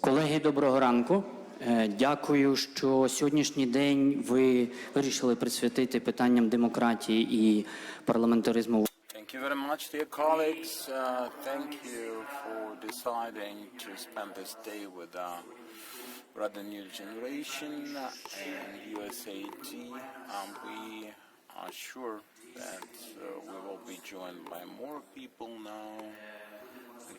Колеги, доброго ранку. Дякую, що сьогоднішній день ви вирішили присвятити питанням демократії і парламентаризму. Thank you very much, dear colleagues. Thank you for deciding to spend this day with Rada New Generation and USAID. We are sure that we will be joined by more people now.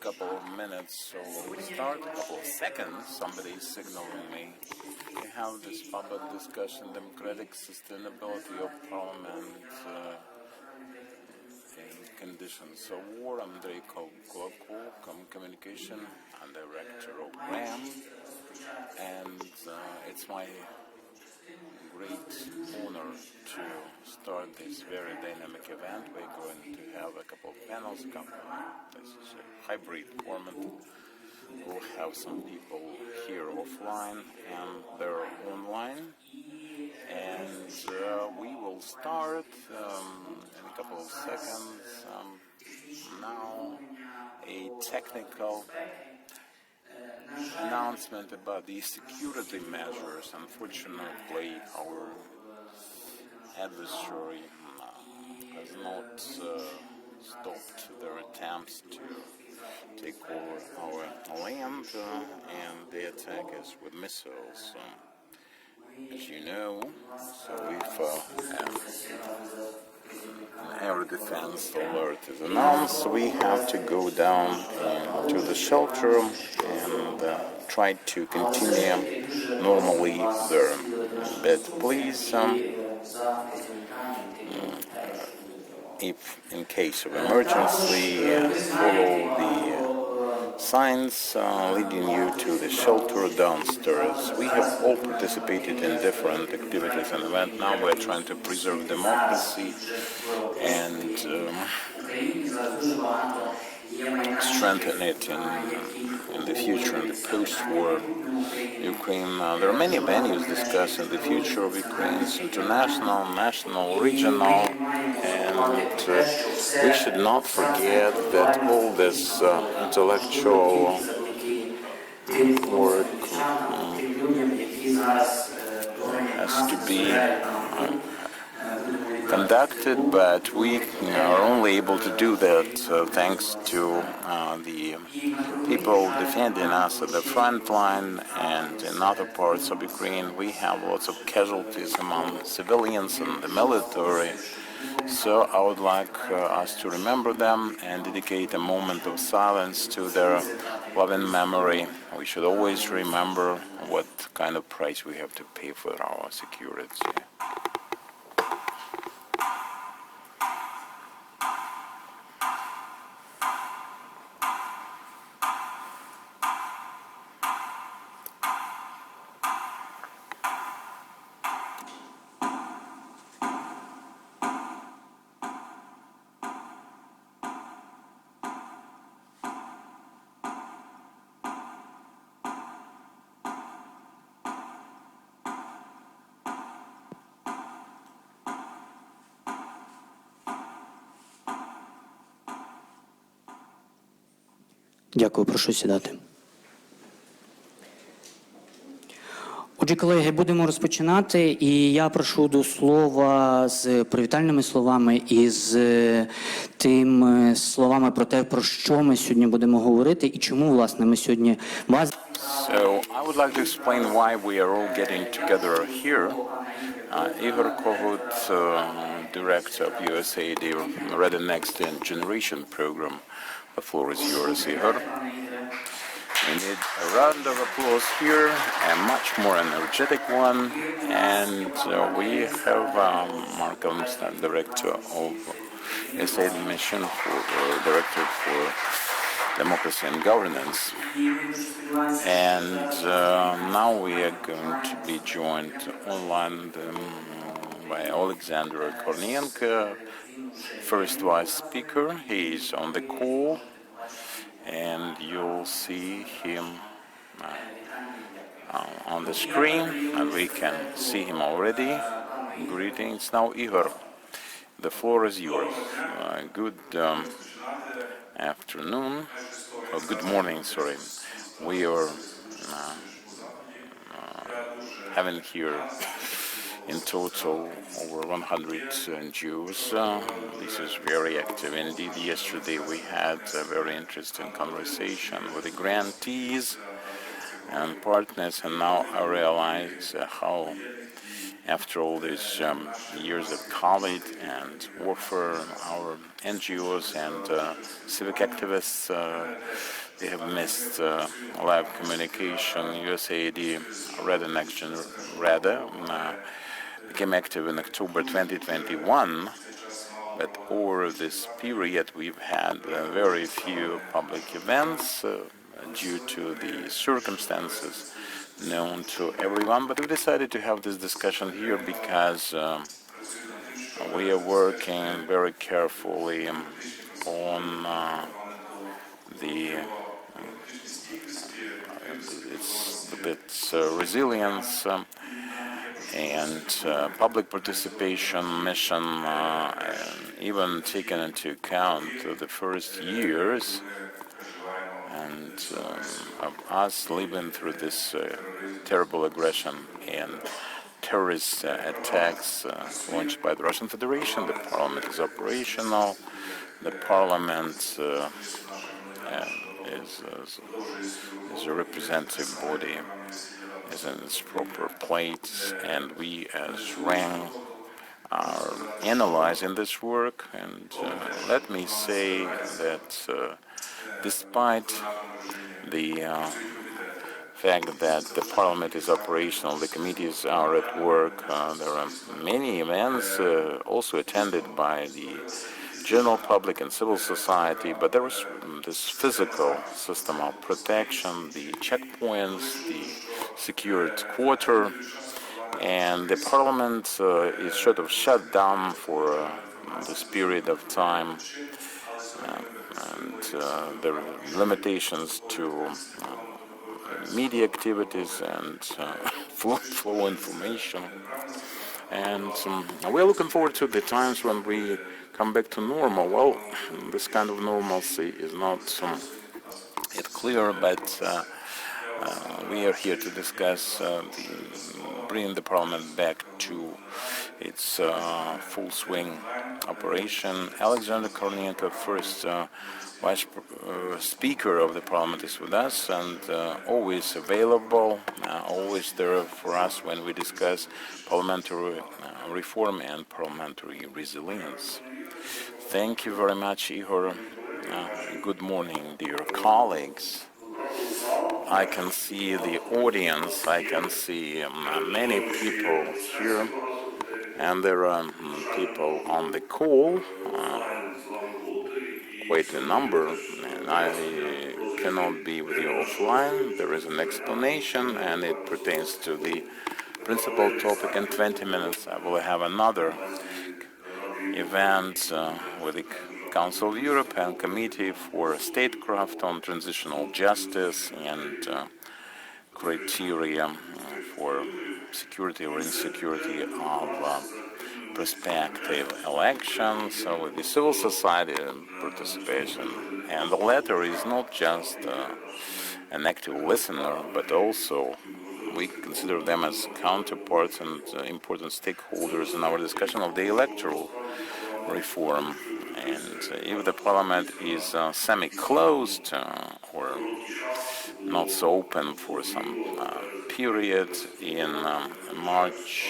A couple of minutes, so we'll start. A couple of seconds. Somebody is signaling me. We have this public discussion, democratic sustainability of parliament. Conditions of war. Andrei Kolokov, communication and director of RAM, and it's my great honor to start this very dynamic event. We're going to have a couple of panels. This is a hybrid format. We'll have some people here offline and they're online. And we will start in a couple of seconds. Now, a technical announcement about the security measures. Unfortunately, our adversary has not stopped their attempts to take over our land, and the attack is with missiles. As you know, so if air defense alert is announced, we have to go down to the shelter and try to continue normally there. But please, if in case of emergency, follow the signs leading you to the shelter downstairs. We have all participated in different activities and events. Now we're trying to preserve democracy and strengthen it in the future, in the post-war Ukraine. There are many venues discussing the future of Ukraine. It's international, national, regional, and we should not forget that all this intellectual work has to be conducted, but we are only able to do that thanks to the people defending us at the front line, and in other parts of Ukraine we have lots of casualties among civilians and the military. So I would like us to remember them and dedicate a moment of silence to their loving memory. We should always remember what kind of price we have to pay for our security. Дякую, прошу сідати. Отже, колеги, будемо розпочинати, і я прошу до слова з привітальними словами і з тим словами про те, про що ми сьогодні будемо говорити і чому, власне, ми сьогодні вас... So I would like to explain why we are all getting together here. Igor Kohut, director of USAID RADA Next Generation program. The floor is yours, Igor. We need a round of applause here, a much more energetic one, and we have Mark Elmstead, director of USAID Mission, director for democracy and governance. And now we are going to be joined online by Alexander Kornienko, first vice speaker. He is on the call, and you'll see him on the screen, and we can see him already. Greetings. Now, Igor, the floor is yours. Good afternoon, or good morning, sorry. We are having here in total over 100 NGOs. This is very active indeed. Yesterday we had a very interesting conversation with the grantees and partners, and now I realize how after all these years of COVID and warfare, our NGOs and civic activists, they have missed live communication. USAID RADA Rada became active in October 2021, but over this period we've had very few public events due to the circumstances known to everyone. But we decided to have this discussion here because we are working very carefully on its resilience and public participation mission, even taken into account the first years and of us living through this terrible aggression and terrorist attacks launched by the Russian Federation. The parliament is operational. The parliament is a representative body, is in its proper place, and we as RAN are analyzing this work. And let me say that despite the fact that the parliament is operational, the committees are at work, there are many events also attended by the general public and civil society, but there was this physical system of protection, the checkpoints, the secured quarter, and the parliament is sort of shut down for this period of time, and there are limitations to media activities and flow information. And we're looking forward to the times when we come back to normal. Well, this kind of normalcy is not yet clear, but we are here to discuss bringing the parliament back to its full swing operation. Alexander Kornienko, first Vice Speaker of the Parliament, is with us and always available, always there for us when we discuss parliamentary reform and parliamentary resilience. Thank you very much, Igor. Good morning, dear colleagues. I can see the audience, I can see many people here, and there are people on the call, quite a number, and I cannot be with you offline. There is an explanation, and it pertains to the principal topic. In 20 minutes I will have another event with the Council of Europe and Committee for Statecraft on Transitional Justice and criteria for security or insecurity of prospective elections, so with the civil society participation. And the latter is not just an active listener, but also we consider them as counterparts and important stakeholders in our discussion of the electoral reform. And if the parliament is semi-closed or not so open for some period in March,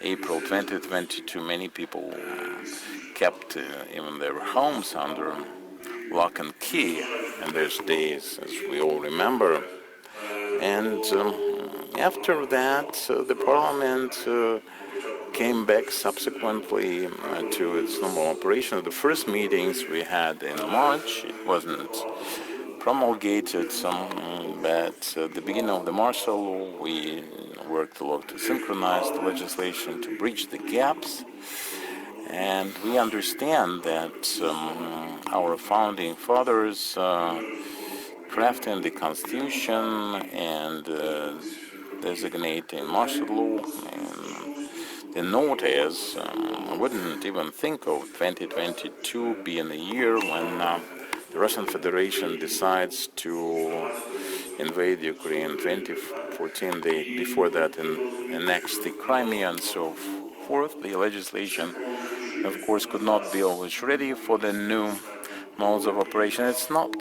April 2022, many people kept even their homes under lock and key in those days, as we all remember. And after that, the parliament came back subsequently to its normal operation. The first meetings we had in March, it wasn't promulgated, but at the beginning of the martial law, we worked a lot to synchronize the legislation, to bridge the gaps. And we understand that our founding fathers crafting the Constitution and designating martial law, and the note is, I wouldn't even think of 2022 being a year when the Russian Federation decides to invade Ukraine 24 2014. They, before that, annexed the Crimea and so forth. The legislation, of course, could not be always ready for the new modes of operation. It's not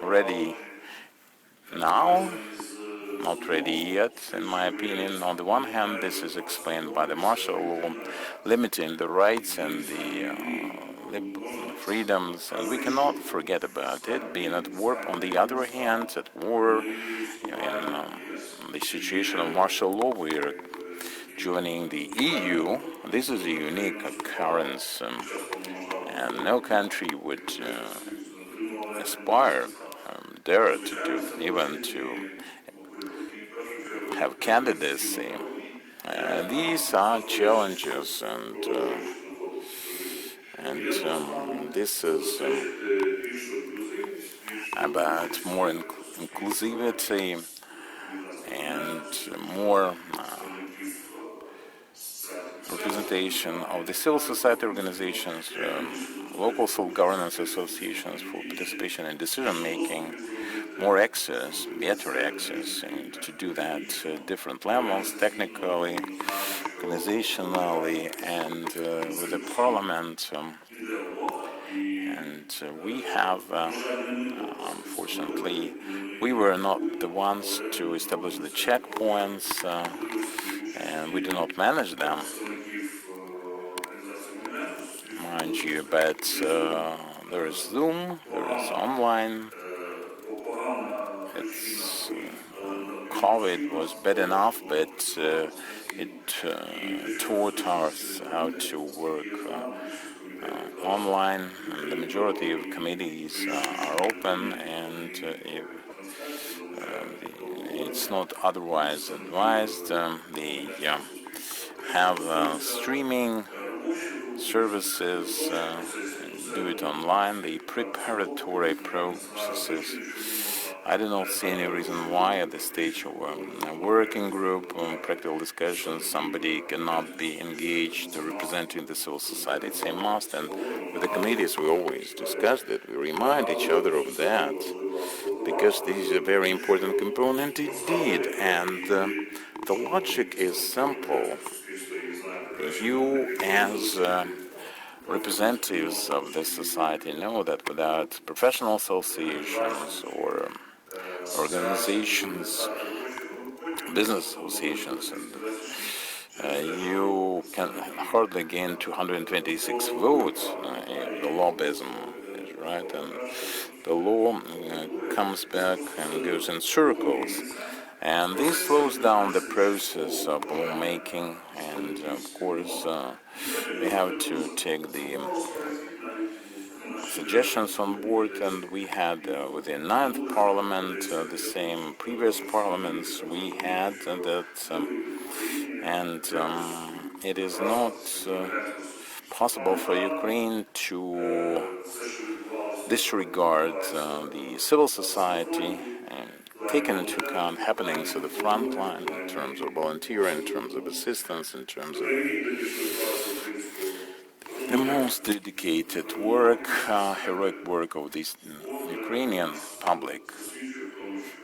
ready now, not ready yet, in my opinion. On the one hand, this is explained by the martial law, limiting the rights and the freedoms, and we cannot forget about it, being at war. On the other hand, at war, in the situation of martial law, we are joining the EU. This is a unique occurrence, and no country would aspire, dare to do, even to have candidacy. These are challenges, and this is about more inclusivity and more representation of the civil society organizations, local self-governance associations for participation in decision-making, more access, better access, and to do that at different levels, technically, organizationally, and with the parliament. And we have, unfortunately, we were not the ones to establish the checkpoints, and we do not manage them, mind you, but there is Zoom, there is online. It's, COVID was bad enough, but it taught us how to work online. The majority of committees are open, and it's not otherwise advised. They have streaming services, do it online, the preparatory processes. I do not see any reason why at this stage of a working group, practical discussions, somebody cannot be engaged representing the civil society. It's a must, and with the committees we always discussed it. We remind each other of that, because this is a very important component indeed, and the logic is simple. You, as representatives of this society, know that without professional associations or organizations, business associations, and you can hardly gain 226 votes. The lobbyism is right, and the law comes back and goes in circles. And this slows down the process of lawmaking, and of course we have to take the suggestions on board, and we had with the 9th Parliament, the same previous parliaments we had that, and it is not possible for Ukraine to disregard the civil society and taken into account happenings at the front line in terms of volunteering, in terms of assistance, in terms of the most dedicated work, heroic work of this Ukrainian public,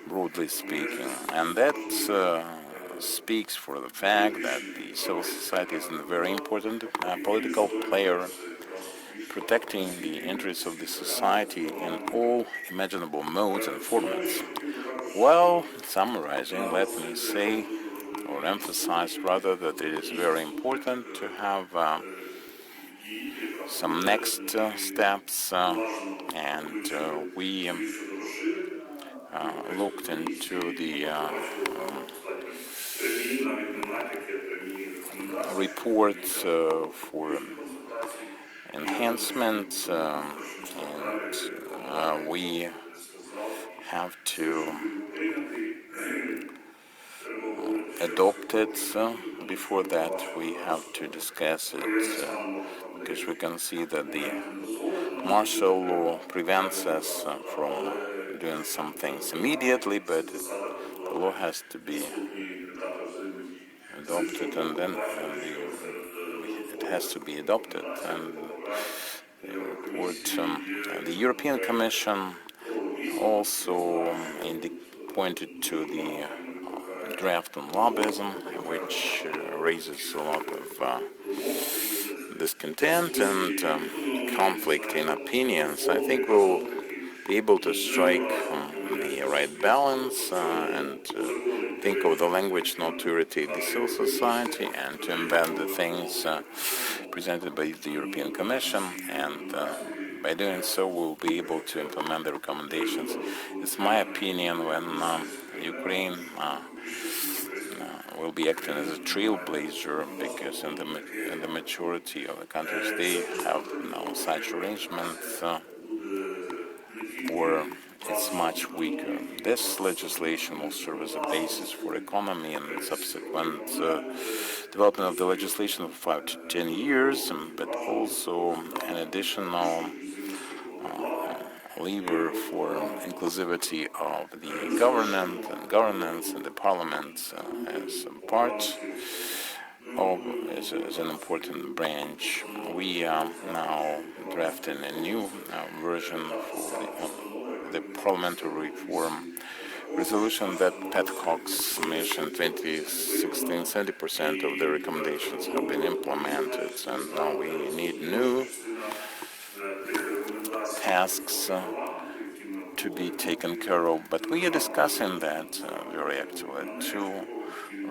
broadly speaking. And that speaks for the fact that the civil society is a very important political player, protecting the interests of the society in all imaginable modes and formats. Well, summarizing, let me say, or emphasize rather, that it is very important to have some next steps, and we looked into the report for enhancement, and we have to adopt it. Before that, we have to discuss it, because we can see that the martial law prevents us from doing some things immediately, but the law has to be adopted, and then it has to be adopted. And the report, the European Commission also pointed to the draft on lobbyism, which raises a lot of discontent and conflict in opinions. I think we'll be able to strike the right balance and think of the language not to irritate the civil society and to embed the things presented by the European Commission, and by doing so we'll be able to implement the recommendations. It's my opinion when Ukraine will be acting as a trailblazer, because in the majority of the countries they have no such arrangements, or it's much weaker. This legislation will serve as a basis for economy and subsequent development of the legislation for 5 to 10 years, but also an additional lever for inclusivity of the governance and the parliament as a part of, as an important branch. We are now drafting a new version for the parliamentary reform resolution that Pat Cox mentioned. 2016, 70% of the recommendations have been implemented, and now we need new tasks to be taken care of. But we are discussing that very actively. 2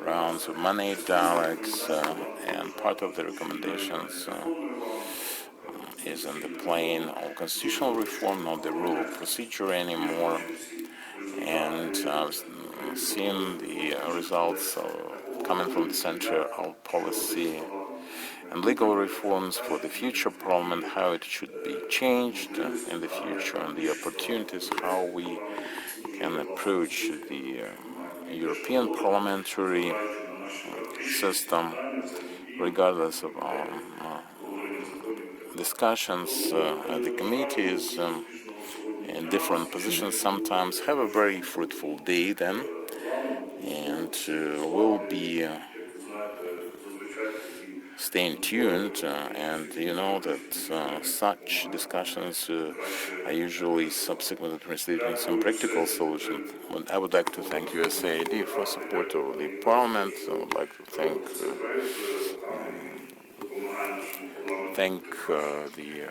rounds of money dialogues, and part of the recommendations is in the plane of constitutional reform, not the rule of procedure anymore, and seeing the results coming from the Center of Policy and Legal Reforms for the future Parliament, how it should be changed in the future, and the opportunities, how we can approach the European parliamentary system, regardless of our discussions at the committees in different positions. Sometimes have a very fruitful day then, and we'll be staying tuned, and you know that such discussions are usually subsequently translated in some practical solution. But I would like to thank USAID for support of the Parliament. I would like to thank the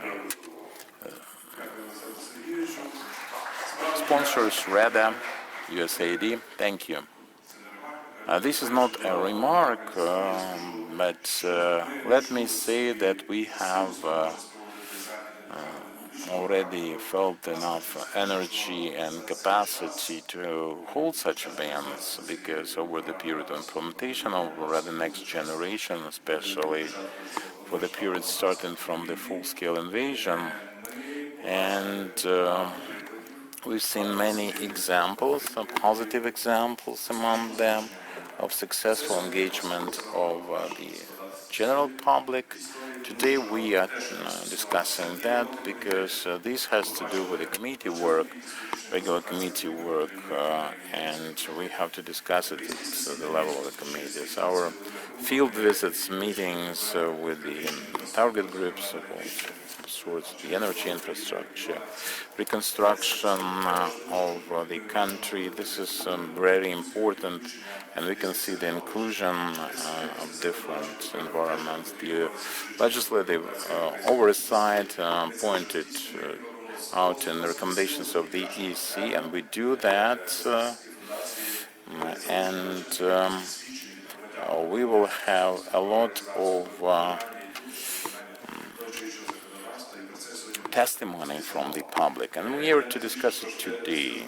sponsors, RADA, USAID. Thank you. This is not a remark, but let me say that we have already felt enough energy and capacity to hold such events, because over the period of implementation of the next generation, especially for the period starting from the full-scale invasion, and we've seen many examples, positive examples among them, of successful engagement of the general public. Today we are discussing that because this has to do with the committee work, regular committee work, and we have to discuss it at the level of the committees. Our field visits, meetings with the target groups of all sorts, the energy infrastructure, reconstruction of the country, this is very important, and we can see the inclusion of different environments. The legislative oversight pointed out in the recommendations of the EC, and we do that, and we will have a lot of testimony from the public, and we are to discuss it today.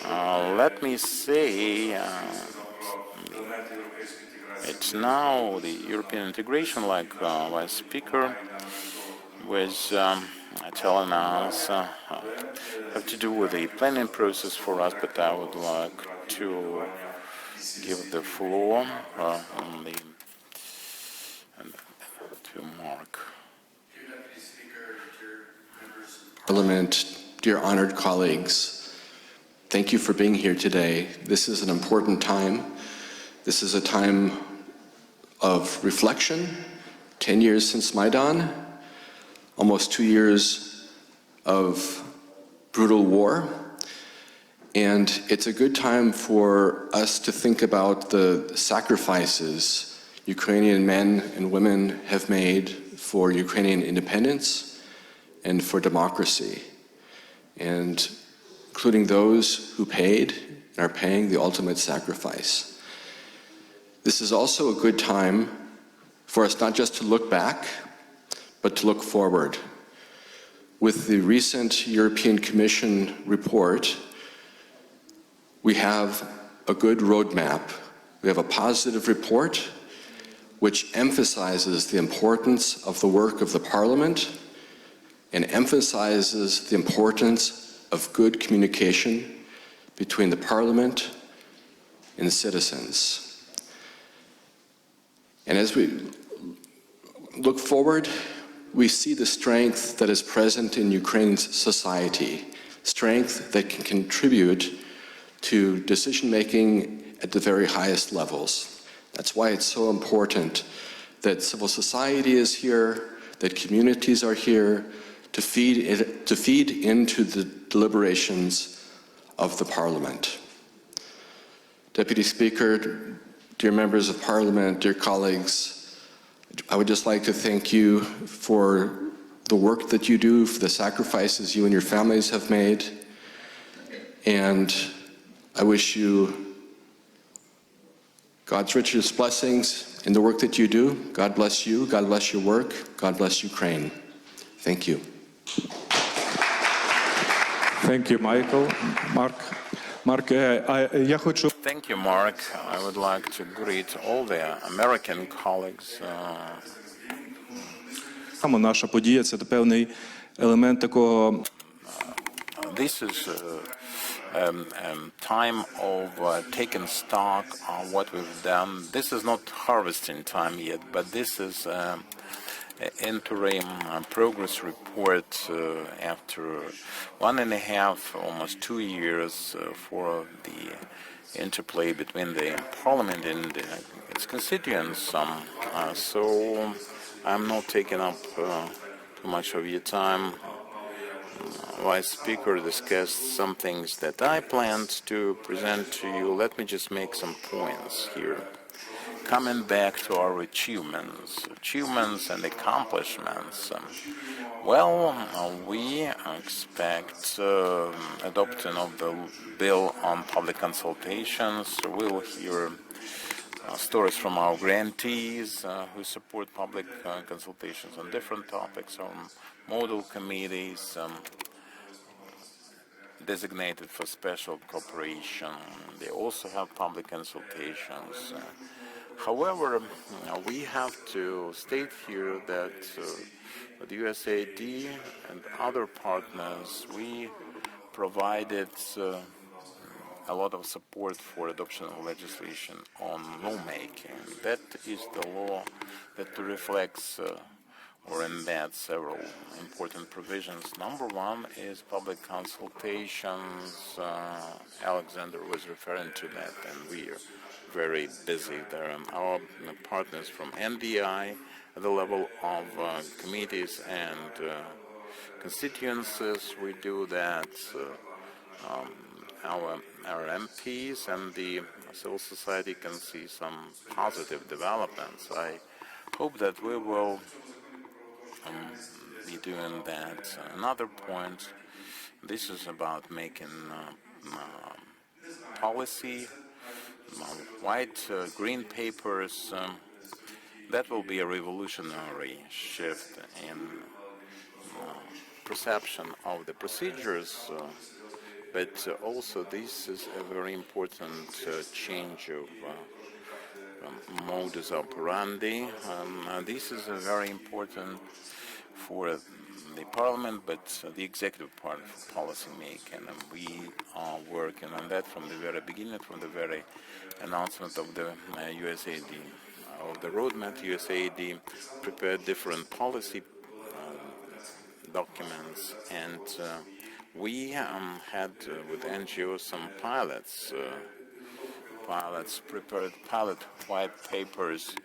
Let me say, it's now the European integration, like Vice Speaker was telling us, have to do with the planning process for us, but I would like to give the floor to Mark. Parliament, dear honored colleagues, thank you for being here today. This is an important time. This is a time of reflection. 10 years since Maidan, almost 2 years of brutal war. And it's a good time for us to think about the sacrifices Ukrainian men and women have made for Ukrainian independence and for democracy, and including those who paid and are paying the ultimate sacrifice. This is also a good time for us not just to look back, but to look forward. With the recent European Commission report, we have a good roadmap. We have a positive report which emphasizes the importance of the work of the Parliament and emphasizes the importance of good communication between the Parliament and citizens. And as we look forward, we see the strength that is present in Ukraine's society, strength that can contribute to decision-making at the very highest levels. That's why it's so important that civil society is here, that communities are here to feed into the deliberations of the Parliament. Deputy Speaker, dear members of Parliament, dear colleagues, I would just like to thank you for the work that you do, for the sacrifices you and your families have made, and I wish you God's richest blessings in the work that you do. God bless you. God bless your work. God bless Ukraine. Thank you. Thank you, Michael. Mark, я хочу... Thank you, Mark. I would like to greet all the American colleagues. Наша подія – це певний елемент такого... This is time of taking stock on what we've done. This is not harvesting time yet, but this is interim progress report after 1.5, almost 2 years for the interplay between the Parliament and its constituents. So I'm not taking up too much of your time. Vice Speaker discussed some things that I planned to present to you. Let me just make some points here. Coming back to our achievements and accomplishments. We expect adoption of the bill on public consultations. We'll hear stories from our grantees who support public consultations on different topics, on model committees designated for special cooperation. They also have public consultations. However, we have to state here that the USAID and other partners, we provided a lot of support for adoption of legislation on lawmaking. That is the law that reflects or embeds several important provisions. Number one is public consultations. Alexander was referring to that, and we are very busy there. Our partners from NDI at the level of committees and constituencies, we do that. Our MPs and the civil society can see some positive developments. I hope that we will be doing that. Another point, this is about making policy, white, green papers. That will be a revolutionary shift in perception of the procedures. But also this is a very important change of modus operandi. This is very important for the Parliament, but the executive part of policy making. And we are working on that from the very beginning, from the very announcement of the USAID, of the roadmap. USAID prepared different policy documents, and we had with NGOs some pilots prepared pilot white papers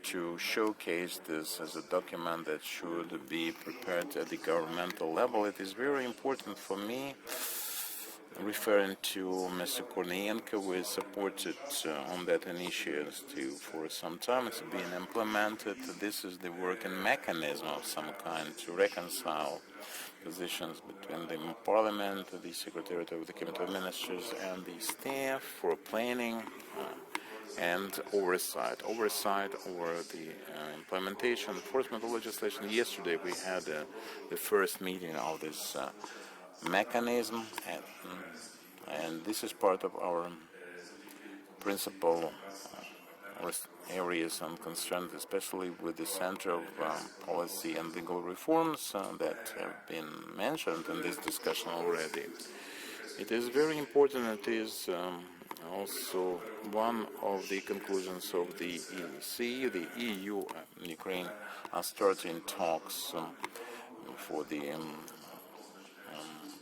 to showcase this as a document that should be prepared at the governmental level. It is very important for me referring to Mr. Kornienko, who is supported on that initiative for some time. It's being implemented. This is the working mechanism of some kind to reconcile positions between the Parliament, the Secretariat of the Committee of Ministers, and the staff for planning and oversight over the implementation, enforcement of legislation. Yesterday we had the first meeting of this mechanism, and this is part of our principal areas and concerns, especially with the center of policy and legal reforms that have been mentioned in this discussion already. It is very important. It is also one of the conclusions of the EC. The EU and Ukraine are starting talks for the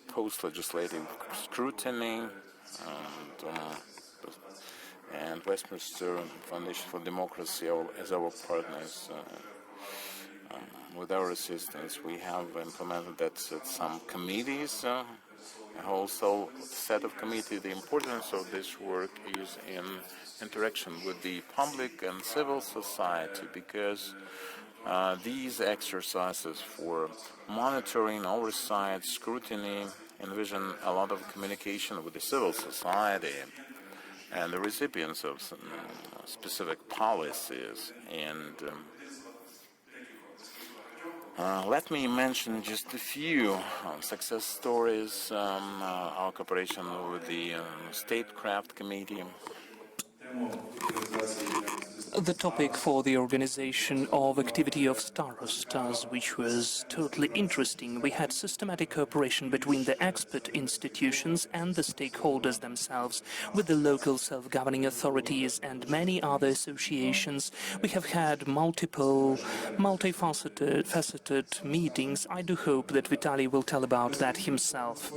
post-legislative scrutiny, and Westminster Foundation for Democracy as our partners. With our assistance, we have implemented that at some committees, also set of committee. The importance of this work is in interaction with the public and civil society, because these exercises for monitoring, oversight, scrutiny envision a lot of communication with the civil society and the recipients of specific policies. And let me mention just a few success stories. Our cooperation with the Statecraft Committee. The topic for the organization of activity of starostas, which was totally interesting. We had systematic cooperation between the expert institutions and the stakeholders themselves, with the local self-governing authorities and many other associations. We have had multifaceted meetings. I do hope that Vitaly will tell about that himself.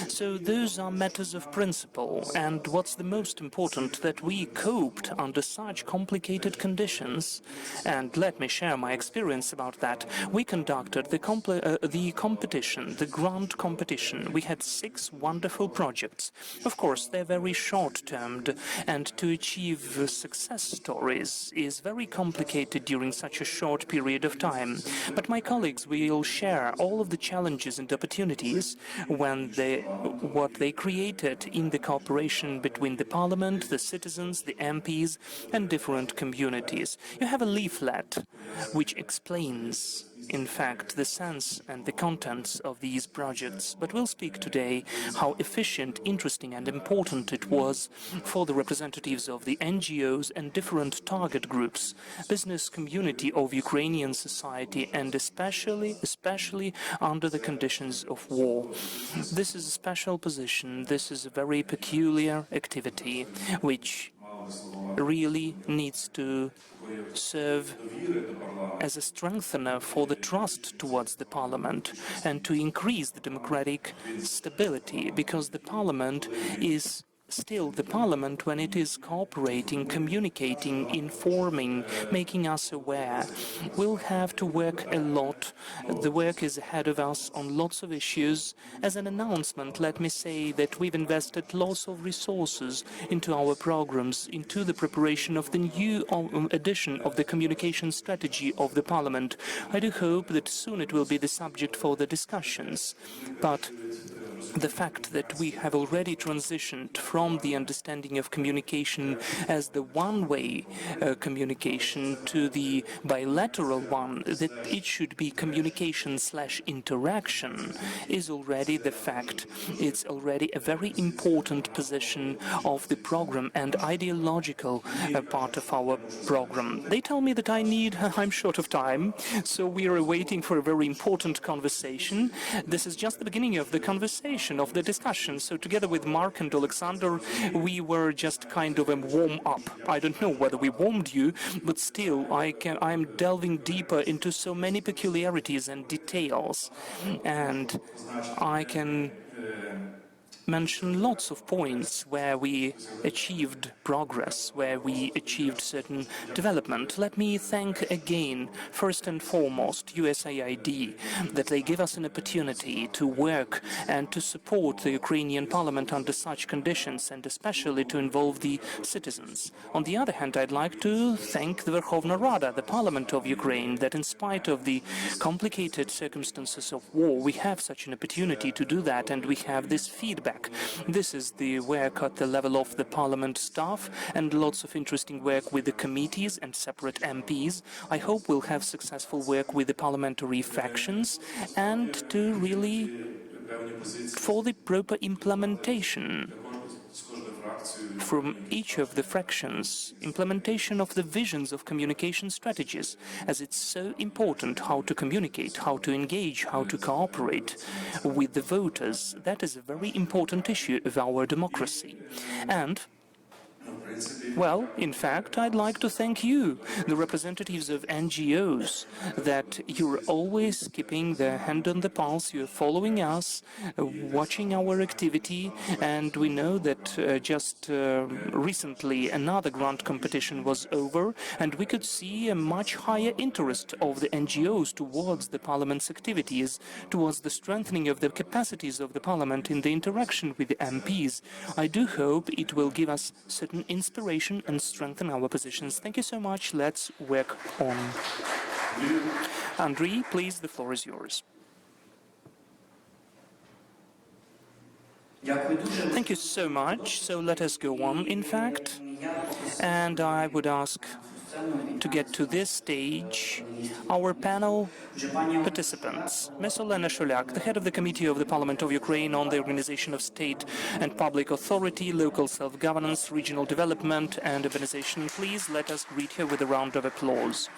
So those are matters of principle, and what's the most important, that we coped under such complicated conditions. And let me share my experience about that. We conducted the competition, the grant competition. We had 6 wonderful projects. Of course, they're very short-termed, and to achieve success stories is very complicated during such a short period of time. But my colleagues will share all of the challenges and opportunities what they created in the cooperation between the Parliament, the citizens, the MPs, and different communities. You have a leaflet which explains, in fact, the sense and the contents of these projects, but we'll speak today how efficient, interesting and important it was for the representatives of the NGOs and different target groups, business community of Ukrainian society, and especially under the conditions of war. This is a special position, this is a very peculiar activity which really needs to serve as a strengthener for the trust towards the Parliament and to increase the democratic stability, because the Parliament is still the Parliament when it is cooperating, communicating, informing, making us aware. We'll have to work a lot. The work is ahead of us on lots of issues. As an announcement, let me say that we've invested lots of resources into our programs, into the preparation of the new edition of the communication strategy of the Parliament. I do hope that soon it will be the subject for the discussions. But the fact that we have already transitioned from the understanding of communication as the one-way communication to the bilateral one, that it should be communication/interaction, is already the fact. It's already a very important position of the program and ideological part of our program. They tell me that I'm short of time, so we are waiting for a very important conversation. This is just the beginning of the conversation, of the discussion. So together with Mark and Alexander, we were just kind of a warm-up. I don't know whether we warmed you, but still I'm delving deeper into so many peculiarities and details, and I can mention lots of points where we achieved progress, where we achieved certain development. Let me thank again, first and foremost, USAID, that they give us an opportunity to work and to support the Ukrainian parliament under such conditions, and especially to involve the citizens. On the other hand, I'd like to thank the Verkhovna Rada, the parliament of Ukraine, that in spite of the complicated circumstances of war, we have such an opportunity to do that, and we have this feedback. This is the work at the level of the parliament staff and lots of interesting work with the committees and separate MPs. I hope we'll have successful work with the parliamentary factions and to really for the proper implementation from each of the fractions, implementation of the visions of communication strategies, as it's so important how to communicate, how to engage, how to cooperate with the voters. That is a very important issue of our democracy. And well, in fact, I'd like to thank you, the representatives of NGOs, that you're always keeping the hand on the pulse, you're following us, watching our activity, and we know that just recently another grant competition was over, and we could see a much higher interest of the NGOs towards the Parliament's activities, towards the strengthening of the capacities of the Parliament in the interaction with the MPs. I do hope it will give us certain inspiration and strengthen our positions. Thank you so much. Let's work on. Andriy, please, the floor is yours. Thank you so much. So let us go on, in fact. And I would ask to get to this stage our panel participants. Ms. Olena Shulyak, the head of the Committee of the Parliament of Ukraine on the Organization of State and Public Authority, Local Self-Governance, Regional Development and Urbanization. Please let us greet her with a round of applause.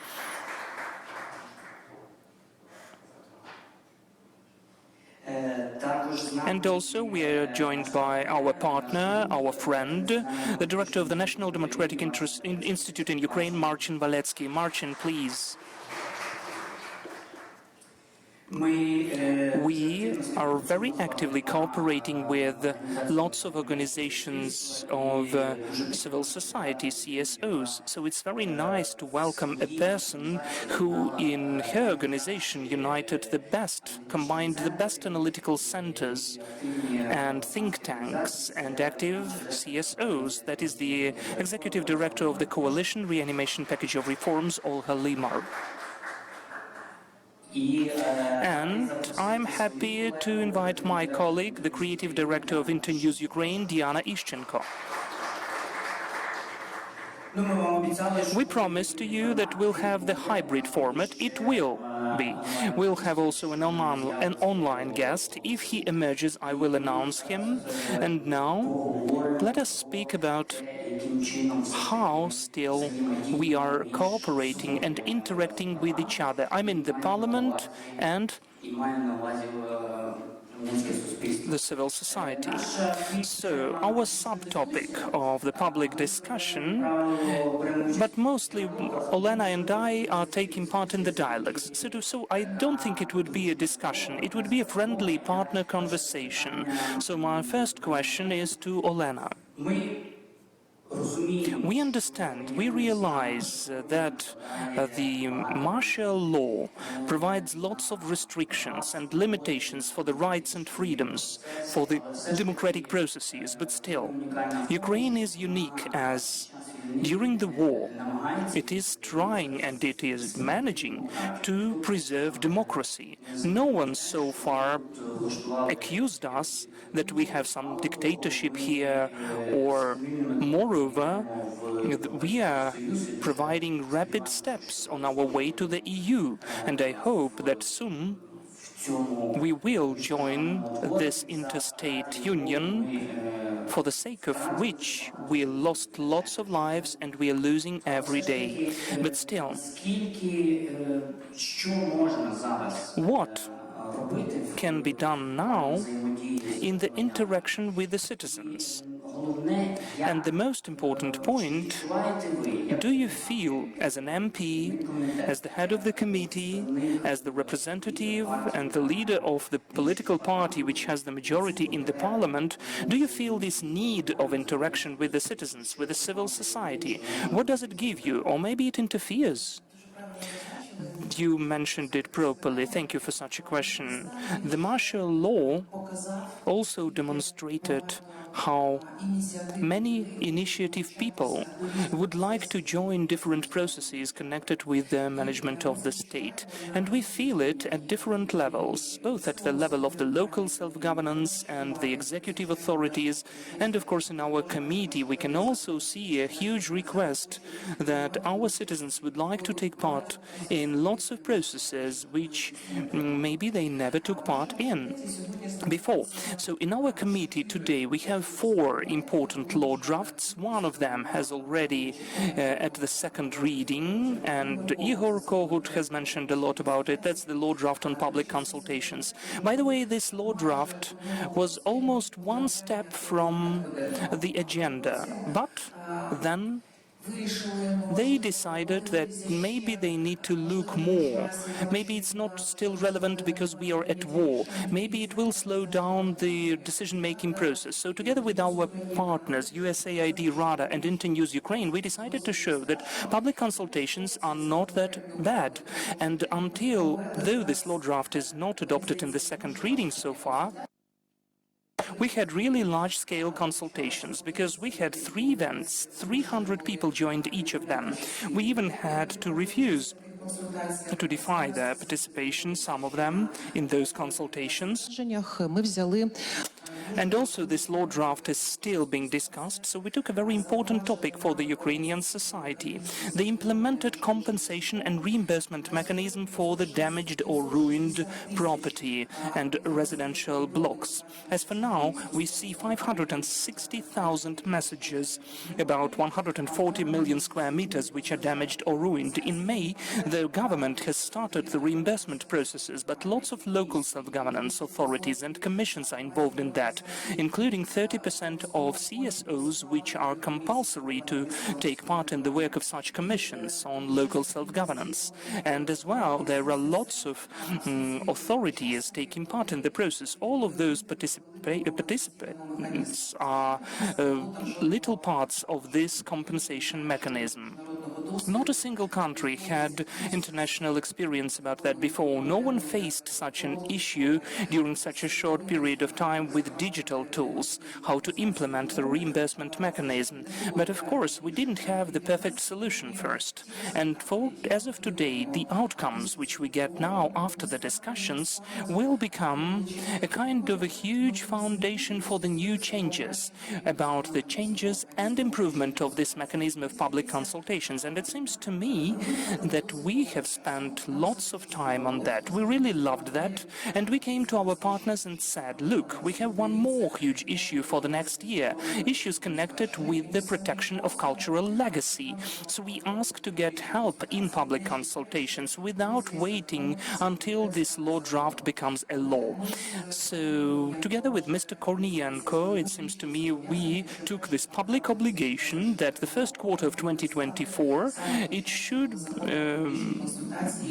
And also we are joined by our partner, our friend, the director of the National Democratic Institute in Ukraine, Marcin Walecki. Marcin, please. We are very actively cooperating with lots of organizations of civil society, CSOs. So it's very nice to welcome a person who, in her organization, combined the best analytical centers and think tanks and active CSOs. That is the executive director of the Coalition Reanimation Package of Reforms, Olga Limar. And I'm happy to invite my colleague, the creative director of Internews Ukraine, Diana Ishchenko. We promise to you that we'll have the hybrid format. It will be. We'll have also an online guest. If he emerges, I will announce him. And now, let us speak about how still we are cooperating and interacting with each other. I mean the Parliament and the civil society. So our subtopic of the public discussion, but mostly Olena and I are taking part in the dialogues. So I don't think it would be a discussion. It would be a friendly partner conversation. So my first question is to Olena. We understand, we realize that the martial law provides lots of restrictions and limitations for the rights and freedoms, for the democratic processes, but still, Ukraine is unique as during the war, it is trying and it is managing to preserve democracy. No one so far accused us that we have some dictatorship here, or moreover, we are providing rapid steps on our way to the EU, and I hope that soon we will join this interstate union, for the sake of which we lost lots of lives and we are losing every day. But still, what can be done now in the interaction with the citizens? And the most important point, do you feel as an MP, as the head of the committee, as the representative and the leader of the political party which has the majority in the parliament, do you feel this need of interaction with the citizens, with the civil society? What does it give you? Or maybe it interferes? You mentioned it properly. Thank you for such a question. The martial law also demonstrated how many initiative people would like to join different processes connected with the management of the state. And we feel it at different levels, both at the level of the local self-governance and the executive authorities. And of course, in our committee, we can also see a huge request that our citizens would like to take part in lots of processes which maybe they never took part in before. So in our committee today, we have 4 important law drafts. One of them has already at the second reading, and Ihor Kohut has mentioned a lot about it. That's the law draft on public consultations. By the way, this law draft was almost one step from the agenda, but then they decided that maybe they need to look more. Maybe it's not still relevant because we are at war. Maybe it will slow down the decision-making process. So together with our partners, USAID RADA and Internews Ukraine, we decided to show that public consultations are not that bad. And though this law draft is not adopted in the second reading so far, we had really large-scale consultations because we had 3 events, 300 people joined each of them. We even had to refuse to defy their participation, some of them, in those consultations. And also this law draft is still being discussed, so we took a very important topic for the Ukrainian society, the implemented compensation and reimbursement mechanism for the damaged or ruined property and residential blocks. As for now, we see 560,000 messages, about 140 million square meters which are damaged or ruined. In May, the government has started the reimbursement processes, but lots of local self-governance authorities and commissions are involved in that, including 30% of CSOs, which are compulsory to take part in the work of such commissions on local self-governance. And as well, there are lots of authorities taking part in the process. All of those participants are little parts of this compensation mechanism. Not a single country had international experience about that before. No one faced such an issue during such a short period of time with digital tools, how to implement the reimbursement mechanism. But of course, we didn't have the perfect solution first. And as of today, the outcomes which we get now after the discussions will become a kind of a huge foundation for the new changes, about the changes and improvement of this mechanism of public consultations. And it seems to me that we have spent lots of time on that. We really loved that. And we came to our partners and said, look, we have one more huge issue for the next year, issues connected with the protection of cultural legacy. So we asked to get help in public consultations without waiting until this law draft becomes a law. So together with Mr. Kornienko, it seems to me we took this public obligation that the first quarter of 2024, it should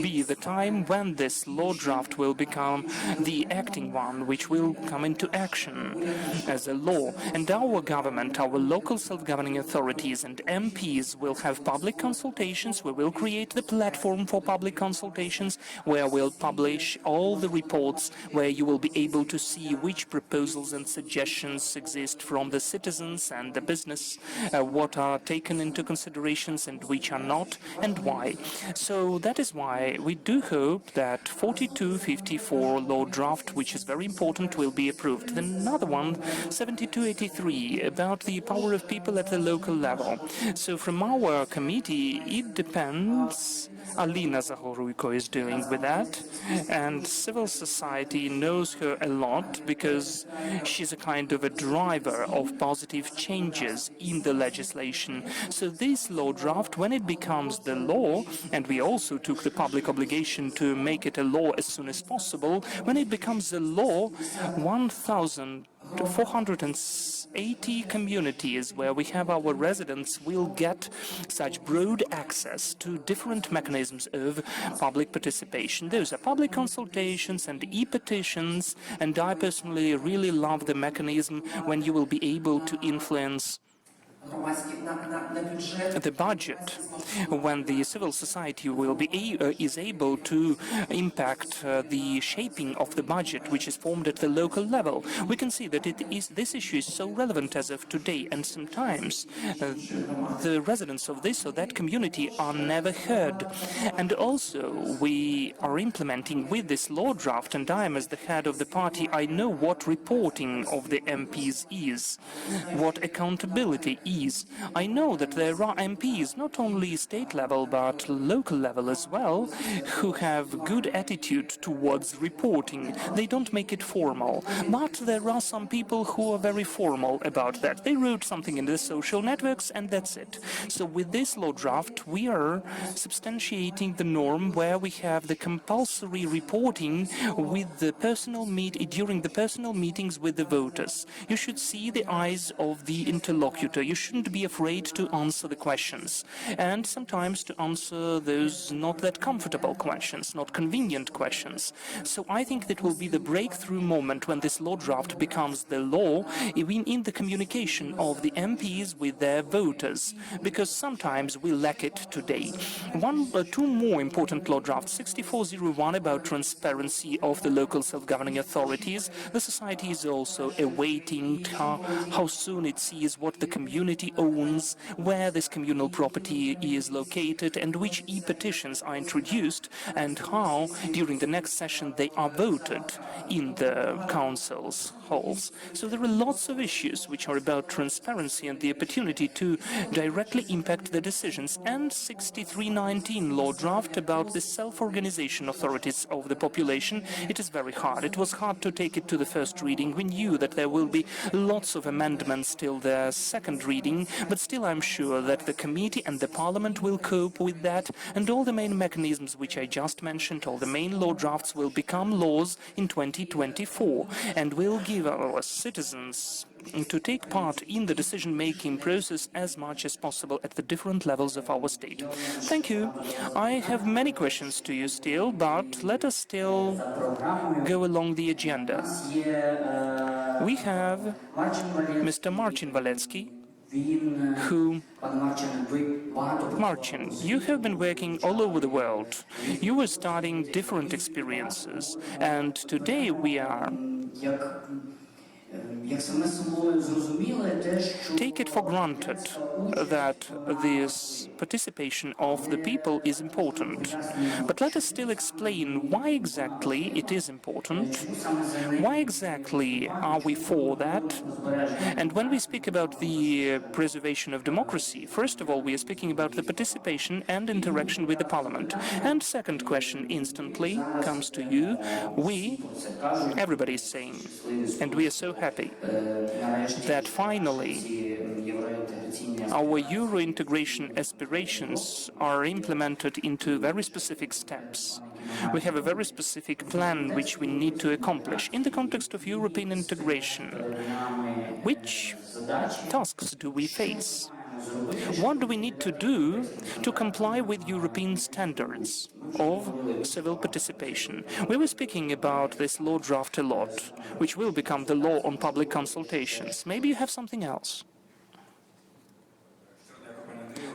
be the time when this law draft will become the acting one, which will come into action as a law. And our government, our local self-governing authorities and MPs will have public consultations. We will create the platform for public consultations where we'll publish all the reports, where you will be able to see which proposals and suggestions exist from the citizens and the business, what are taken into considerations and which are not, and why. So that is why we do hope that 4254 law draft, which is very important, will be approved. Then another one, 7283, about the power of people at the local level. So from our committee, it depends. Alina Zahoruiko is dealing with that, and civil society knows her a lot because she's a kind of a driver of positive changes in the legislation. So this law draft, when it becomes the law, and we also took the public obligation to make it a law as soon as possible, when it becomes a law, 1,480 communities where we have our residents will get such broad access to different mechanisms of public participation. Those are public consultations and e-petitions, and I personally really love the mechanism when you will be able to influence the budget, when the civil society will be is able to impact the shaping of the budget, which is formed at the local level. We can see that this issue is so relevant as of today, and sometimes the residents of this or that community are never heard. And also, we are implementing with this law draft, and I am as the head of the party, I know what reporting of the MPs is, what accountability is. I know that there are MPs, not only state level but local level as well, who have good attitude towards reporting. They don't make it formal, but there are some people who are very formal about that. They wrote something in the social networks and that's it. So with this law draft, we are substantiating the norm where we have the compulsory reporting with the during the personal meetings with the voters. You should see the eyes of the interlocutor. You shouldn't be afraid to answer the questions, and sometimes to answer those not that comfortable questions, not convenient questions. So I think that will be the breakthrough moment when this law draft becomes the law in the communication of the MPs with their voters, because sometimes we lack it today. Two more important law drafts, 6401 about transparency of the local self-governing authorities. The society is also awaiting how soon it sees what the community owns, where this communal property is located, and which e-petitions are introduced, and how, during the next session, they are voted in the council's halls. So there are lots of issues which are about transparency and the opportunity to directly impact the decisions. And 6319 law draft about the self-organization authorities of the population. It is very hard. It was hard to take it to the first reading. We knew that there will be lots of amendments till the second reading, but still I'm sure that the committee and the parliament will cope with that, and all the main mechanisms which I just mentioned, all the main law drafts will become laws in 2024 and will give our citizens to take part in the decision-making process as much as possible at the different levels of our state. Thank you. I have many questions to you still, but let us still go along the agenda. We have Mr. Marcin Walewski, who... Marcin, you have been working all over the world. You were studying different experiences, and today we are... Take it for granted that this participation of the people is important. But let us still explain why exactly it is important, why exactly are we for that. And when we speak about the preservation of democracy, first of all, we are speaking about the participation and interaction with the parliament. And second question instantly comes to you. Everybody is saying, and we are so happy that finally our Euro integration aspirations are implemented into very specific steps. We have a very specific plan which we need to accomplish in the context of European integration. Which tasks do we face? What do we need to do to comply with European standards of civil participation? We were speaking about this law draft a lot, which will become the law on public consultations. Maybe you have something else.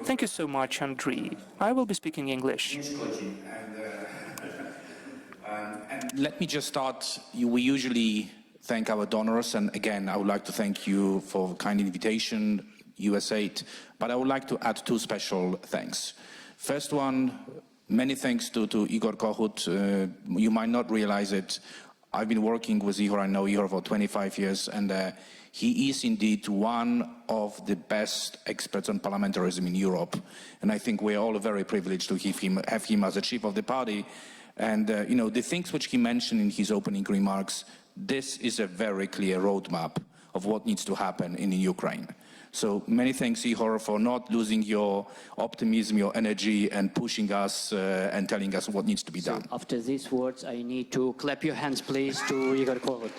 Thank you so much, Andriy. I will be speaking English. Let me just start. We usually thank our donors, and again, I would like to thank you for the kind invitation, USAID, but I would like to add two special thanks. First one, many thanks to Igor Kohut. You might not realize it. I've been working with Igor, I know Igor for 25 years, and he is indeed one of the best experts on parliamentarism in Europe. And I think we're all very privileged to have him as the chief of the party. And, you know, the things which he mentioned in his opening remarks, this is a very clear roadmap of what needs to happen in Ukraine. So many thanks, Ihor, for not losing your optimism, your energy, and pushing us and telling us what needs to be done. After these words, I need to clap your hands, please, to Igor Kohut.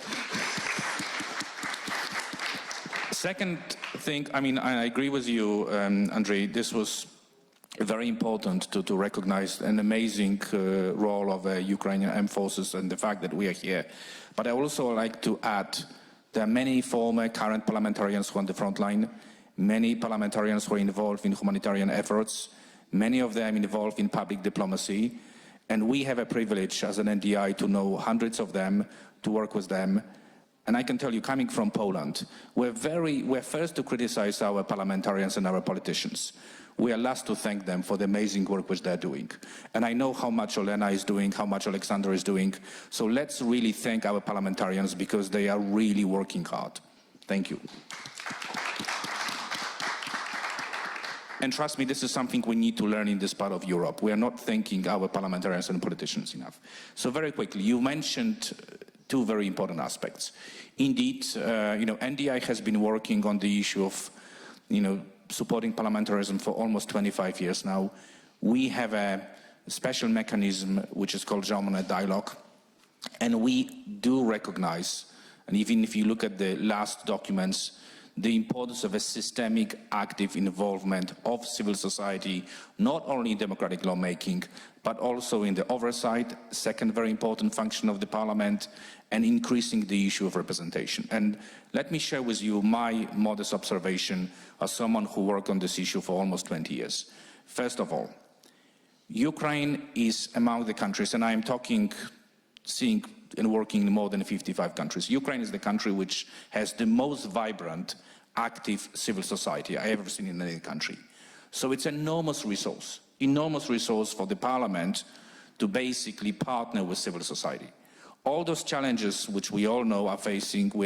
Second thing, I mean, I agree with you, Andrei, this was very important to recognize an amazing role of Ukrainian armed forces and the fact that we are here. But I also like to add, there are many former current parliamentarians who are on the front line, many parliamentarians who are involved in humanitarian efforts, many of them involved in public diplomacy, and we have a privilege as an NDI to know hundreds of them, to work with them. And I can tell you, coming from Poland, we're first to criticize our parliamentarians and our politicians. We are last to thank them for the amazing work which they're doing. And I know how much Olena is doing, how much Alexander is doing. So let's really thank our parliamentarians because they are really working hard. Thank you. And trust me, this is something we need to learn in this part of Europe. We are not thanking our parliamentarians and politicians enough. So very quickly, you mentioned two very important aspects. Indeed, NDI has been working on the issue of, supporting parliamentarism for almost 25 years now. We have a special mechanism which is called German Dialogue, and we do recognize, and even if you look at the last documents, the importance of a systemic, active involvement of civil society, not only in democratic lawmaking, but also in the oversight, second very important function of the parliament, and increasing the issue of representation. And let me share with you my modest observation as someone who worked on this issue for almost 20 years. First of all, Ukraine is among the countries, and I am seeing and working in more than 55 countries. Ukraine is the country which has the most vibrant, active civil society I have ever seen in any country. So it's an enormous resource for the parliament to basically partner with civil society. All those challenges which we all know we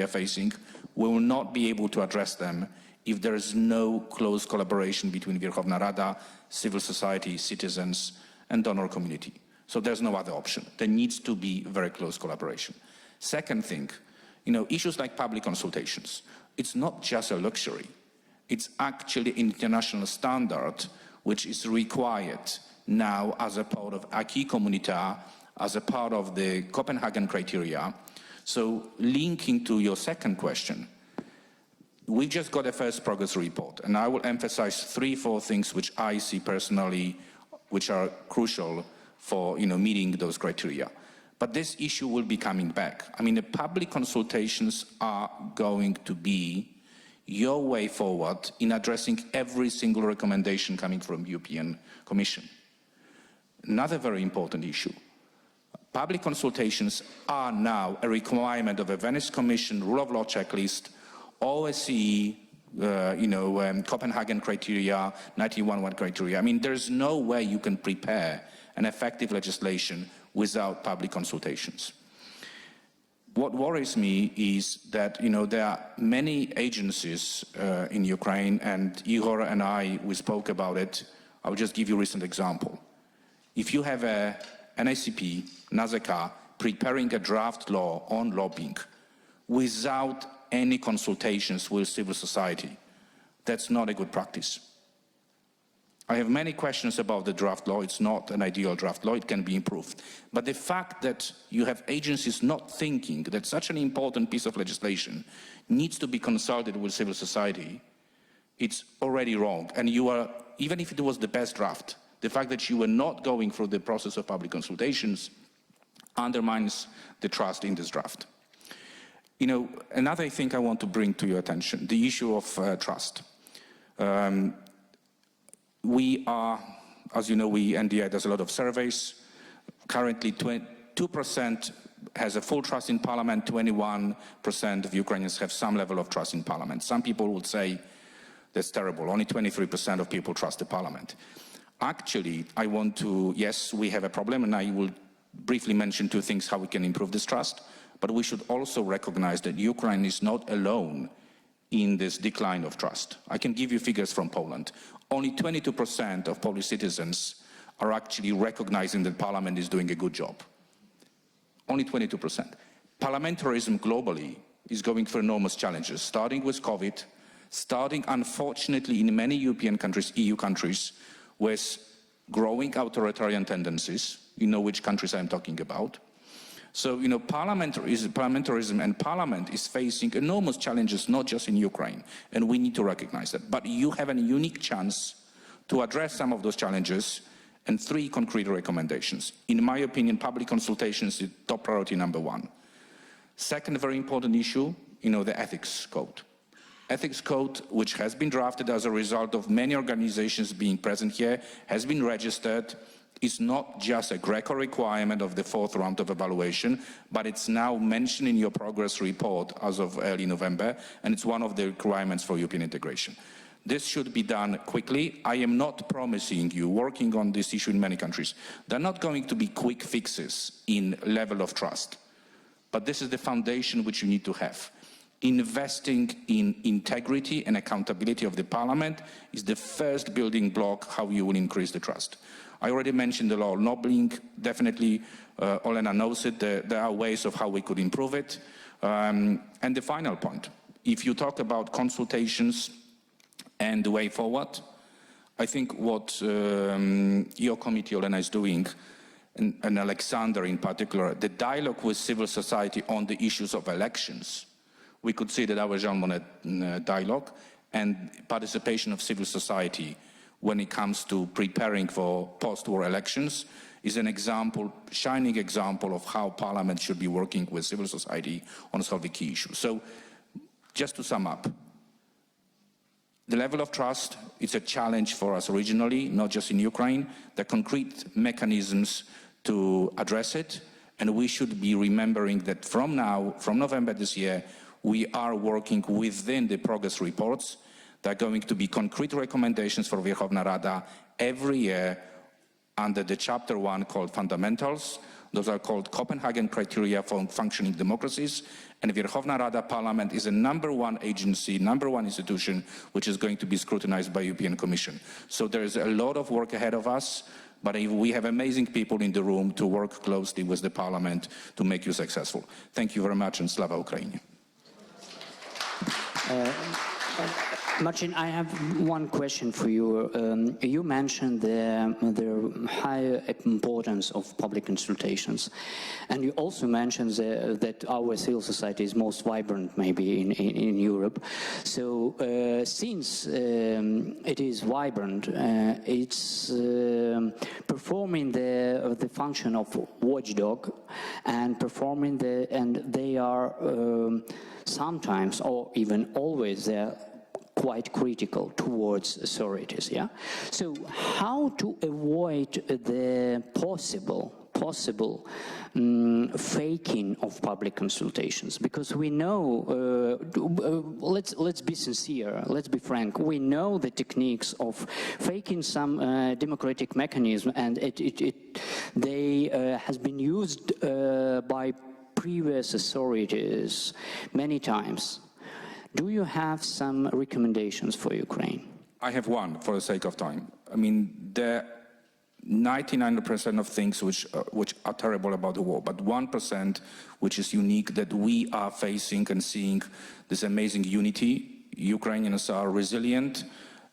are facing, we will not be able to address them if there is no close collaboration between Verkhovna Rada, civil society, citizens, and donor community. So there's no other option. There needs to be very close collaboration. Second thing, issues like public consultations, it's not just a luxury. It's actually an international standard which is required now as a part of acquis communautaire, as a part of the Copenhagen criteria. So linking to your second question, we just got a first progress report, and I will emphasize 3-4 things which I see personally which are crucial for meeting those criteria. But this issue will be coming back. I mean, the public consultations are going to be your way forward in addressing every single recommendation coming from European Commission. Another very important issue. Public consultations are now a requirement of a Venice Commission rule of law checklist, OSCE, Copenhagen criteria, 91 criteria. I mean, there's no way you can prepare an effective legislation without public consultations. What worries me is that, there are many agencies in Ukraine, and Igor and we spoke about it. I'll just give you a recent example. If you have an NACP, NAZK, preparing a draft law on lobbying without any consultations with civil society, that's not a good practice. I have many questions about the draft law. It's not an ideal draft law. It can be improved. But the fact that you have agencies not thinking that such an important piece of legislation needs to be consulted with civil society, it's already wrong. And you are, even if it was the best draft, the fact that you were not going through the process of public consultations undermines the trust in this draft. Another thing I want to bring to your attention, the issue of trust. We are, as you know, NDI does a lot of surveys. Currently, 2% has a full trust in Parliament, 21% of Ukrainians have some level of trust in Parliament. Some people would say that's terrible, only 23% of people trust the Parliament. Actually, yes, we have a problem, and I will briefly mention 2 things how we can improve this trust, but we should also recognize that Ukraine is not alone in this decline of trust. I can give you figures from Poland. Only 22% of Polish citizens are actually recognizing that Parliament is doing a good job. Only 22%. Parliamentarism globally is going through enormous challenges, starting with COVID, starting unfortunately in many European countries, EU countries, with growing authoritarian tendencies. You know which countries I'm talking about. So, parliamentarism and parliament is facing enormous challenges, not just in Ukraine, and we need to recognize that. But you have a unique chance to address some of those challenges, and 3 concrete recommendations. In my opinion, public consultations is top priority number 1. Second very important issue, the ethics code. Ethics code, which has been drafted as a result of many organizations being present here, has been registered, is not just a Greco requirement of the 4th round of evaluation, but it's now mentioned in your progress report as of early November, and it's one of the requirements for European integration. This should be done quickly. I am not promising you, working on this issue in many countries, there are not going to be quick fixes in level of trust, but this is the foundation which you need to have. Investing in integrity and accountability of the parliament is the first building block how you will increase the trust. I already mentioned the law lobbying, definitely Olena knows it, there are ways of how we could improve it. And the final point, if you talk about consultations and the way forward, I think what your committee, Olena, is doing, and Alexander in particular, the dialogue with civil society on the issues of elections, we could see that our Jean Monnet dialogue and participation of civil society when it comes to preparing for post-war elections is an example, shining example of how Parliament should be working with civil society on solving key issues. So, just to sum up, the level of trust is a challenge for us regionally, not just in Ukraine. There are concrete mechanisms to address it, and we should be remembering that from now, from November this year, we are working within the progress reports. There are going to be concrete recommendations for Verkhovna Rada every year under the chapter 1 called Fundamentals. Those are called Copenhagen criteria for functioning democracies. And Verkhovna Rada Parliament is a #1 agency, #1 institution, which is going to be scrutinized by European Commission. So there is a lot of work ahead of us, but we have amazing people in the room to work closely with the Parliament to make you successful. Thank you very much, and Slava Ukraini. Marcin, I have one question for you. You mentioned the high importance of public consultations, and you also mentioned that our civil society is most vibrant maybe in Europe. So since it is vibrant, it's performing the function of watchdog and they are sometimes or even always they're quite critical towards authorities, yeah? So how to avoid the possible faking of public consultations? Because we know, let's be sincere, let's be frank, we know the techniques of faking some democratic mechanism, and they has been used by previous authorities many times. Do you have some recommendations for Ukraine? I have one for the sake of time. I mean, there are 99% of things which are terrible about the war, but 1% which is unique, that we are facing and seeing this amazing unity. Ukrainians are resilient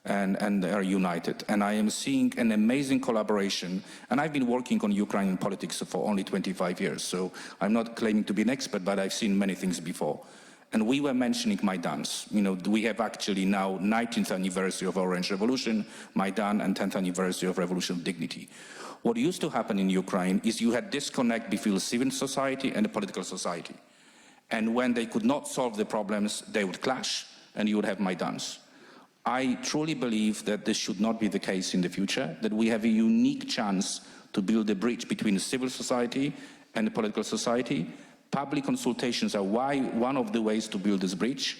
and they are united. And I am seeing an amazing collaboration. And I've been working on Ukrainian politics for only 25 years, so I'm not claiming to be an expert, but I've seen many things before. And we were mentioning Maidans. You know, we have actually now 19th anniversary of Orange Revolution, Maidan, and 10th anniversary of Revolution of Dignity. What used to happen in Ukraine is you had disconnect between civil society and the political society. And when they could not solve the problems, they would clash, and you would have Maidans. I truly believe that this should not be the case in the future, that we have a unique chance to build a bridge between the civil society and the political society. Public consultations are one of the ways to build this bridge,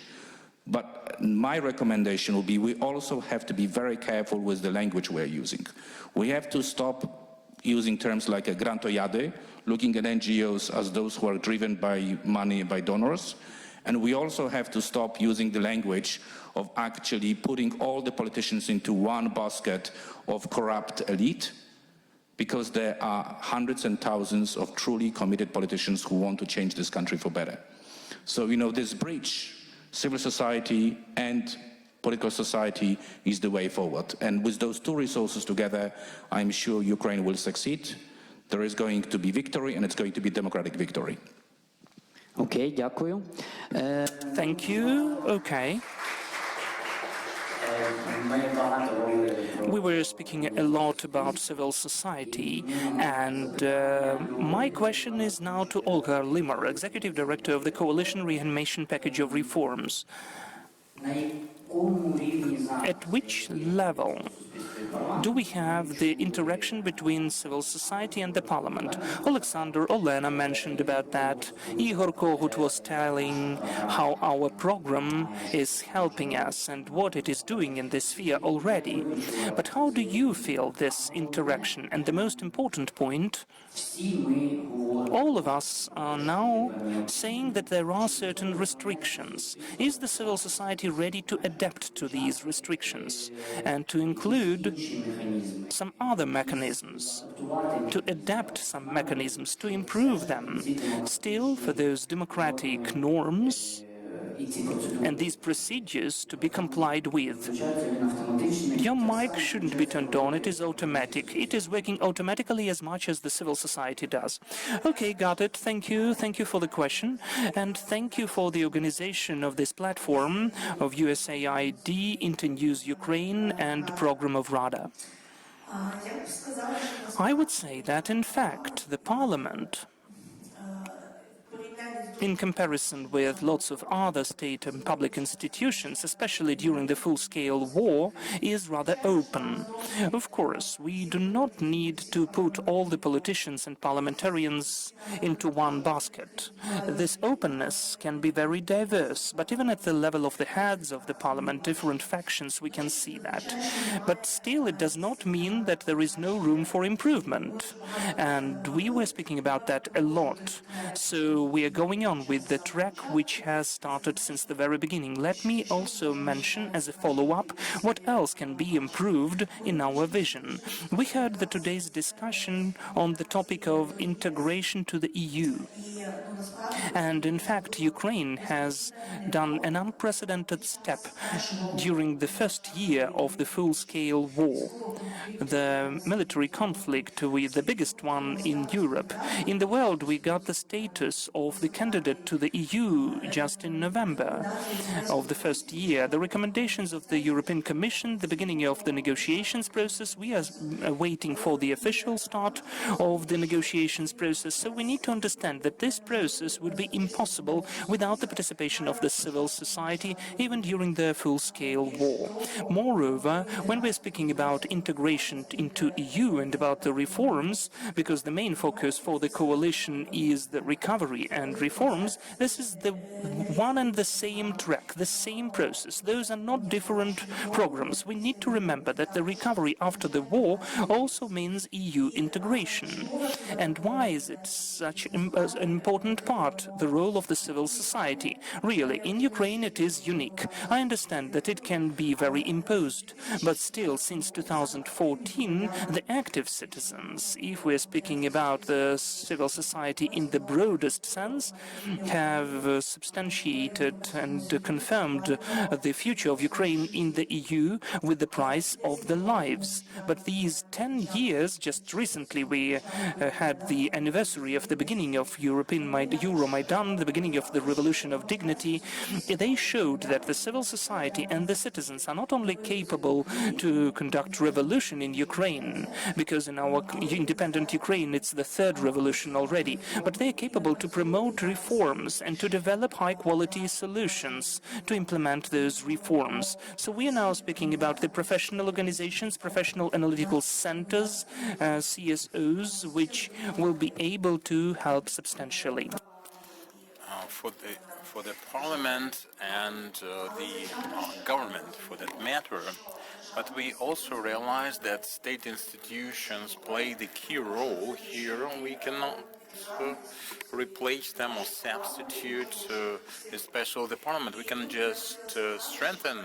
but my recommendation will be we also have to be very careful with the language we're using. We have to stop using terms like a grantoyady, looking at NGOs as those who are driven by money, by donors, and we also have to stop using the language of actually putting all the politicians into one basket of corrupt elite, because there are hundreds and thousands of truly committed politicians who want to change this country for better. So, you know, this bridge, civil society and political society is the way forward. And with those two resources together, I'm sure Ukraine will succeed. There is going to be victory, and it's going to be democratic victory. Окей, дякую. Thank you. Okay. We were speaking a lot about civil society, and my question is now to Olga Limar, Executive Director of the Coalition Reanimation Package of Reforms. At which level do we have the interaction between civil society and the parliament? Alexander Olena mentioned about that. Igor Kohut was telling how our program is helping us and what it is doing in this sphere already. But how do you feel this interaction? And the most important point, all of us are now saying that there are certain restrictions. Is the civil society ready to adapt to these restrictions and to include some other mechanisms, to adapt some mechanisms, to improve them, still for those democratic norms and these procedures to be complied with? Your mic shouldn't be turned on, it is automatic. It is working automatically as much as the civil society does. Okay, got it. Thank you. Thank you for the question. And thank you for the organization of this platform of USAID, Internews Ukraine, and Program of Rada. I would say that, in fact, the parliament, in comparison with lots of other state and public institutions, especially during the full-scale war, is rather open. Of course, we do not need to put all the politicians and parliamentarians into one basket. This openness can be very diverse, but even at the level of the heads of the parliament, different factions, we can see that. But still, it does not mean that there is no room for improvement. And we were speaking about that a lot. So we are going on with the track which has started since the very beginning. Let me also mention as a follow-up what else can be improved in our vision. We heard the today's discussion on the topic of integration to the EU. And in fact, Ukraine has done an unprecedented step during the first year of the full-scale war. The military conflict with the biggest one in Europe. In the world, we got the status of the candidate to the EU just in November of the first year. The recommendations of the European Commission, the beginning of the negotiations process, we are waiting for the official start of the negotiations process. So we need to understand that this process would be impossible without the participation of the civil society, even during the full-scale war. Moreover, when we're speaking about integration into EU and about the reforms, because the main focus for the coalition is the recovery and reforms, this is the one and the same track, the same process. Those are not different programs. We need to remember that the recovery after the war also means EU integration. And why is it such an important part, the role of the civil society? Really, in Ukraine it is unique. I understand that it can be very imposed, but still, since 2014, the active citizens, if we're speaking about the civil society in the broadest sense, have substantiated and confirmed the future of Ukraine in the EU with the price of the lives. But these 10 years, just recently we had the anniversary of the beginning of Euromaidan, the beginning of the Revolution of Dignity. They showed that the civil society and the citizens are not only capable to conduct revolution in Ukraine, because in our independent Ukraine it's the third revolution already, but they are capable to promote reforms and to develop high-quality solutions to implement those reforms. So we are now speaking about the professional organizations, professional analytical centers, CSOs, which will be able to help substantially. For the parliament and the government, for that matter, but we also realize that state institutions play the key role here. We cannot replace them or substitute, especially the parliament. We can just strengthen.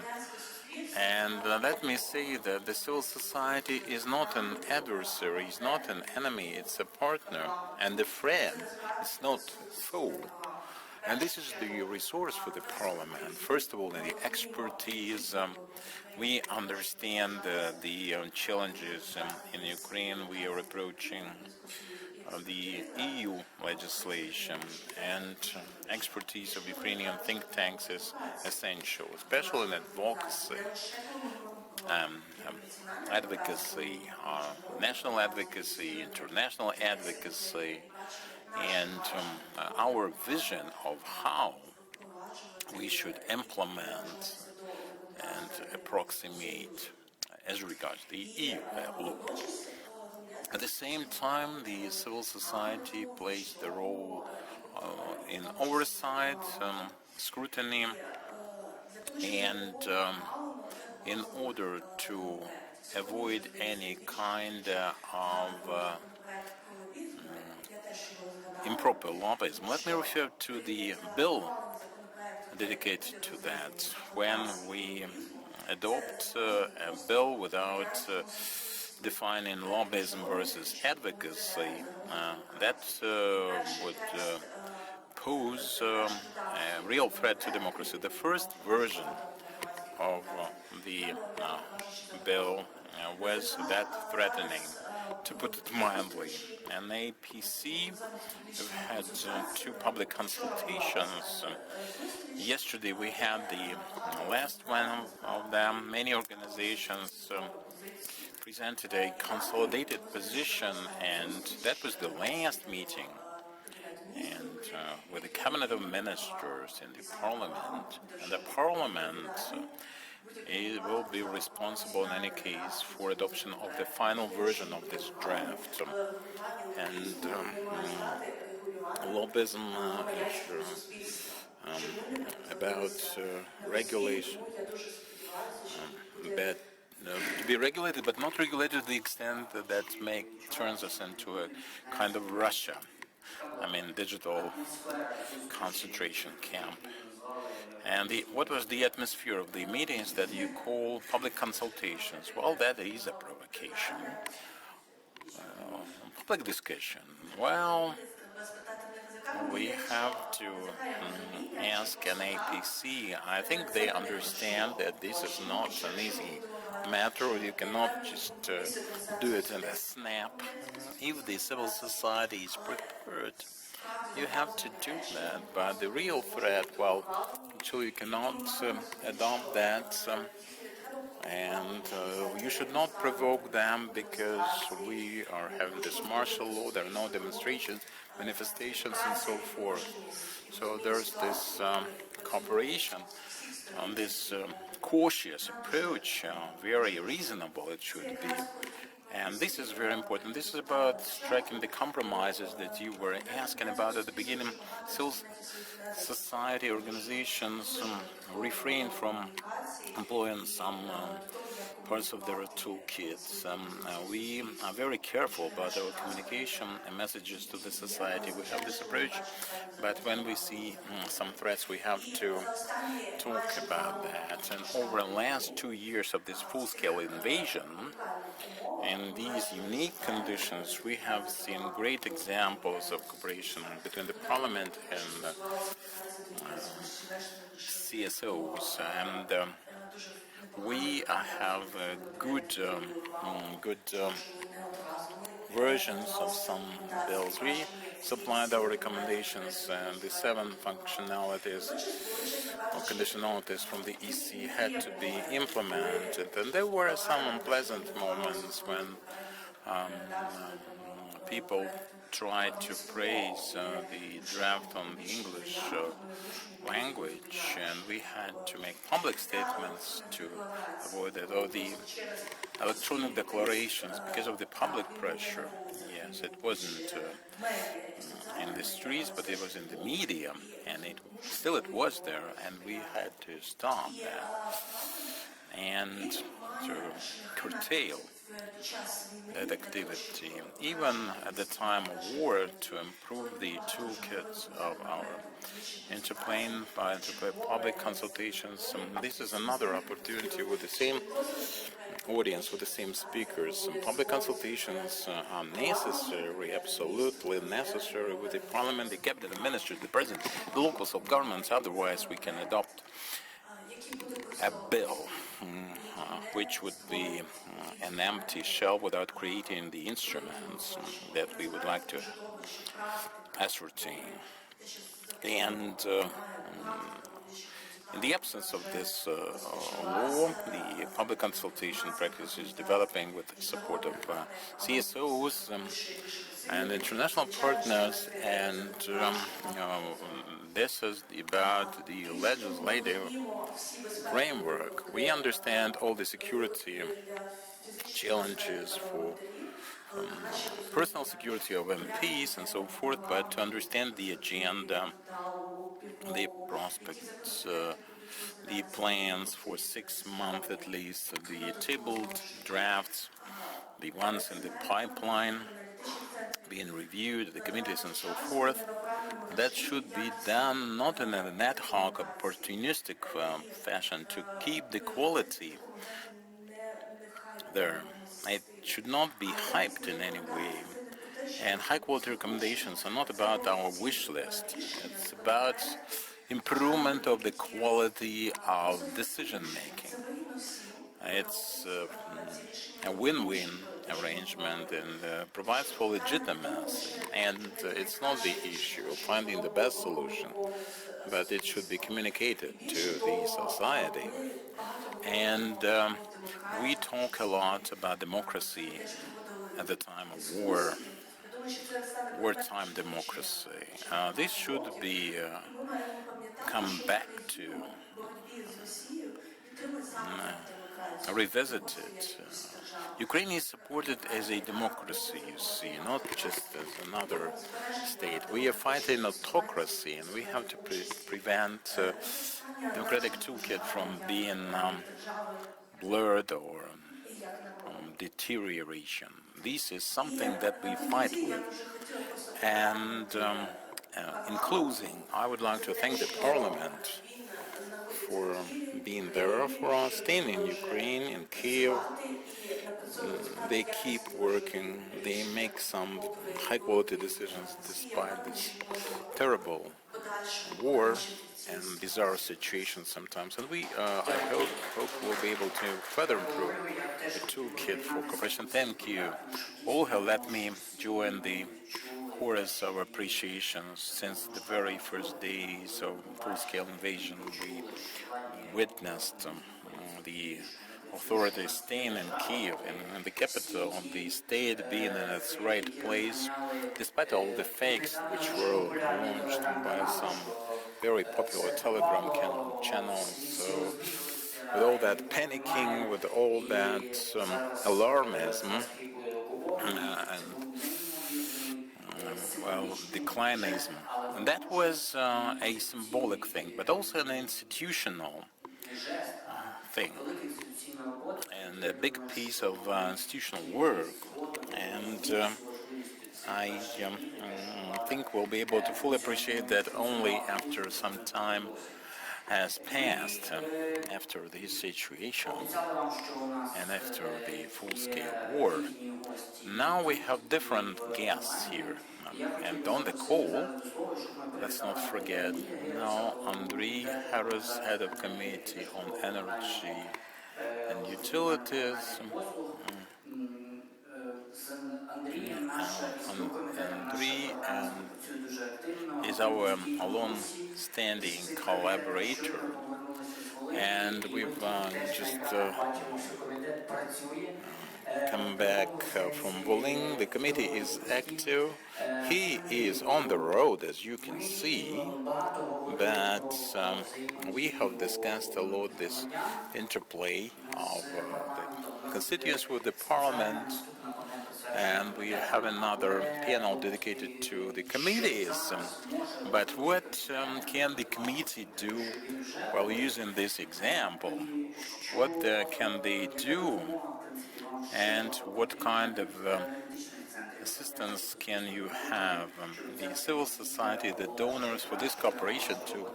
And let me say that the civil society is not an adversary, it's not an enemy, it's a partner and a friend, it's not foe. And this is the resource for the parliament. First of all, the expertise. We understand the challenges in Ukraine. We are approaching the EU legislation, and expertise of Ukrainian think tanks is essential, especially in advocacy, advocacy, national advocacy, international advocacy, and our vision of how we should implement and approximate as regards the EU law. At the same time, the civil society plays the role in oversight, scrutiny, and in order to avoid any kind of improper lobbyism. Let me refer to the bill dedicated to that. When we adopt a bill without defining lobbyism versus advocacy, that would pose a real threat to democracy. The first version of the bill was that threatening, to put it mildly. And APC have had two public consultations. Yesterday we had the last one of them. Many organizations presented a consolidated position, and that was the last meeting. And with the cabinet of ministers in the parliament, and the parliament it will be responsible in any case for adoption of the final version of this draft. And lobbyism about regulation, but to be regulated, but not regulated to the extent that turns us into a kind of Russia. I mean, digital concentration camp. And what was the atmosphere of the meetings that you call public consultations? Well, that is a provocation. Public discussion. Well, we have to ask an APC. I think they understand that this is not an easy matter. You cannot just do it in a snap. If the civil society is prepared, you have to do that. But the real threat, well, actually you cannot adopt that, and you should not provoke them, because we are having this martial law. There are no demonstrations, manifestations, and so forth. So there's this cooperation on this cautious approach, very reasonable it should be. And this is very important. This is about striking the compromises that you were asking about at the beginning. Civil society organizations refrain from employing some parts of their toolkits. We are very careful about our communication and messages to the society. We have this approach, but when we see some threats, we have to talk about that. And over the last 2 years of this full-scale invasion, in these unique conditions, we have seen great examples of cooperation between the parliament and CSOs, and we have good versions of some bills. We supplied our recommendations, and the 7 functionalities or conditionalities from the EC had to be implemented. And there were some unpleasant moments when people tried to praise the draft on the English language, and we had to make public statements to avoid that. Or the electronic declarations, because of the public pressure. Yes, it wasn't in the streets, but it was in the media, and it was there, and we had to stop that and to curtail that activity, even at the time of war, to improve the toolkits of our interplay by public consultations. This is another opportunity with the same audience with the same speakers. Some public consultations are necessary, absolutely necessary, with the parliament, the cabinet, the ministers, the president, the local self-governments. Otherwise, we can adopt a bill which would be an empty shell without creating the instruments that we would like to ascertain. And in the absence of this law, the public consultation practice is developing with the support of CSOs and international partners, and this is about the legislative framework. We understand all the security challenges for personal security of MPs and so forth, but to understand the agenda, the prospects, the plans for 6 months at least, the tabled drafts, the ones in the pipeline being reviewed, the committees and so forth, that should be done not in an ad hoc, opportunistic fashion to keep the quality there. It should not be hyped in any way. And high-quality recommendations are not about our wish list. It's about improvement of the quality of decision-making. It's a win-win arrangement and provides for legitimacy. And it's not the issue of finding the best solution, but it should be communicated to the society. And we talk a lot about democracy at the time of war, wartime democracy. This should be come back to, revisited. Ukraine is supported as a democracy, you see, not just as another state. We are fighting autocracy, and we have to prevent democratic toolkit from being blurred or deterioration. This is something that we fight with. And in closing, I would like to thank the Parliament for being there for us, staying in Ukraine, in Kiev. They keep working. They make some high-quality decisions despite this terrible war and bizarre situations sometimes. And I hope we'll be able to further improve the toolkit for cooperation. Thank you all who let me join the chorus of appreciation since the very first days of full-scale invasion. We witnessed the authorities staying in Kiev, in the capital of the state, being in its right place, despite all the fakes which were launched by some very popular Telegram channels. So, with all that panicking, with all that alarmism, declinism, and that was a symbolic thing, but also an institutional thing, and a big piece of institutional work. And I think we'll be able to fully appreciate that only after some time has passed, after this situation and after the full-scale war. Now we have different guests here, and on the call, let's not forget, now Andrei Harris, head of Committee on Energy and Utilities. Andrei is our long-standing collaborator, and we've just come back from Volyn. The committee is active. He is on the road, as you can see, but we have discussed a lot this interplay of the constituents with the parliament, and we have another panel dedicated to the committees. But what can the committee do while using this example? What can they do? And what kind of assistance can you have the civil society, the donors for this cooperation to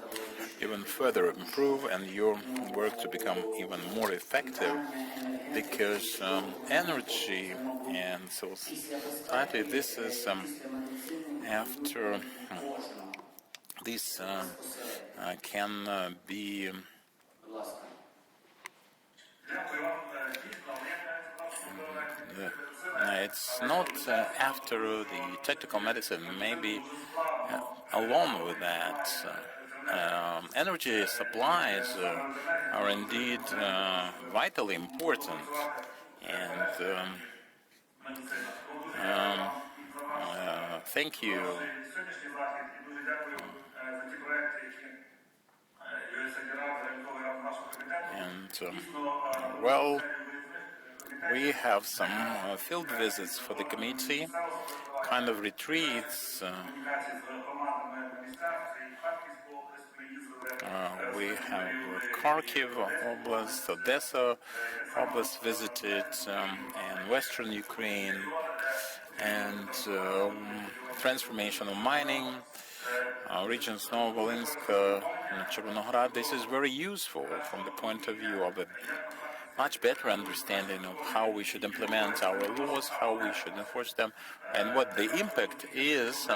even further improve and your work to become even more effective, because energy and society, this is after this can be it's not after the technical medicine, maybe along with that. Energy supplies are indeed vitally important, and thank you. And well, we have some field visits for the committee, kind of retreats. We have Kharkiv Oblast, Odessa Oblast visited, and Western Ukraine, and transformation of mining, regions Novovolinsk, Chernogorod. This is very useful from the point of view of a much better understanding of how we should implement our laws, how we should enforce them, and what the impact is,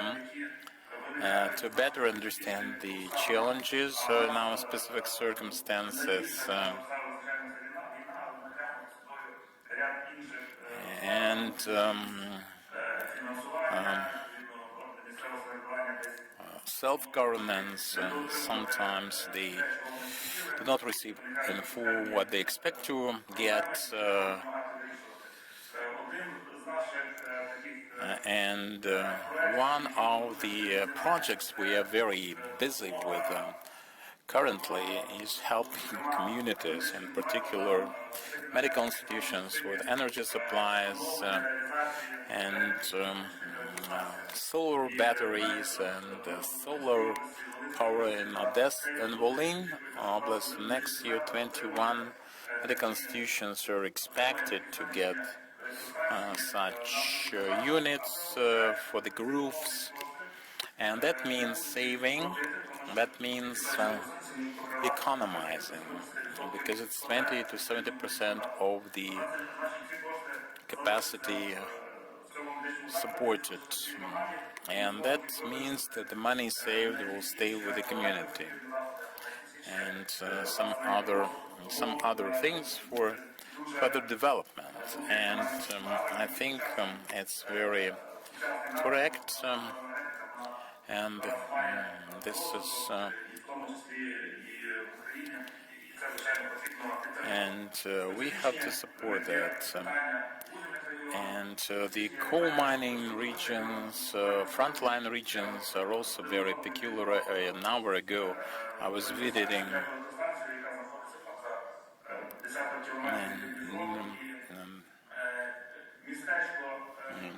to better understand the challenges in our specific circumstances. And self-governance, sometimes they do not receive in full what they expect to get, and one of the projects we are very busy with currently is helping communities, in particular medical institutions, with energy supplies and solar batteries and solar power in Odessa and Volyn Oblast. Next year, 21 medical institutions are expected to get such units for the roofs, and that means saving, that means economizing, because it's 20 to 70% of the capacity supported, and that means that the money saved will stay with the community, and some other things for further development. And I think it's very correct, and this is and we have to support that. And the coal mining regions, frontline regions, are also very peculiar. An hour ago, I was visiting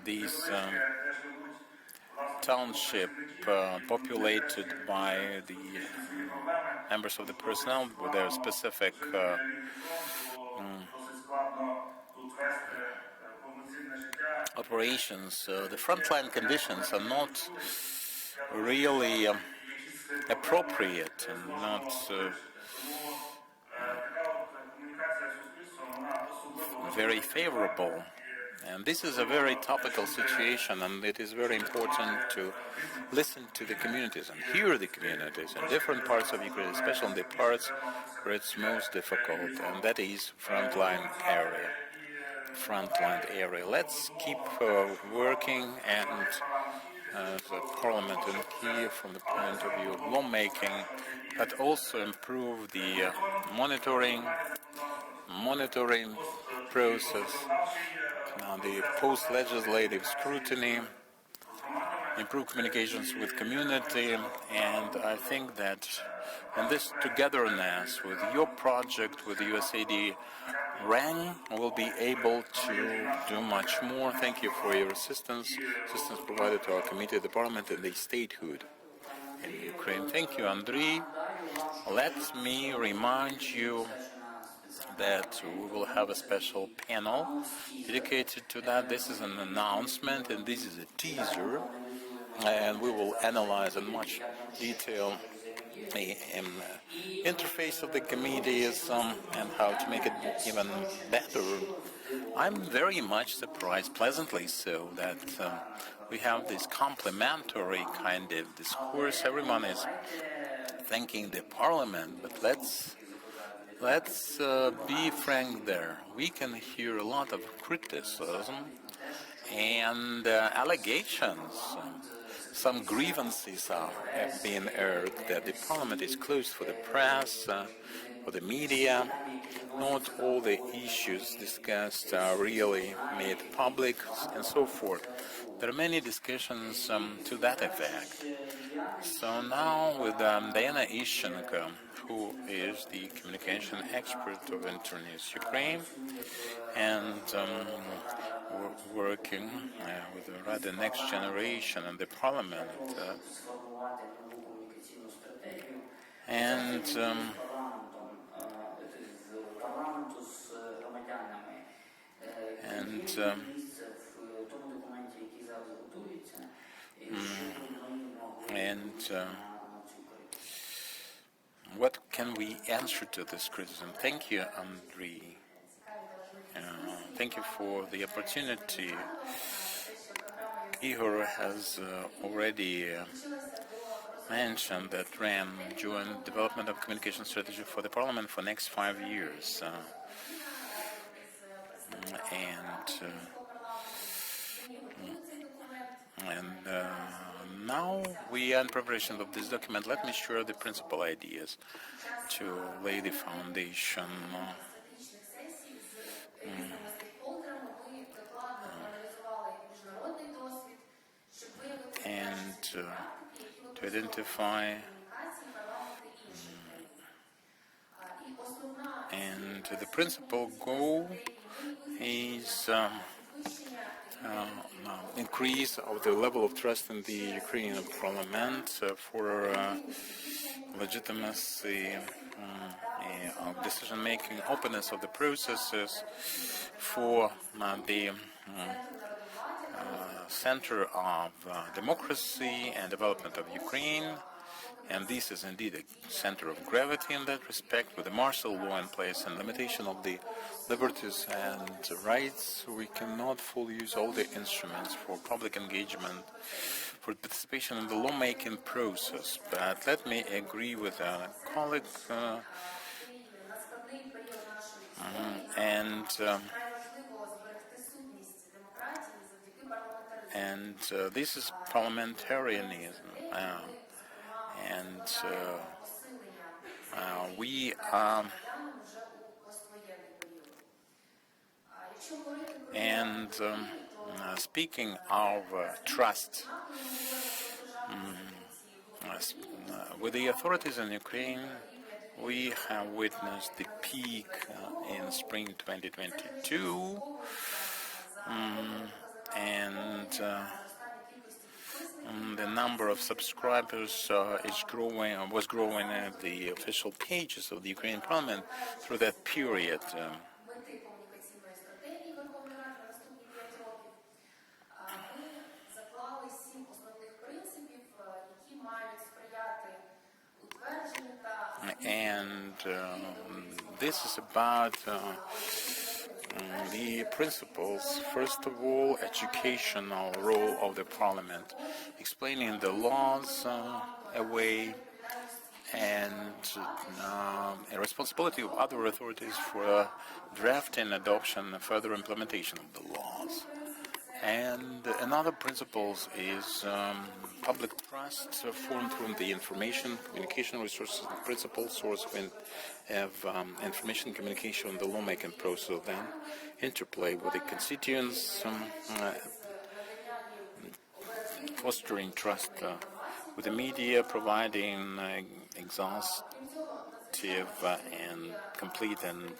these township populated by the members of the personnel with their specific operations. The frontline conditions are not really appropriate and not very favorable. And this is a very topical situation, and it is very important to listen to the communities and hear the communities in different parts of Ukraine, especially in the parts where it's most difficult, and that is frontline area. Let's keep working, and the Parliament in Kiev from the point of view of lawmaking, but also improve the monitoring process, the post-legislative scrutiny, improve communications with community, and I think that in this togetherness with your project, with USAID RADA, we'll be able to do much more. Thank you for your assistance provided to our committee, the Parliament, and the statehood in Ukraine. Thank you, Andrei. Let me remind you that we will have a special panel dedicated to that. This is an announcement, and this is a teaser, and we will analyze in much detail interface of the committees and how to make it even better. I'm very much surprised, pleasantly so, that we have this complementary kind of discourse. Everyone is thanking the parliament, but let's be frank there. We can hear a lot of criticism and allegations. Some grievances have been aired that the parliament is closed for the press, for the media. Not all the issues discussed are really made public, and so forth. There are many discussions to that effect. So now with Diana Ishchenko, who is the communication expert of Internews Ukraine, and working with the Rada Next Generation and the Parliament, and what can we answer to this criticism? Thank you, Andriy. Thank you for the opportunity. Igor has already mentioned that RAM joined development of communication strategy for the Parliament for next 5 years. Now we are in preparation of this document. Let me share the principal ideas to lay the foundation. And to identify and the principal goal is increase of the level of trust in the Ukrainian parliament for legitimacy of decision-making, openness of the processes, for the center of democracy and development of Ukraine. And this is indeed a center of gravity in that respect, with the martial law in place and limitation of the liberties and rights. We cannot fully use all the instruments for public engagement, for participation in the lawmaking process. But let me agree with a colleague, this is parliamentarianism. We speaking of trust, with the authorities in Ukraine, we have witnessed the peak in spring 2022, the number of subscribers was growing at the official pages of the Ukrainian Parliament through that period. This is about the principles. First of all, educational role of the parliament, explaining the laws away, and a responsibility of other authorities for drafting, adoption, and further implementation of the laws. And another principle is public trust formed from the information, communication resources, the principal source of information communication in the lawmaking process, then interplay with the constituents, fostering trust with the media, providing exhaustive and complete and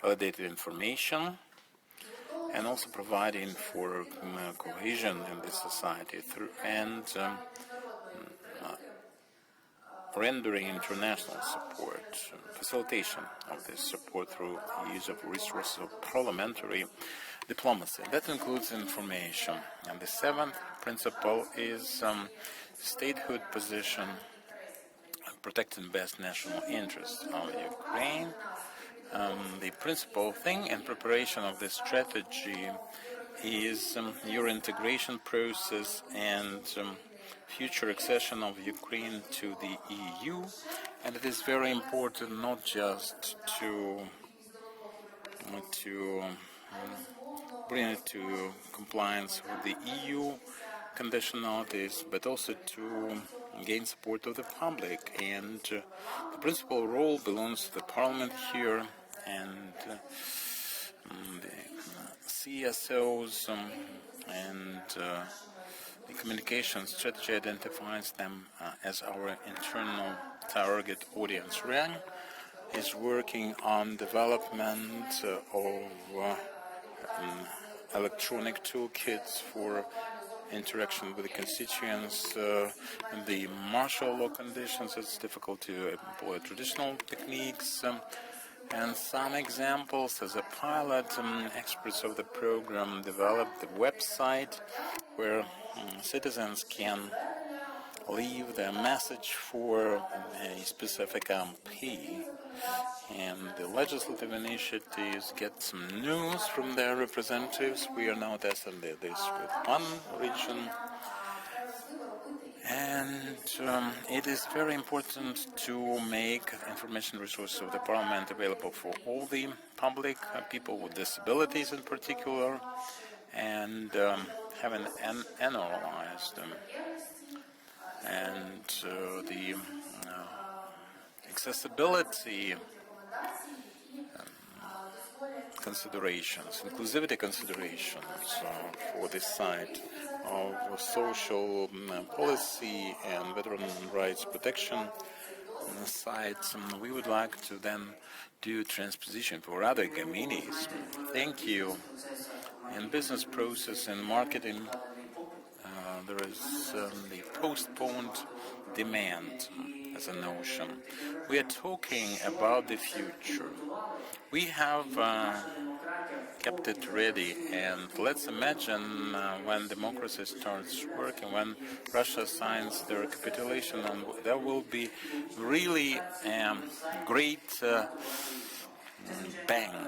validated information, and also providing for cohesion in the society and rendering international support, facilitation of this support through use of resources of parliamentary diplomacy. That includes information. And the seventh principle is statehood position, protecting best national interests of Ukraine. The principal thing in preparation of this strategy is your integration process and future accession of Ukraine to the EU, and it is very important not just to bring it to compliance with the EU conditionalities, but also to gain support of the public. And the principal role belongs to the Parliament here, and the CSOs and the communication strategy identifies them as our internal target audience. RAN is working on development of electronic toolkits for interaction with the constituents. In the martial law conditions, it's difficult to employ traditional techniques. And some examples, as a pilot, experts of the program developed the website where citizens can leave their message for a specific MP, and the legislative initiatives get some news from their representatives. We are now testing this with one region, and it is very important to make information resources of the Parliament available for all the public, people with disabilities in particular, and having analyzed them. And the accessibility considerations, inclusivity considerations for this site of social policy and veteran rights protection sites, we would like to then do transposition for other committees. Thank you. In business process and marketing, there is the postponed demand as a notion. We are talking about the future. We have kept it ready, and let's imagine when democracy starts working, when Russia signs their capitulation, and there will be really great bang.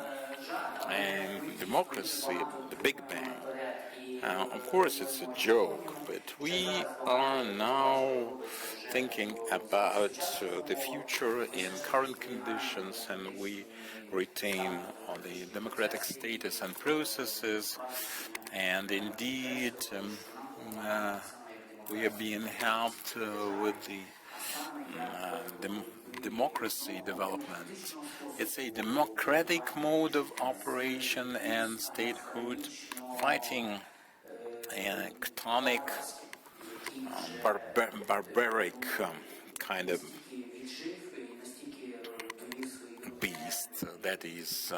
And democracy, the big bang. Of course, it's a joke, but we are now thinking about the future in current conditions, and we retain the democratic status and processes, and indeed we are being helped with the democracy development. It's a democratic mode of operation and statehood fighting an ectonic, barbaric kind of beast that is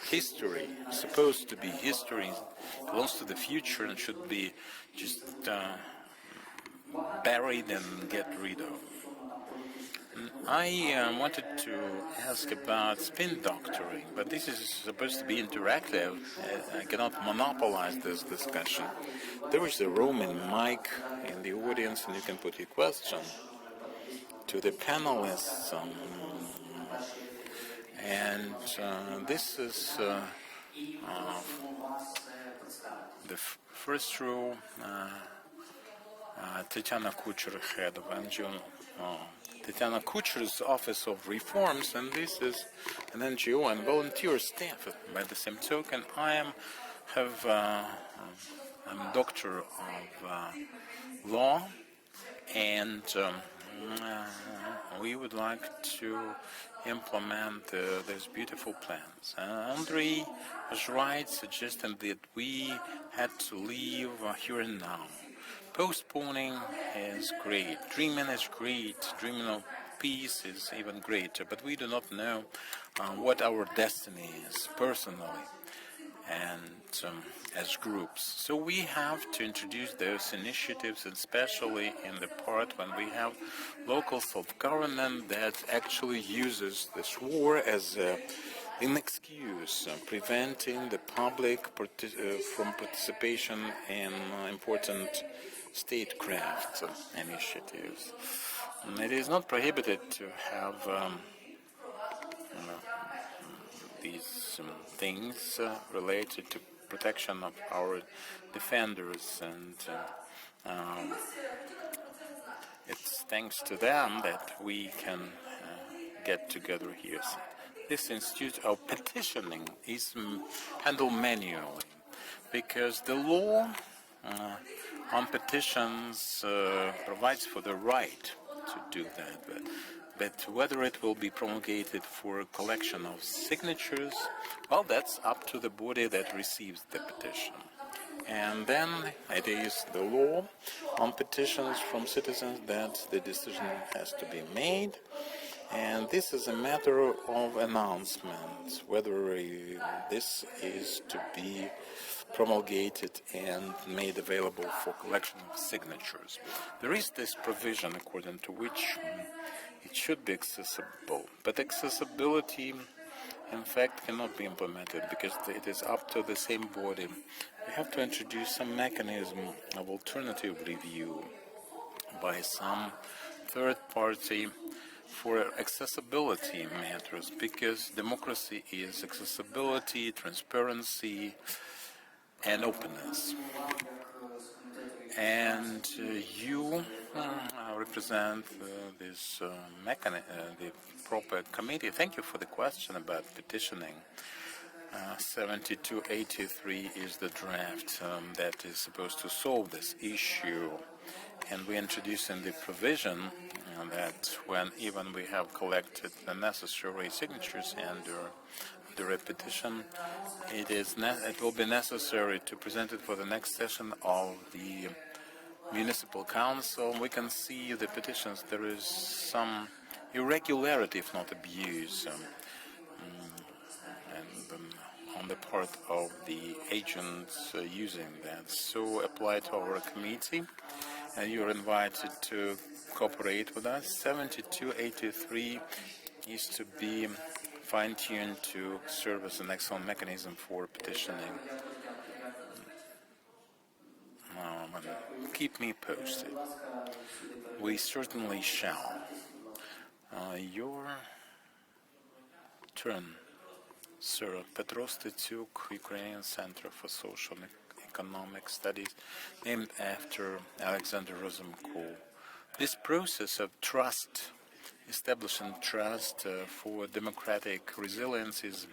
history, supposed to be history, belongs to the future and should be just buried and get rid of. I wanted to ask about spin doctoring, but this is supposed to be interactive. I cannot monopolize this discussion. There is a roaming mic in the audience, and you can put your question to the panelists. And this is the first row. Tatiana Kucher, head of NGO. Tatiana Kucher's Office of Reforms, and this is an NGO and volunteer staff. By the same token, I'm doctor of law, and we would like to implement these beautiful plans. Andrei was right, suggesting that we had to live here and now. Postponing is great, dreaming is great, dreaming of peace is even greater, but we do not know what our destiny is personally and as groups. So we have to introduce those initiatives, and especially in the part when we have local self-government that actually uses this war as a an excuse preventing the public from participation in important statecraft initiatives. It is not prohibited to have these things related to protection of our defenders, and it's thanks to them that we can get together here. This institute of petitioning is handled manually because the law on petitions provides for the right to do that, but whether it will be promulgated for a collection of signatures, well, that's up to the body that receives the petition. And then it is the law on petitions from citizens that the decision has to be made. And this is a matter of announcement, whether this is to be promulgated and made available for collection of signatures. There is this provision according to which it should be accessible, but accessibility in fact cannot be implemented because it is up to the same body. We have to introduce some mechanism of alternative review by some third party for accessibility matters, because democracy is accessibility, transparency, and openness. And you represent this mechanism, the proper committee. Thank you for the question about petitioning. 7283 is the draft that is supposed to solve this issue, and we introduce in the provision that even we have collected the necessary signatures under a petition, it will be necessary to present it for the next session of the municipal council. We can see the petitions. There is some irregularity, if not abuse, on the part of the agents using that. So apply to our committee, and you're invited to cooperate with us. 7283 is to be fine-tuned to serve as an excellent mechanism for petitioning. Keep me posted. We certainly shall. Your turn, Sir. Petro Stetyuk, Ukrainian Center for Social and Economic Studies, named after Alexander Rozumkov. This process of trust, establishing trust for democratic resilience, is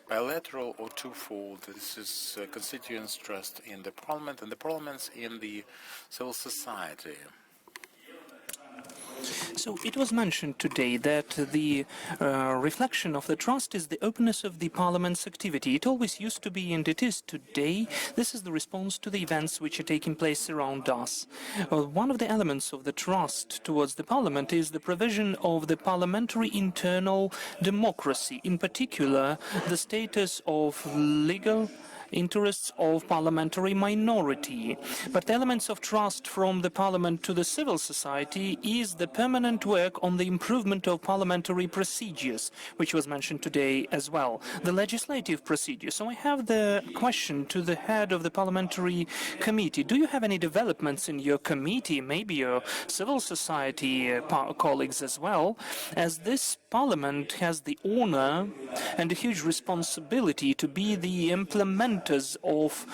bilateral or twofold. This is constituents' trust in the parliament and the parliaments in the civil society. So it was mentioned today that the reflection of the trust is the openness of the Parliament's activity. It always used to be, and it is today. This is the response to the events which are taking place around us. One of the elements of the trust towards the Parliament is the provision of the parliamentary internal democracy, in particular the status of legal interests of parliamentary minority. But elements of trust from the parliament to the civil society is the permanent work on the improvement of parliamentary procedures, which was mentioned today as well, the legislative procedure. So I have the question to the head of the parliamentary committee. Do you have any developments in your committee, maybe your civil society colleagues as well, as this parliament has the honor and a huge responsibility to be the implementers of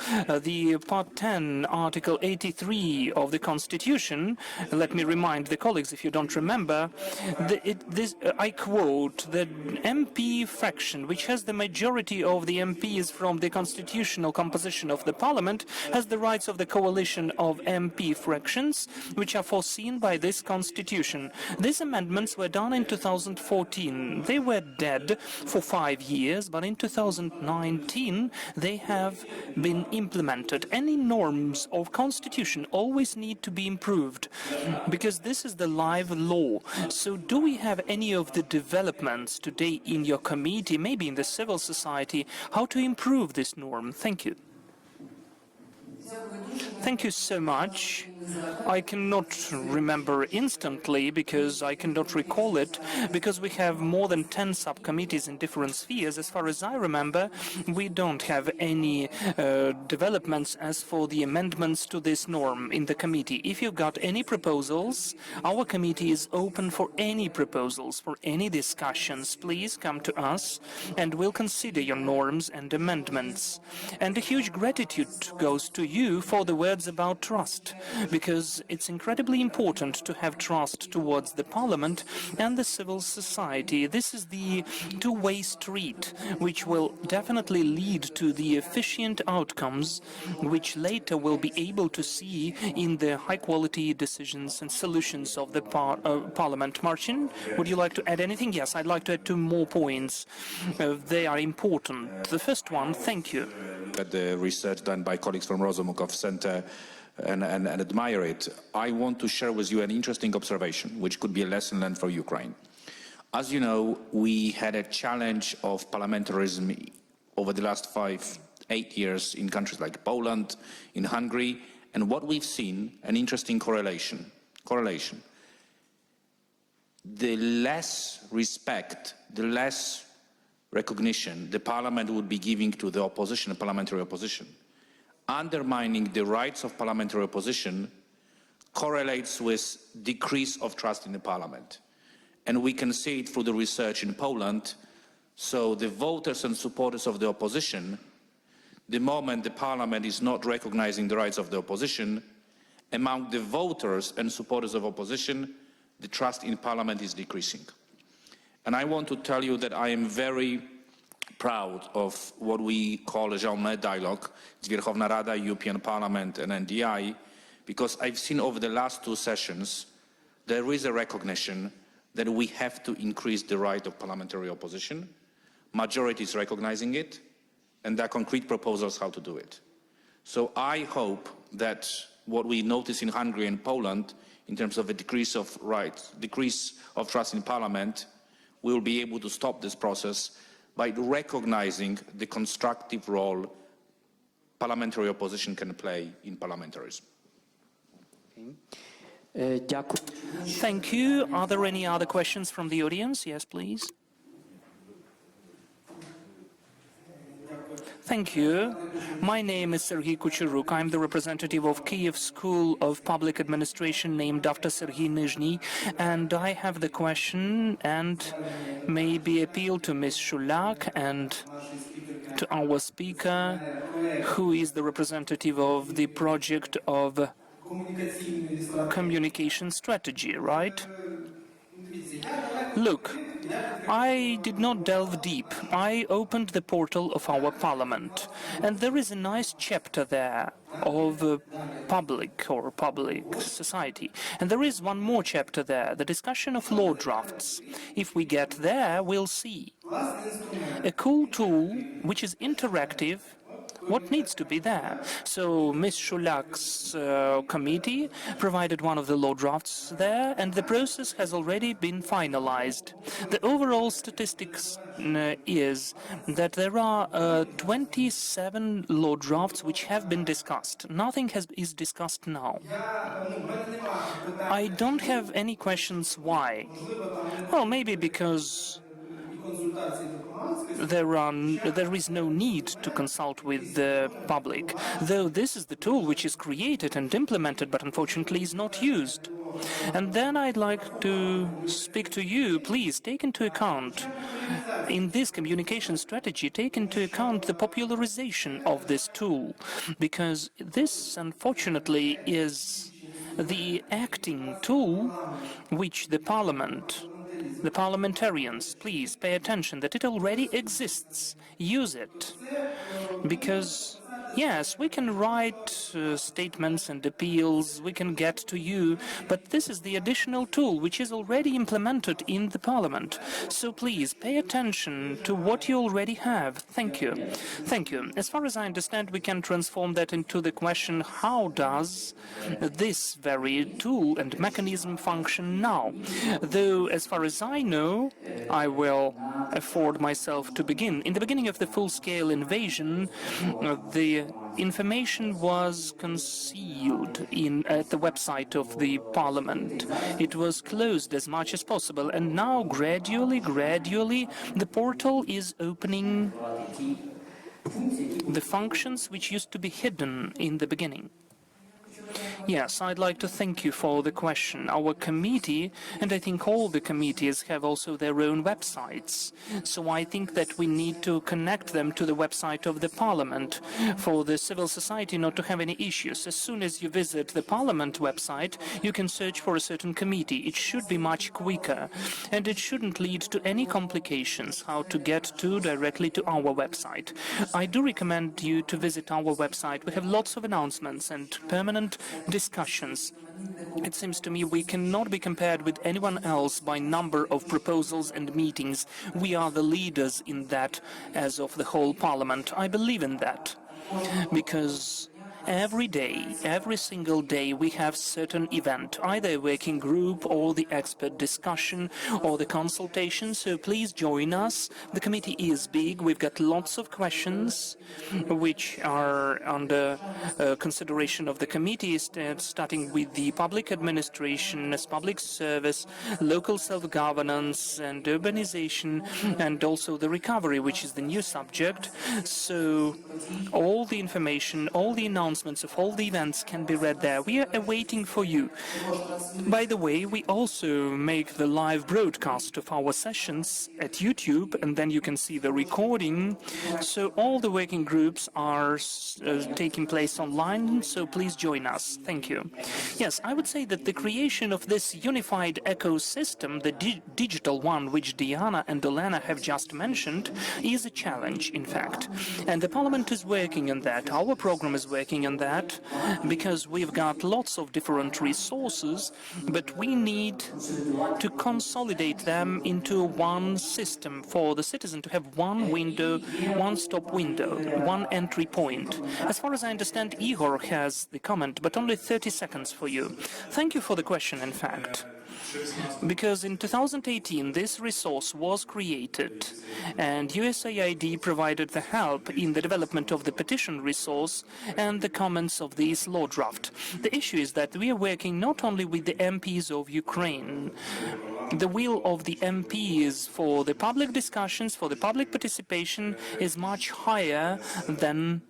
the Part 10, Article 83 of the Constitution. Let me remind the colleagues, if you don't remember, I quote, the MP fraction, which has the majority of the MPs from the constitutional composition of the Parliament, has the rights of the coalition of MP fractions, which are foreseen by this Constitution. These amendments were done in 2014. They were dead for 5 years, but in 2019 they have been implemented. Any norms of constitution always need to be improved, because this is the live law. So do we have any of the developments today in your committee, maybe in the civil society, how to improve this norm? Thank you. Thank Thank you so much. I cannot remember instantly because I cannot recall it, because we have more than 10 subcommittees in different spheres. As far as I remember, we don't have any developments as for the amendments to this norm in the committee. If you've got any proposals, our committee is open for any proposals, for any discussions. Please come to us and we'll consider your norms and amendments. And a huge gratitude goes to you for the words about trust, because it's incredibly important to have trust towards the Parliament and the civil society. This is the two-way street, which will definitely lead to the efficient outcomes, which later we'll be able to see in the high-quality decisions and solutions of the Parliament. Marcin, would you like to add anything? Yes, I'd like to add two more points. They are important. The first one, thank you. At the research done by colleagues from Rozumukov Center and admire it. I want to share with you an interesting observation, which could be a lesson learned for Ukraine. As you know, we had a challenge of parliamentarism over the last 8 years in countries like Poland, in Hungary, and what we've seen, an interesting correlation. The less respect, the less recognition the parliament would be giving to the opposition, parliamentary opposition, undermining the rights of parliamentary opposition correlates with decrease of trust in the parliament. And we can see it through the research in Poland. So the voters and supporters of the opposition, the moment the parliament is not recognizing the rights of the opposition, among the voters and supporters of opposition, the trust in parliament is decreasing. And I want to tell you that I am very proud of what we call a Jean-Monnet dialogue. It's Verkhovna Rada, European Parliament and NDI, because I've seen over the last two sessions there is a recognition that we have to increase the right of parliamentary opposition. Majority is recognizing it, and there are concrete proposals how to do it. So I hope that what we notice in Hungary and Poland in terms of a decrease of rights, decrease of trust in parliament, we will be able to stop this process by recognizing the constructive role parliamentary opposition can play in parliamentarism. Thank you. Are there any other questions from the audience? Yes, please. Thank you. My name is Sergei Kucheruk. I'm the representative of Kyiv School of Public Administration named after Sergei Nizhny. And I have the question and maybe appeal to Ms. Shulak and to our speaker, who is the representative of the project of communication strategy, right? Look, I did not delve deep. I opened the portal of our parliament, and there is a nice chapter there of public society. And there is one more chapter there, the discussion of law drafts. If we get there, we'll see. A cool tool which is interactive. What needs to be there? So Ms. Shulak's committee provided one of the law drafts there, and the process has already been finalized. The overall statistics is that there are 27 law drafts which have been discussed. Nothing is discussed now. I don't have any questions why. Well, maybe because there is no need to consult with the public, though this is the tool which is created and implemented, but unfortunately is not used. And then I'd like to speak to you. Please take into account, in this communication strategy, take into account the popularization of this tool, because this, unfortunately, is the acting tool which the parliament, the parliamentarians, please pay attention that it already exists. Use it. Because, yes, we can write statements and appeals, we can get to you, but this is the additional tool which is already implemented in the parliament. So please pay attention to what you already have. Thank you. Thank you. As far as I understand, we can transform that into the question, how does this very tool and mechanism function now? Though, as far as I know, I will afford myself to begin. In the beginning of the full-scale invasion, the the information was concealed at the website of the Parliament. It was closed as much as possible, and now gradually, the portal is opening the functions which used to be hidden in the beginning. Yes, I'd like to thank you for the question. Our committee, and I think all the committees, have also their own websites. So I think that we need to connect them to the website of the Parliament for the civil society not to have any issues. As soon as you visit the Parliament website, you can search for a certain committee. It should be much quicker, and it shouldn't lead to any complications how to get directly to our website. I do recommend you to visit our website. We have lots of announcements and permanent discussions. It seems to me we cannot be compared with anyone else by number of proposals and meetings. We are the leaders in that as of the whole Parliament. I believe in that because every day, every single day, we have certain event, either a working group or the expert discussion or the consultation. So please join us. The committee is big. We've got lots of questions which are under consideration of the committee, starting with the public administration as public service, local self-governance and urbanization, and also the recovery, which is the new subject. So all the information, all the announcements of all the events can be read there. We are waiting for you. By the way, we also make the live broadcast of our sessions at YouTube, and then you can see the recording. So all the working groups are taking place online, so please join us. Thank you. Yes, I would say that the creation of this unified ecosystem, the digital one, which Diana and Olena have just mentioned, is a challenge, in fact. And the Parliament is working on that. Our program is working on that because we've got lots of different resources, but we need to consolidate them into one system for the citizen to have one window, one-stop window, one entry point. As far as I understand, Igor has the comment, but only 30 seconds for you. Thank you for the question, in fact. Because in 2018 this resource was created and USAID provided the help in the development of the petition resource and the comments of this law draft. The issue is that we are working not only with the MPs of Ukraine. The will of the MPs for the public discussions, for the public participation is much higher than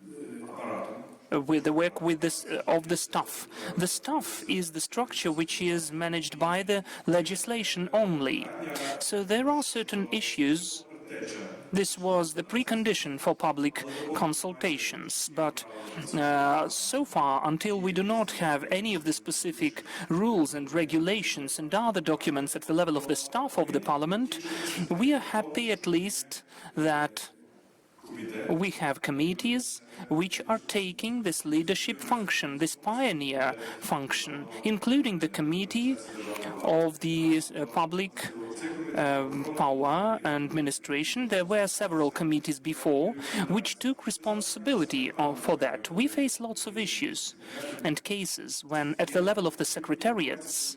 with the work with this of the staff. The staff is the structure which is managed by the legislation only. So there are certain issues. This was the precondition for public consultations, but so far, until we do not have any of the specific rules and regulations and other documents at the level of the staff of the Parliament, we are happy at least that we have committees which are taking this leadership function, this pioneer function, including the Committee of the Public Power and Administration. There were several committees before which took responsibility for that. We face lots of issues and cases when at the level of the secretariats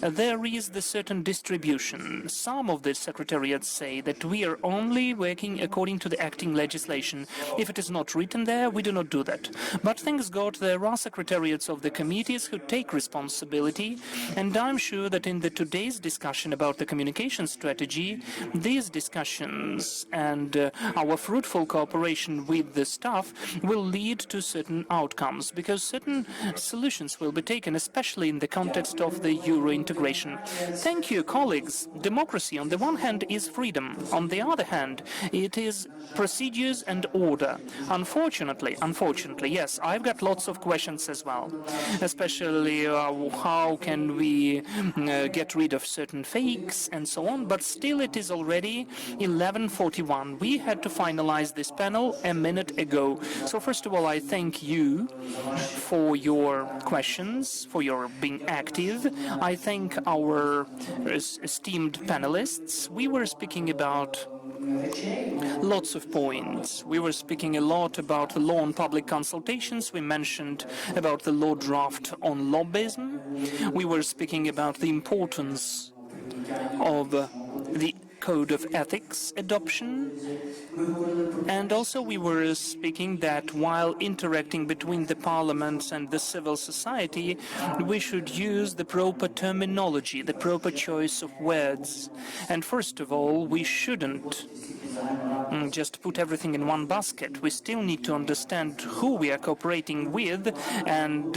there is the certain distribution. Some of the secretariats say that we are only working according to the acting legislation. If it is not written there, we do not do that. But thanks God, there are secretariats of the committees who take responsibility, and I'm sure that in today's discussion about the communication strategy, these discussions and our fruitful cooperation with the staff will lead to certain outcomes, because certain solutions will be taken, especially in the context of the Euro integration. Thank you, colleagues. Democracy, on the one hand, is freedom. On the other hand, it is procedures and order. Unfortunately, yes, I've got lots of questions as well, especially how can we get rid of certain fakes and so on, but still it is already 11:41. We had to finalize this panel a minute ago. So first of all, I thank you for your questions, for your being active. I thank our esteemed panelists. We were speaking about lots of points. We were speaking a lot about the law on public consultations. We mentioned about the law draft on lobbyism. We were speaking about the importance of the code of ethics adoption. And also we were speaking that while interacting between the parliaments and the civil society, we should use the proper terminology, the proper choice of words. And first of all, we shouldn't just put everything in one basket. We still need to understand who we are cooperating with and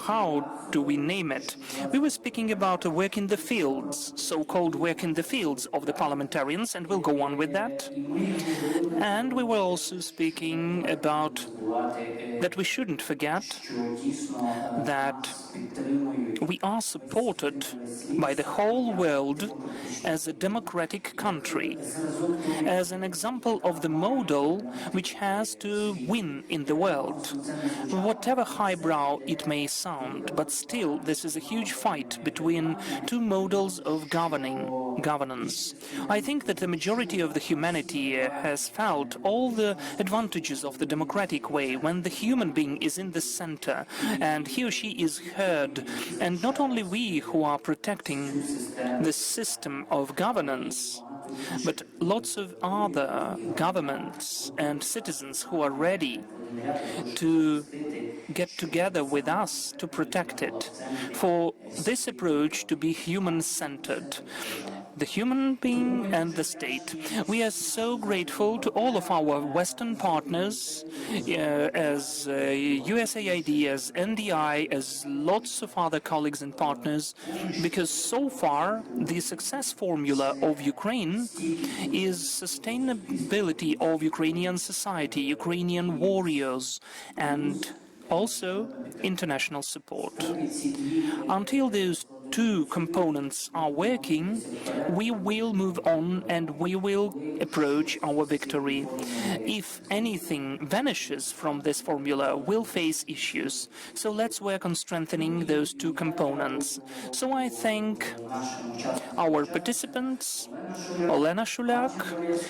how do we name it. We were speaking about work in the fields, so-called work in the fields of the parliamentarians, and we'll go on with that. And we were also speaking about that we shouldn't forget that we are supported by the whole world as a democratic country, as an example of the model which has to win in the world. Whatever highbrow it may sound, but still this is a huge fight between two models of governance. I think that the majority of the humanity has felt all the advantages of the democratic way when the human being is in the center and he or she is heard. And not only we who are protecting the system of governance, but lots of other governments and citizens who are ready to get together with us to protect it, for this approach to be human-centered. The human being and the state. We are so grateful to all of our Western partners, as USAID, as NDI, as lots of other colleagues and partners, because so far the success formula of Ukraine is sustainability of Ukrainian society, Ukrainian warriors, and also international support. Until those two components are working, we will move on and we will approach our victory. If anything vanishes from this formula, we'll face issues. So let's work on strengthening those two components. So I thank our participants, Olena Shulak,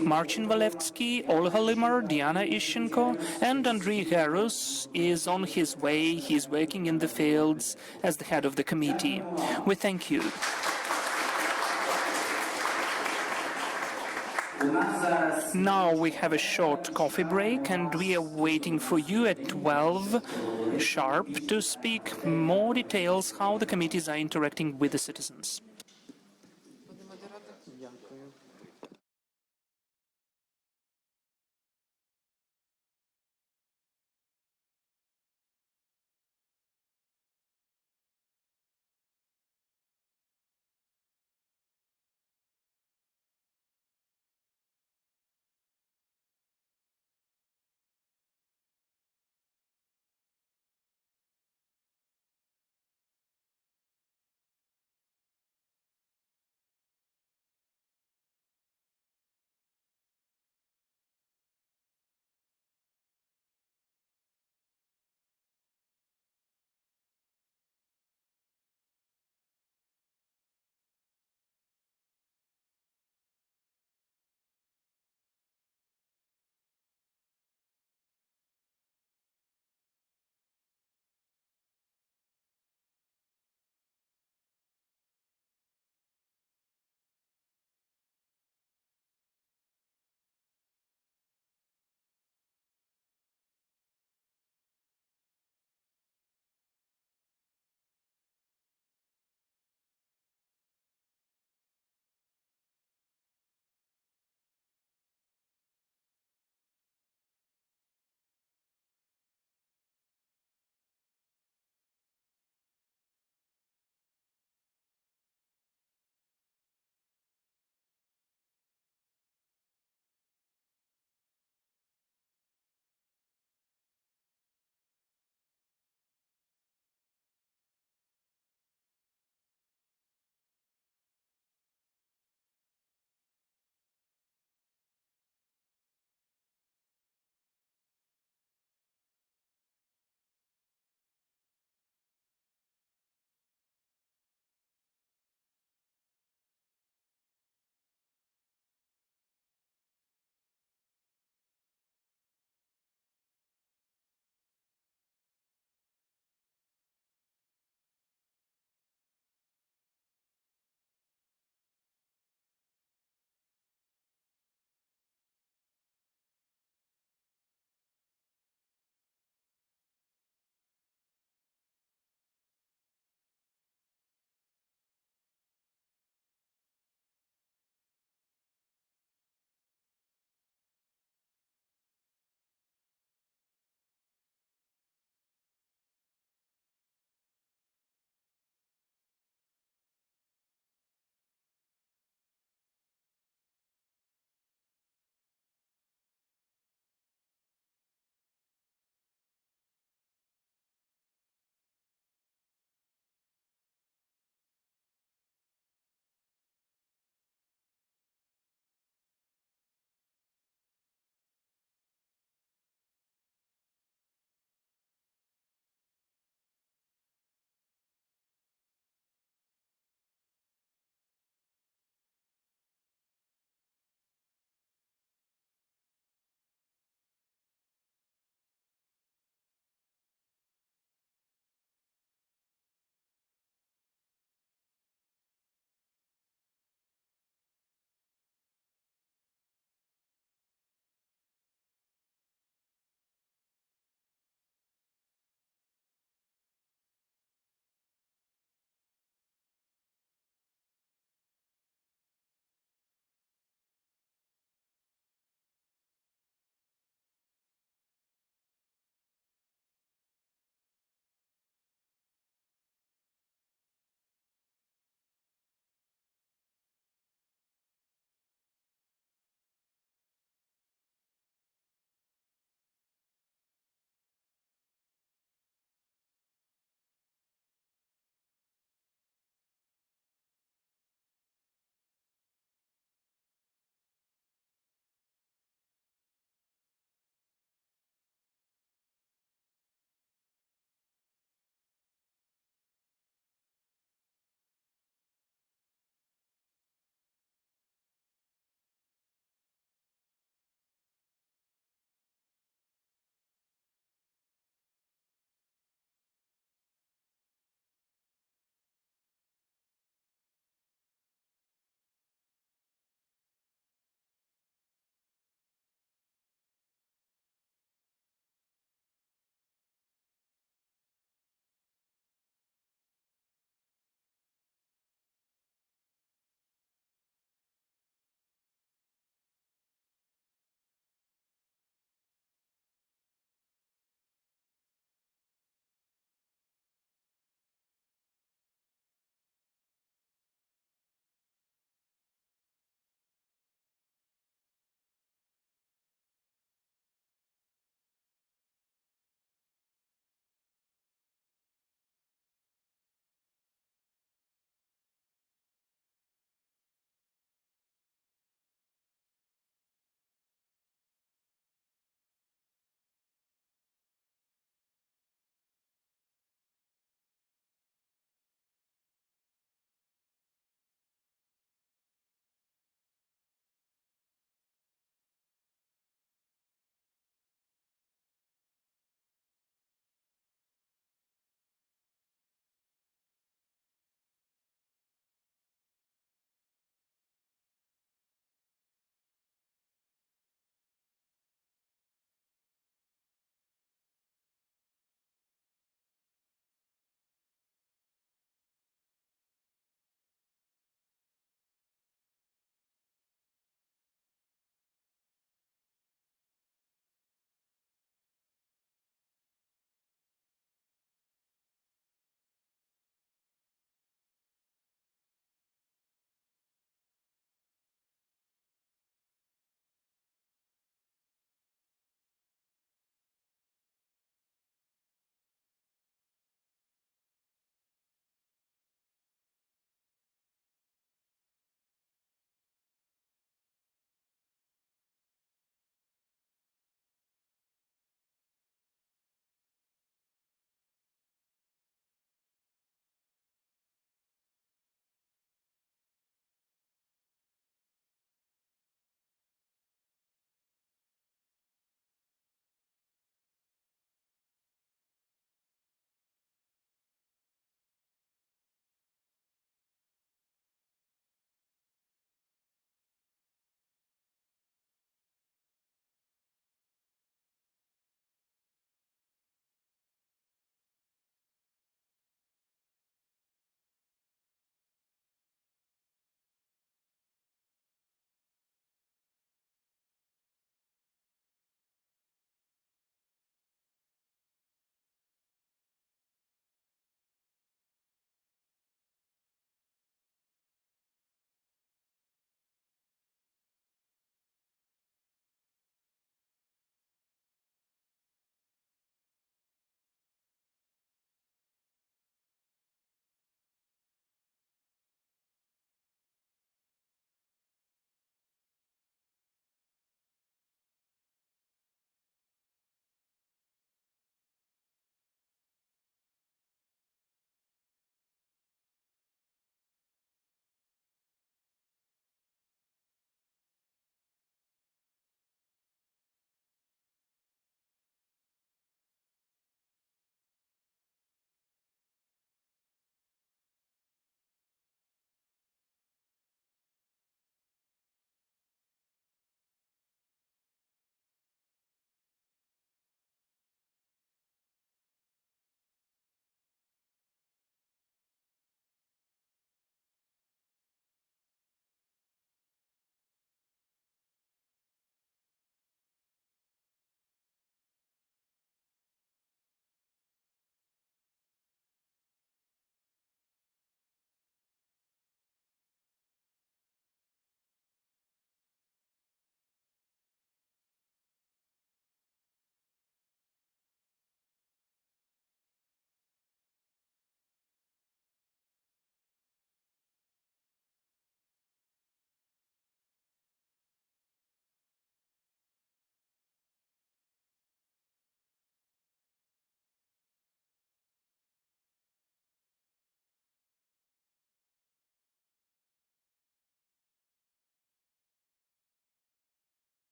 Marcin Walewski, Olga Limar, Diana Ishchenko, and Andrei Garus is on his way. He's working in the fields as the head of the committee. We thank you. Now we have a short coffee break and we are waiting for you at 12 sharp to speak more details how the committees are interacting with the citizens.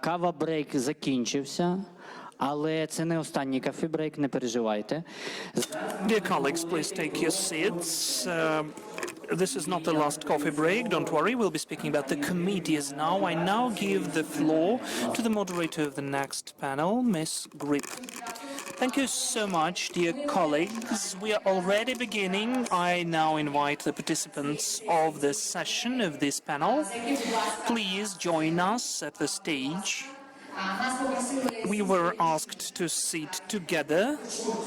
Кава-брейк закінчився, але це не останній кафе-брейк, не переживайте. Dear colleagues, please take your seats. This is not the last coffee break. Don't worry, we'll be speaking about the committees now. I now give the floor to the moderator of the next panel, Ms. Grip. Thank you so much, dear colleagues. We are already beginning. I now invite the participants of this session, of this panel. Please join us at the stage. We were asked to sit together,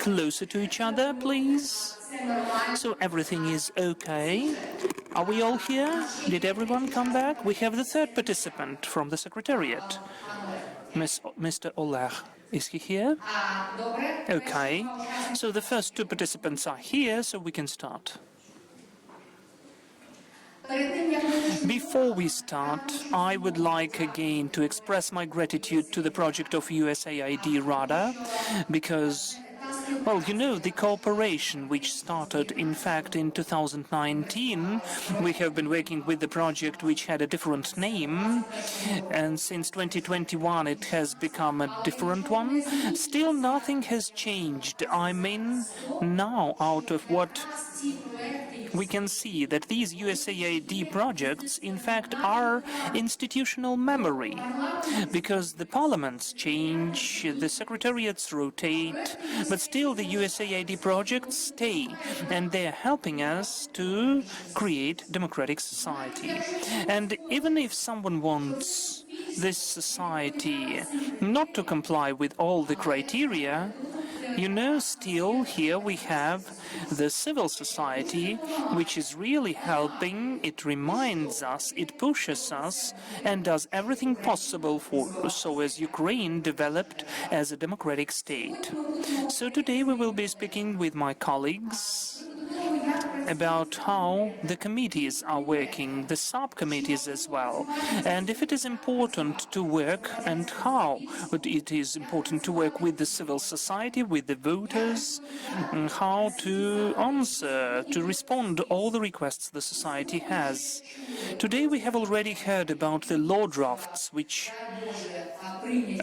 closer to each other, please. So everything is okay. Are we all here? Did everyone come back? We have the third participant from the Secretariat. Mr. Oleg. Is he here? Okay. So the first two participants are here, so we can start. Before we start, I would like again to express my gratitude to the project of USAID RADA because, well, you know, the cooperation which started, in fact, in 2019, we have been working with the project which had a different name, and since 2021 it has become a different one. Still nothing has changed. I mean, now out of what we can see that these USAID projects, in fact, are institutional memory, because the parliaments change, the secretariats rotate, but still the USAID projects stay, and they are helping us to create democratic society. And even if someone wants this society not to comply with all the criteria, you know, still here we have the civil society, which is really helping. It reminds us, it pushes us, and does everything possible so as Ukraine developed as a democratic state. So today we will be speaking with my colleagues about how the committees are working, the subcommittees as well, and if it is important to work and how it is important to work with the civil society, with the voters, and how to answer, to respond to all the requests the society has. Today we have already heard about the law drafts which,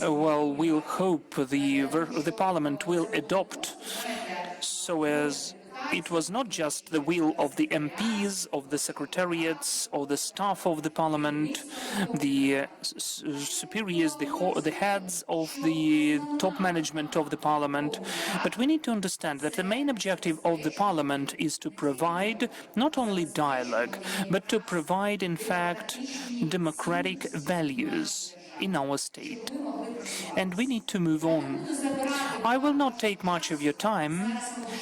well, we'll hope the Parliament will adopt, so as it was not just the will of the MPs, of the secretariats, or the staff of the parliament, the superiors, the heads of the top management of the parliament, but we need to understand that the main objective of the parliament is to provide not only dialogue, but to provide, in fact, democratic values in our state. And we need to move on. I will not take much of your time,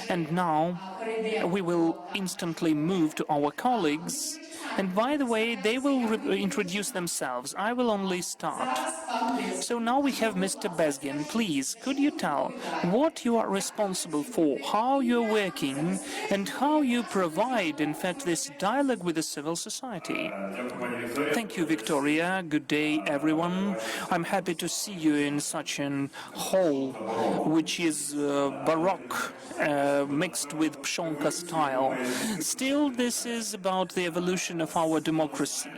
and now we will instantly move to our colleagues. And by the way, they will introduce themselves. I will only start. So now we have Mr. Bezgin. Please, could you tell what you are responsible for, how you're working, and how you provide, in fact, this dialogue with the civil society? Thank you, Victoria. Good day, everyone. I'm happy to see you in such an hall, which is Baroque, mixed with Pshonka style. Still, this is about the evolution of our democracy.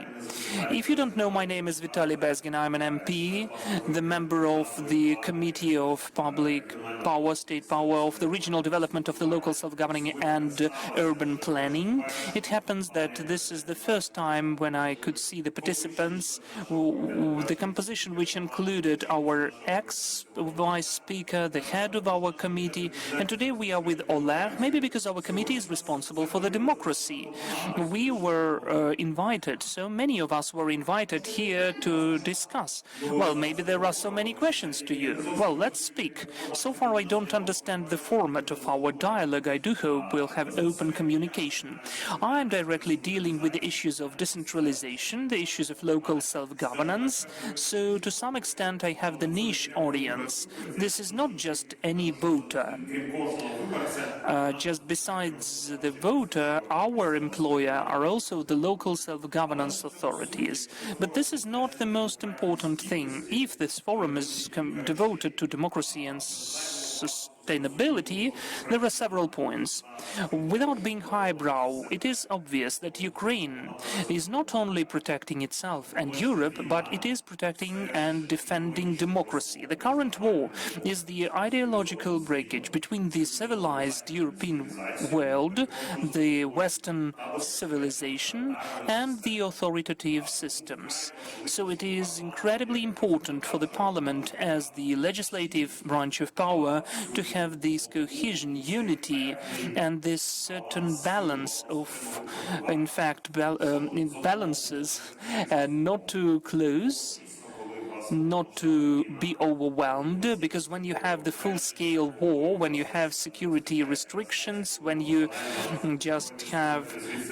If you don't know, my name is Vitaly Bezgin. I'm an MP, the member of the Committee of Public Power, State Power, of the Regional Development of the Local Self-Governing and Urban Planning. It happens that this is the first time when I could see the participants, the composition which included our ex-vice speaker, the head of our committee, and today we are with Oleg, maybe because our committee is responsible for the democracy. We were invited, so many of us were invited here to discuss. Well, maybe there are so many questions to you. Well, let's speak. So far I don't understand the format of our dialogue. I do hope we'll have open communication. I'm directly dealing with the issues of decentralization, the issues of local self-governance, so to some extent I have the niche audience. This is not just any voter. Just besides the voter, our employer are also the local self-governance authorities. But this is not the most important thing. If this forum is devoted to democracy and sustainability, there are several points. Without being highbrow, it is obvious that Ukraine is not only protecting itself and Europe, but it is protecting and defending democracy. The current war is the ideological breakage between the civilized European world, the Western civilization, and the authoritative systems. So it is incredibly important for the parliament as the legislative branch of power to have this cohesion, unity, and this certain balance of, in fact, balances, not to close, not to be overwhelmed, because when you have the full-scale war, when you have security restrictions, when you just have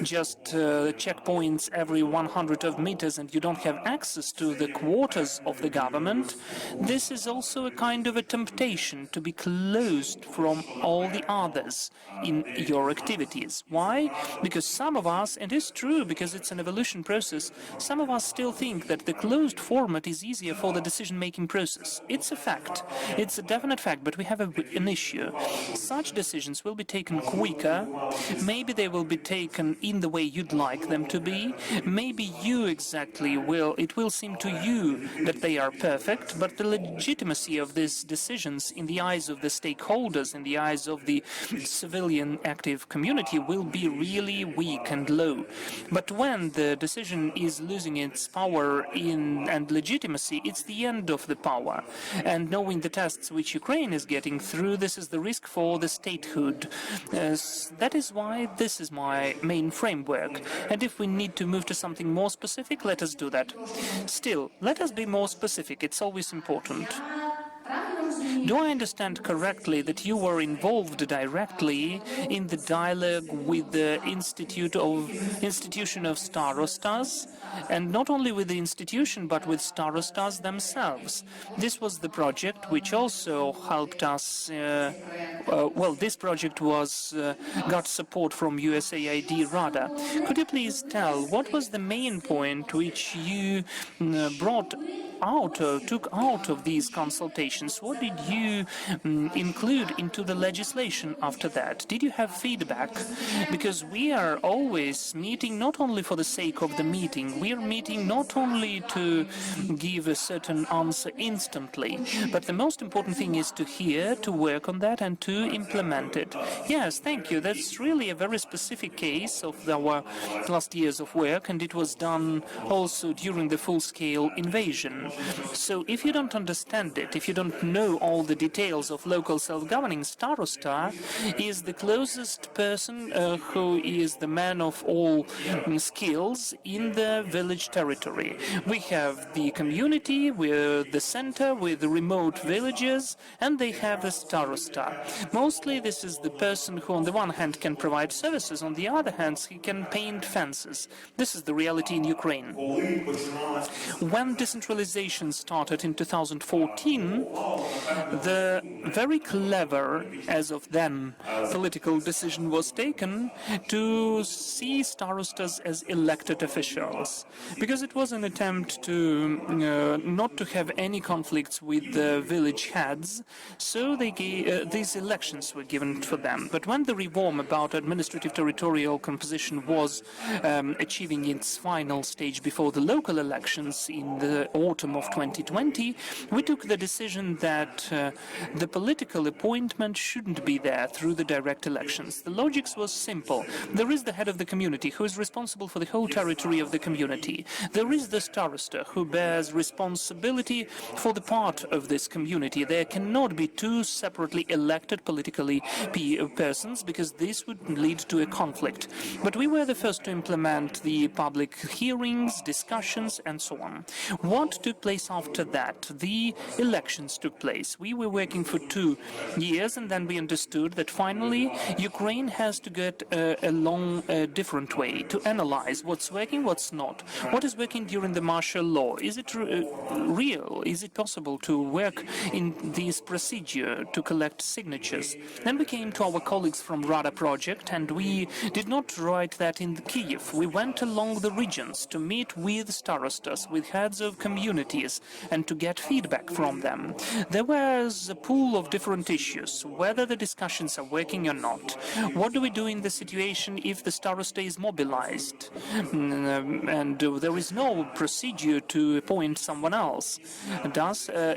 checkpoints every 100 of meters and you don't have access to the quarters of the government, this is also a kind of a temptation to be closed from all the others in your activities. Why? Because some of us, and it's true because it's an evolution process, some of us still think that the closed format is easier for the decision-making process. It's a fact. It's a definite fact, but we have an issue. Such decisions will be taken quicker. Maybe they will be taken in the way you'd like them to be. Maybe you exactly will. It will seem to you that they are perfect, but the legitimacy of these decisions in the eyes of the stakeholders, in the eyes of the civilian active community, will be really weak and low. But when the decision is losing its power and legitimacy, it's the end of the power. And knowing the tests which Ukraine is getting through, this is the risk for the statehood. That is why this is my main framework. And if we need to move to something more specific, let us do that. Still, let us be more specific. It's always important. Do I understand correctly that you were involved directly in the dialogue with the institution of starostas, and not only with the institution but with starostas themselves? This was the project which also helped us. This project got support from USAID RADA. Could you please tell what was the main point which you took out of these consultations? What did you include into the legislation after that? Did you have feedback? Because we are always meeting not only for the sake of the meeting, we are meeting not only to give a certain answer instantly, but the most important thing is to hear, to work on that, and to implement it. Yes, thank you. That's really a very specific case of our last years of work, and it was done also during the full-scale invasion. So if you don't understand it, if you don't know all the details of local self-governing, starosta is the closest person who is the man of all skills in the village territory. We have the community with the center, with the remote villages, and they have the starosta. Mostly this is the person who on the one hand can provide services, on the other hand he can paint fences. This is the reality in Ukraine. When decentralization started in 2014, the very clever, as of then, political decision was taken to see starostas as elected officials, because it was an attempt to not to have any conflicts with the village heads, so these elections were given for them. But when the reform about administrative territorial composition was achieving its final stage before the local elections in the autumn of 2020, we took the decision that the political appointment shouldn't be there through the direct elections. The logic was simple. There is the head of the community who is responsible for the whole territory of the community. There is the starosta who bears responsibility for the part of this community. There cannot be two separately elected politically persons, because this would lead to a conflict. But we were the first to implement the public hearings, discussions, and so on. What took place after that? The elections took place. We were working for 2 years, and then we understood that finally Ukraine has to get along a different way, to analyze what's working, what's not. What is working during the martial law? Is it real? Is it possible to work in this procedure to collect signatures? Then we came to our colleagues from Rada project, and we did not write that in Kyiv. We went along the regions to meet with starostas, with heads of communities, communities and to get feedback from them. There was a pool of different issues, whether the discussions are working or not. What do we do in the situation if the starosta is mobilized and there is no procedure to appoint someone else?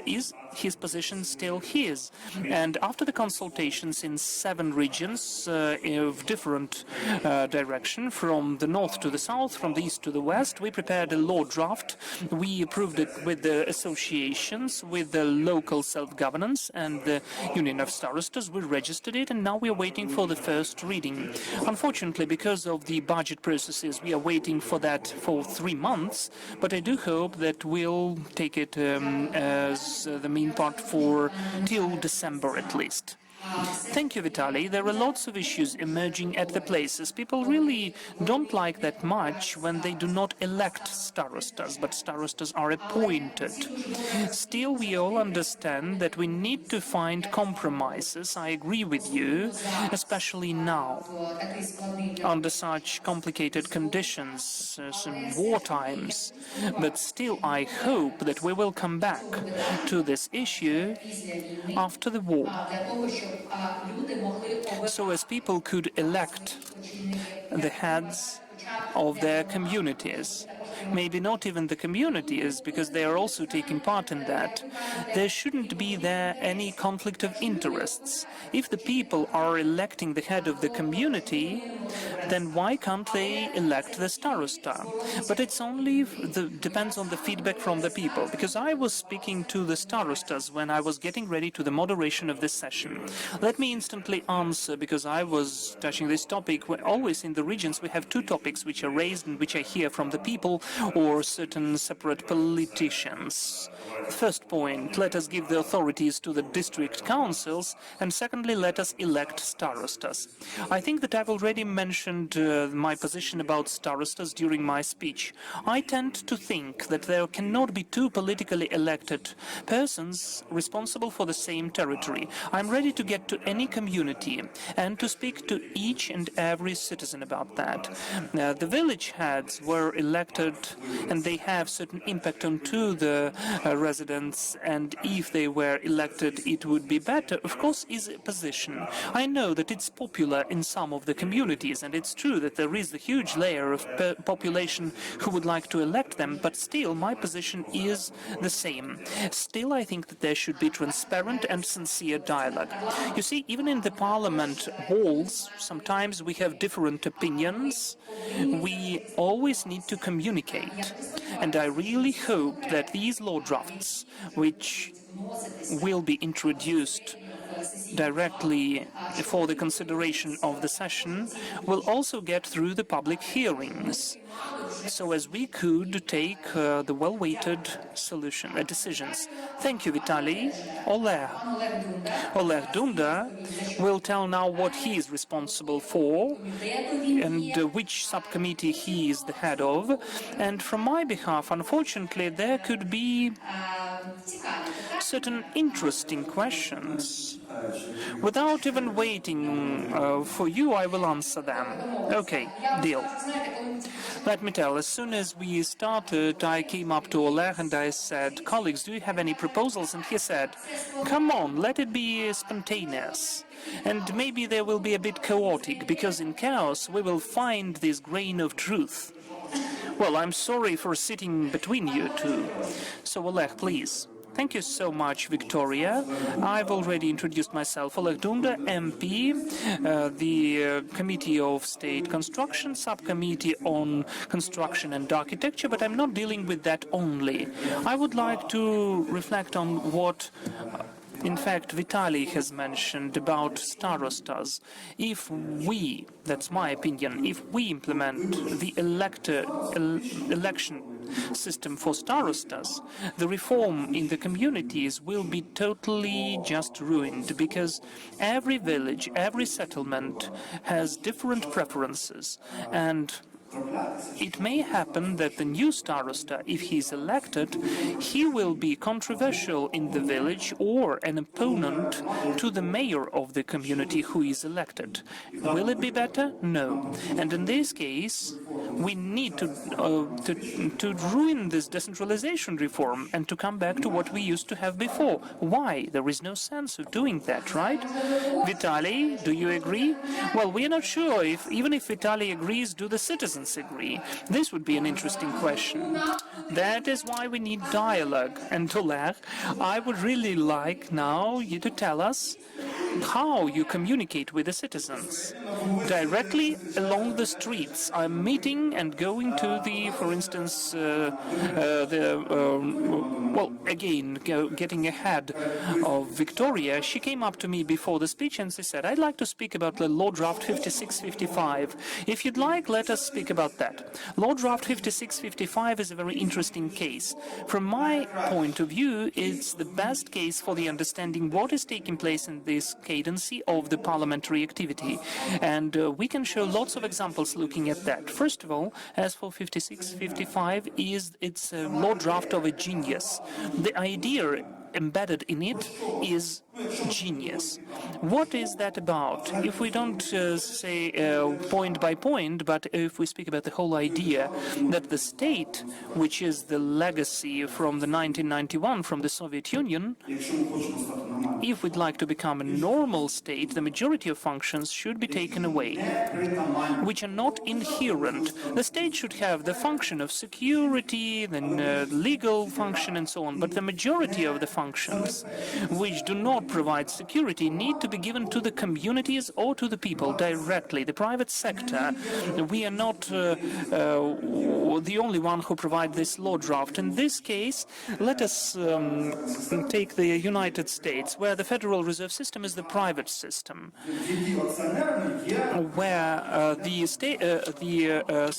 Is his position still his? And after the consultations in 7 regions of different direction, from the north to the south, from the east to the west, we prepared a law draft. We approved it with the associations, with the local self-governance and the Union of Starostas. We registered it, and now we are waiting for the first reading. Unfortunately, because of the budget processes, we are waiting for that for 3 months, but I do hope that we'll take it as the main part for till December at least. Thank you, Vitaly. There are lots of issues emerging at the places. People really don't like that much when they do not elect starostas, but starostas are appointed. Still, we all understand that we need to find compromises. I agree with you, especially now, under such complicated conditions, some war times. But still, I hope that we will come back to this issue after the war, so as people could elect the heads of their communities. Maybe not even the communities, because they are also taking part in that. There shouldn't be there any conflict of interests. If the people are electing the head of the community, then why can't they elect the starosta? But it's only depends on the feedback from the people, because I was speaking to the starostas when I was getting ready to the moderation of this session. Let me instantly answer, because I was touching this topic. Always in the regions we have 2 topics which are raised and which I hear from the people or certain separate politicians. First point, let us give the authorities to the district councils, and secondly, let us elect starostas. I think that I've already mentioned my position about starostas during my speech. I tend to think that there cannot be 2 politically elected persons responsible for the same territory. I'm ready to get to any community and to speak to each and every citizen about that. The village heads were elected and they have certain impact onto the residents, and if they were elected it would be better, of course, is a position. I know that it's popular in some of the communities, and it's true that there is a huge layer of population who would like to elect them, but still my position is the same. Still, I think that there should be transparent and sincere dialogue. You see, even in the parliament halls, sometimes we have different opinions. We always need to communicate, and I really hope that these law drafts, which will be introduced directly for the consideration of the session, will also get through the public hearings, so as we could take the well-weighted decisions. Thank you, Vitaly. Oleg Dunda will tell now what he is responsible for and which subcommittee he is the head of. And from my behalf, unfortunately, there could be certain interesting questions. Without even waiting for you, I will answer them. Okay, deal. Let me tell, as soon as we started, I came up to Oleg and I said, colleagues, do you have any proposals? And he said, come on, let it be spontaneous. And maybe there will be a bit chaotic, because in chaos we will find this grain of truth. Well, I'm sorry for sitting between you two. So Oleg, please. Thank you so much, Victoria. I've already introduced myself. Oleg Dunda, MP, the Committee of State Construction, Subcommittee on Construction and Architecture, but I'm not dealing with that only. I would like to reflect on what in fact Vitaly has mentioned about starostas. If we, that's my opinion, if we implement the election system for starostas, the reform in the communities will be totally just ruined, because every village, every settlement has different preferences, and it may happen that the new starosta, if he is elected, he will be controversial in the village or an opponent to the mayor of the community who is elected. Will it be better? No. And in this case, we need to ruin this decentralization reform and to come back to what we used to have before. Why? There is no sense of doing that, right? Vitaly, do you agree? Well, we are not sure if, even if Vitaly agrees, do the citizens agree? This would be an interesting question. That is why we need dialogue. And Oleg, I would really like now you to tell us how you communicate with the citizens. Directly along the streets. I'm meeting and going to the, for instance, getting ahead of Victoria, she came up to me before the speech and she said, I'd like to speak about the Law Draft 5655. If you'd like, let us speak about that. Law Draft 5655 is a very interesting case. From my point of view, it's the best case for the understanding what is taking place in this cadency of the parliamentary activity. And we can show lots of examples looking at that. First of all, as for 5655, it's a law draft of a genius. The idea embedded in it is genius. What is that about? If we don't say point by point, but if we speak about the whole idea that the state, which is the legacy from the 1991 from the Soviet Union, if we'd like to become a normal state, the majority of functions should be taken away, which are not inherent. The state should have the function of security, then legal function and so on, but the majority of the functions which do not provide security need to be given to the communities or to the people directly. The private sector, we are not the only one who provide this law draft. In this case, let us take the United States, where the Federal Reserve System is the private system, where the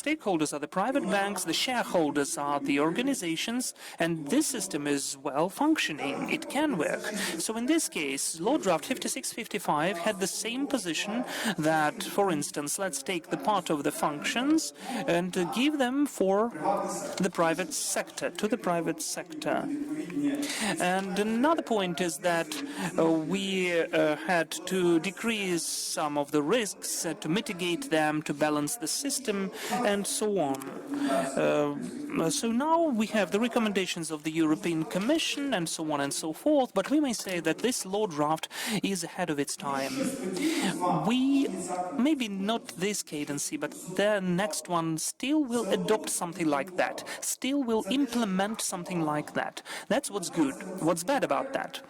stakeholders are the private banks, the shareholders are the organizations, and this system is well functioning. It can work. So in this case, Law Draft 5655 had the same position that, for instance, let's take the part of the functions and give them for the private sector, to the private sector. And another point is that we had to decrease some of the risks, to mitigate them, to balance the system, and so on. So now we have the recommendations of the European Commission and so on and so forth, but we may say that this law draft is ahead of its time. We, maybe not this cadency, but the next one still will adopt something like that, still will implement something like that. That's what's good. What's bad about that?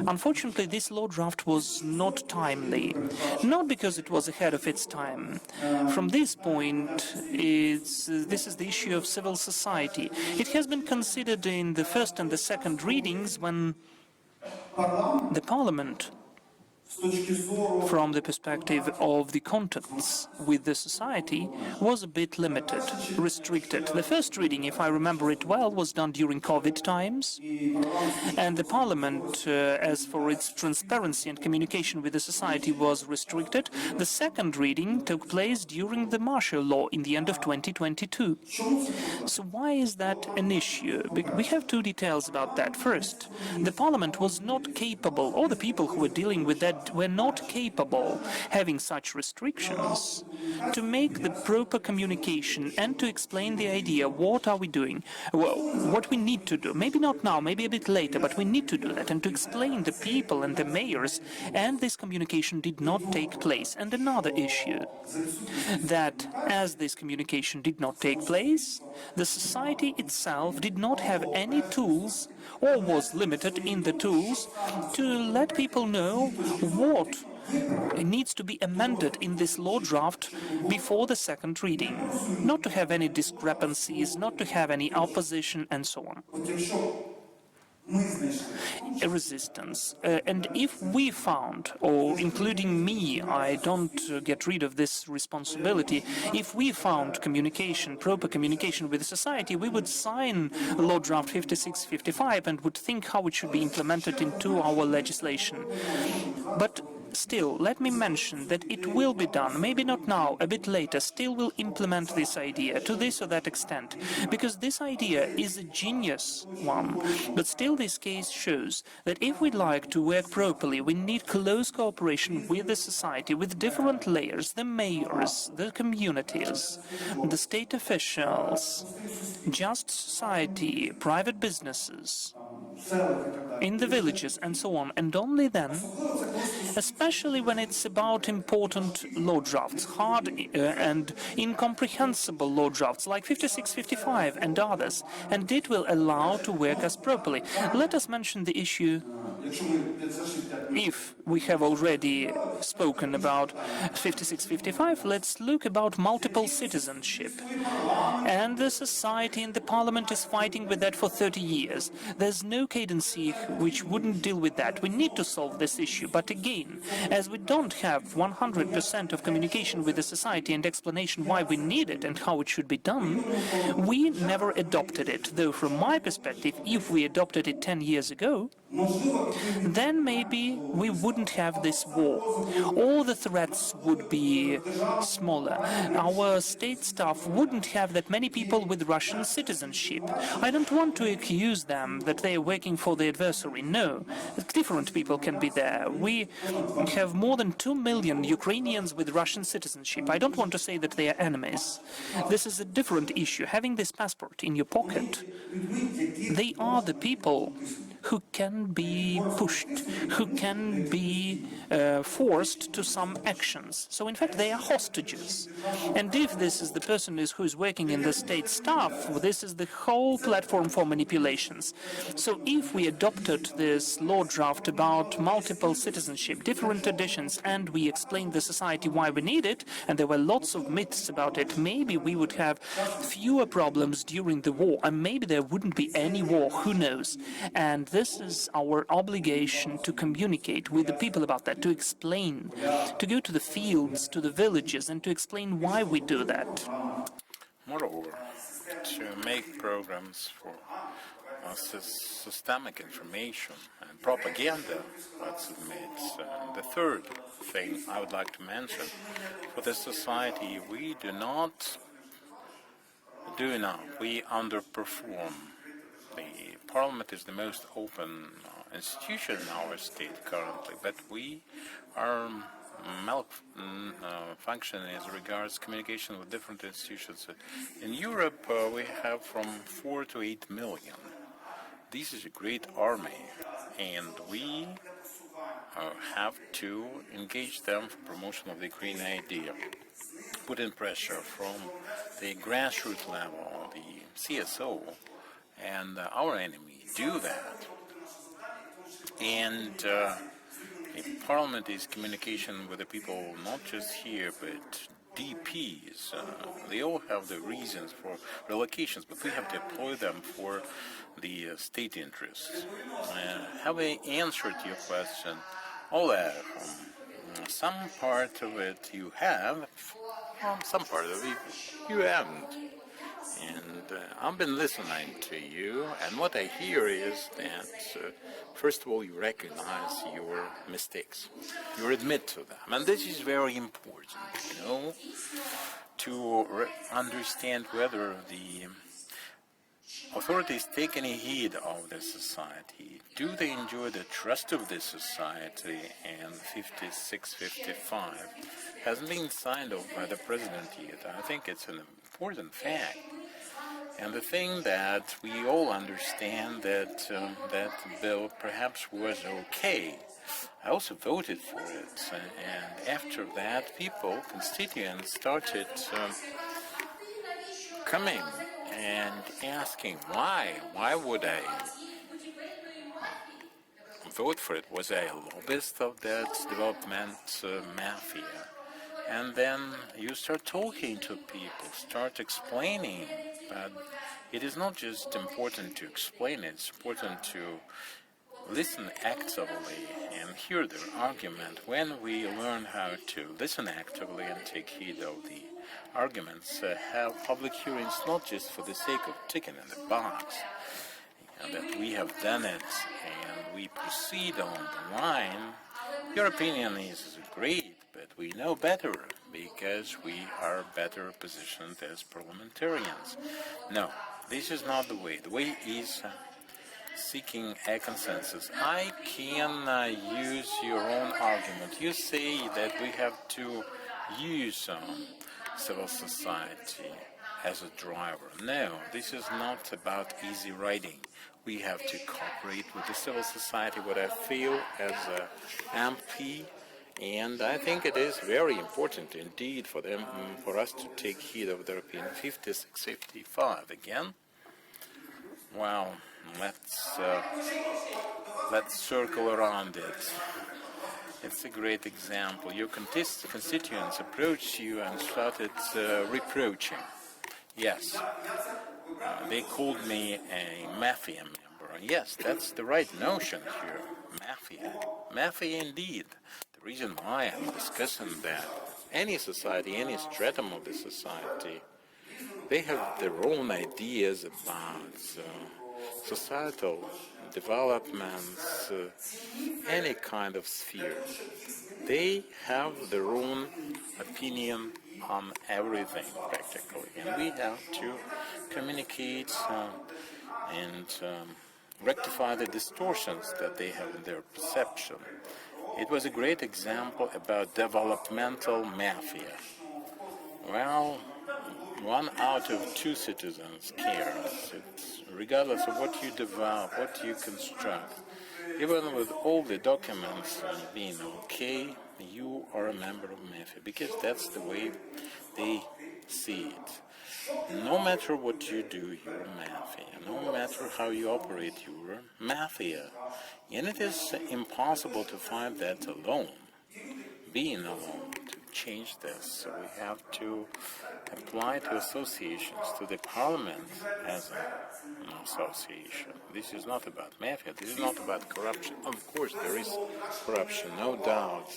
Unfortunately, this law draft was not timely, not because it was ahead of its time. From this point, this is the issue of civil society. It has been considered in the first and the second readings when the Parliament, from the perspective of the contacts with the society, was a bit limited, restricted. The first reading, if I remember it well, was done during COVID times, and the Parliament, as for its transparency and communication with the society, was restricted. The second reading took place during the martial law in the end of 2022. So why is that an issue? We have two details about that. First, the Parliament was not capable, or the people who were dealing with that were not capable, having such restrictions, to make the proper communication and to explain the idea, what are we doing, what we need to do. Maybe not now, maybe a bit later, but we need to do that, and to explain the people and the mayors, and this communication did not take place. And another issue, that as this communication did not take place, the society itself did not have any tools, or was limited in the tools, to let people know what needs to be amended in this law draft before the second reading. Not to have any discrepancies, not to have any opposition, and so on. A resistance. And if we found, or including me, I don't get rid of this responsibility, if we found communication, proper communication with the society, we would sign Law Draft 5655 and would think how it should be implemented into our legislation. But Still, let me mention that it will be done, maybe not now, a bit later, still will implement this idea to this or that extent, because this idea is a genius one. But still this case shows that if we'd like to work properly, we need close cooperation with the society, with different layers, the mayors, the communities, the state officials, just society, private businesses, in the villages and so on, and only then, especially when it's about important law drafts, hard and incomprehensible law drafts like 56-55 and others, and it will allow to work us properly. Let us mention the issue, if we have already spoken about 56-55, let's look about multiple citizenship. And the society and the parliament is fighting with that for 30 years. There's no cadency which wouldn't deal with that. We need to solve this issue, but again, as we don't have 100% of communication with the society and explanation why we need it and how it should be done, we never adopted it. Though from my perspective, if we adopted it 10 years ago, then maybe we wouldn't have this war. All the threats would be smaller. Our state staff wouldn't have that many people with Russian citizenship. I don't want to accuse them that they are working for the adversary. No, different people can be there. We have more than 2 million Ukrainians with Russian citizenship. I don't want to say that they are enemies. This is a different issue. Having this passport in your pocket, they are the people who can be pushed, who can be forced to some actions. So in fact they are hostages. And if this is the person who is working in the state staff, this is the whole platform for manipulations. So if we adopted this law draft about multiple citizenship, different editions, and we explained the society why we need it, and there were lots of myths about it, maybe we would have fewer problems during the war, and maybe there wouldn't be any war, who knows. And this is our obligation to communicate with the people about that, to explain, to go to the fields, to the villages, and to explain why we do that. Moreover, to make programs for systemic information and propaganda, let's admit. The third thing I would like to mention, for the society, we do not do enough. We underperform. The parliament is the most open institution in our state currently, but we are malfunctioning as regards communication with different institutions. In Europe, we have from 4 to 8 million. This is a great army, and we have to engage them for promotion of the Ukrainian idea, put in pressure from the grassroots level, the CSO, and our enemy do that. And the parliament is communication with the people, not just here, but DPs. They all have the reasons for relocations, but we have to employ them for the state interests. Have I answered your question? Oleg, some part of it you have, some part of it you haven't. And I've been listening to you, and what I hear is that, first of all, you recognize your mistakes. You admit to them, and this is very important, you know, to understand whether the authorities take any heed of the society. Do they enjoy the trust of the society? And 56-55 hasn't been signed off by the president yet. I think it's an important fact. And the thing that we all understand that that bill perhaps was okay. I also voted for it, and after that, people, constituents, started coming and asking why. Why would I vote for it? Was I a lobbyist of that development mafia? And then you start talking to people, start explaining. But it is not just important to explain it, it's important to listen actively and hear their argument. When we learn how to listen actively and take heed of the arguments, have public hearings not just for the sake of ticking in the box, that we have done it and we proceed on the line, Your opinion is great, but we know better because we are better positioned as parliamentarians. No, this is not the way. The way is seeking a consensus. I can use your own argument. You say that we have to use civil society as a driver. No, this is not about easy riding. We have to cooperate with the civil society, what I feel as an MP, and I think it is very important indeed for them, for us to take heed of the European 56-55 again. Well, let's circle around it. It's a great example. Your constituents approached you and started reproaching. Yes, they called me a mafia member. Yes, that's the right notion here. Mafia. Mafia indeed. The reason why I'm discussing that, any society, any stratum of the society, they have their own ideas about societal developments, any kind of sphere. They have their own opinion on everything, practically. And we have to communicate and rectify the distortions that they have in their perception. It was a great example about developmental mafia. Well, 1 out of 2 citizens cares. Regardless of what you develop, what you construct, even with all the documents being okay, you are a member of mafia, because that's the way they see it. No matter what you do, you're mafia. No matter how you operate, you're mafia. And it is impossible to find that alone, being alone, to change this. So we have to apply to associations, to the parliament as an association. This is not about mafia, this is not about corruption. Of course there is corruption, no doubt.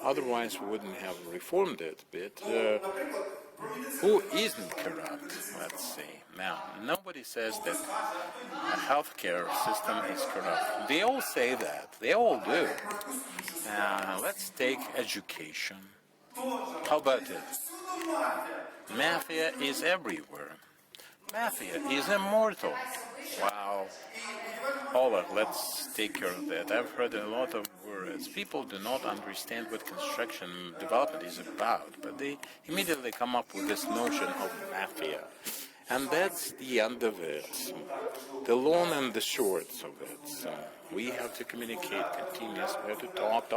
Otherwise we wouldn't have reformed it, but who isn't corrupt, let's say? Now, nobody says that a healthcare system is corrupt. They all say that, they all do. Let's take education. How about it? Mafia is everywhere. Mafia is immortal. Wow. Ola, let's take care of that. I've heard a lot of words. People do not understand what construction development is about, but they immediately come up with this notion of mafia. And that's the end of it. The long and the short of it. So we have to communicate continuously. We have to talk,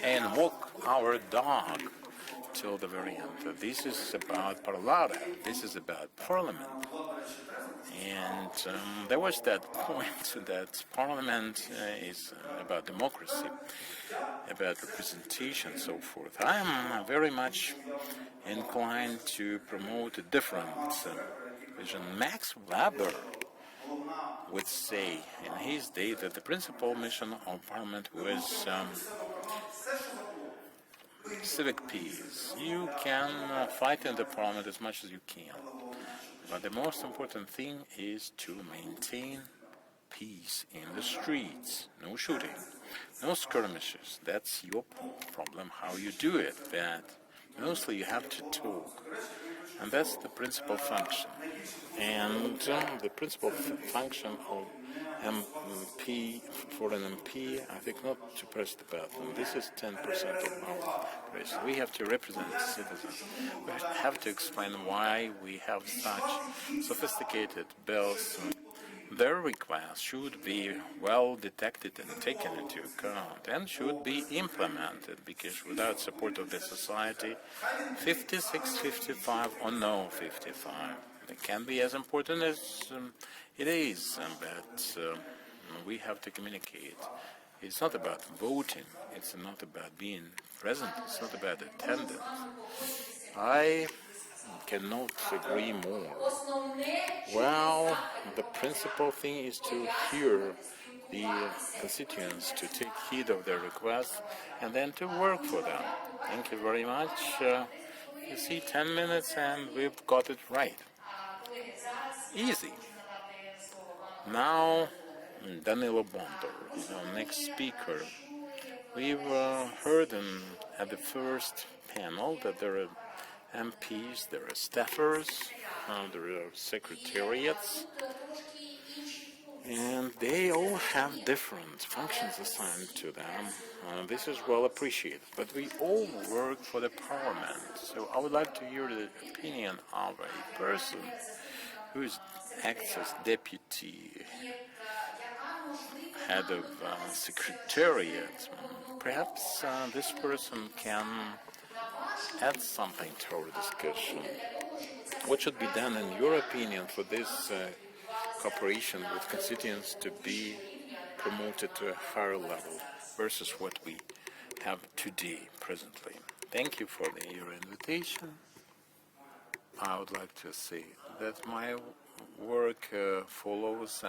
and walk our dog till the very end. This is about Rada. This is about Parliament. And there was that point that Parliament is about democracy, about representation, and so forth. I am very much inclined to promote a different vision. Max Weber would say in his day that the principal mission of Parliament was civic peace. You can fight in the Parliament as much as you can, but the most important thing is to maintain peace in the streets. No shooting, no skirmishes. That's your problem, how you do it. But mostly you have to talk. And that's the principal function. And the principal function of MP, for an MP, I think not to press the button. This is 10% of our press. We have to represent citizens. We have to explain why we have such sophisticated bills. Their requests should be well detected and taken into account and should be implemented, because without support of the society, 56, 55 or no 55, it can be as important as it is, but we have to communicate. It's not about voting, it's not about being present, it's not about attendance. I cannot agree more. Well, the principal thing is to hear the constituents, to take heed of their requests, and then to work for them. Thank you very much. You see, 10 minutes and we've got it right. Easy. Now, Danilo Bondar is our next speaker. We've heard at the first panel that there are MPs, there are staffers, there are secretariats, and they all have different functions assigned to them. This is well appreciated, but we all work for the parliament. So I would like to hear the opinion of a person who acts as deputy head of secretariat. Perhaps this person can add something to our discussion. What should be done, in your opinion, for this cooperation with constituents to be promoted to a higher level versus what we have today, presently? Thank you for your invitation. I would like to say that my work follows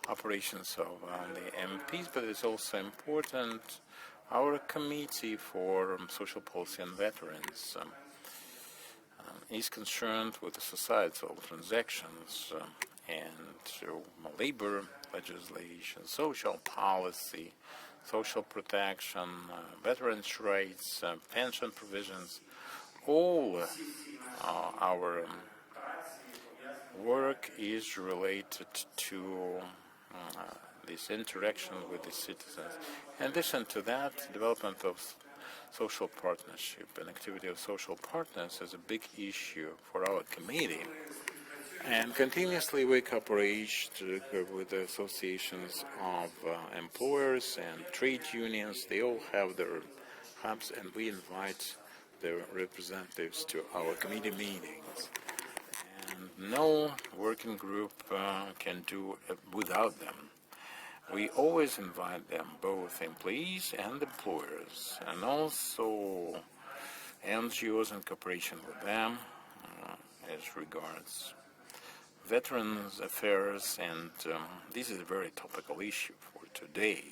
operations of the MPs, but it's also important. Our Committee for Social Policy and Veterans is concerned with the societal transactions and labor legislation, social policy, social protection, veterans' rights, pension provisions. All our work is related to this interaction with the citizens. In addition to that, development of social partnership and activity of social partners is a big issue for our committee. And continuously we cooperate with the associations of employers and trade unions. They all have their hubs, and we invite their representatives to our committee meetings. And no working group can do it without them. We always invite them, both employees and employers, and also NGOs in cooperation with them as regards veterans affairs, and this is a very topical issue for today.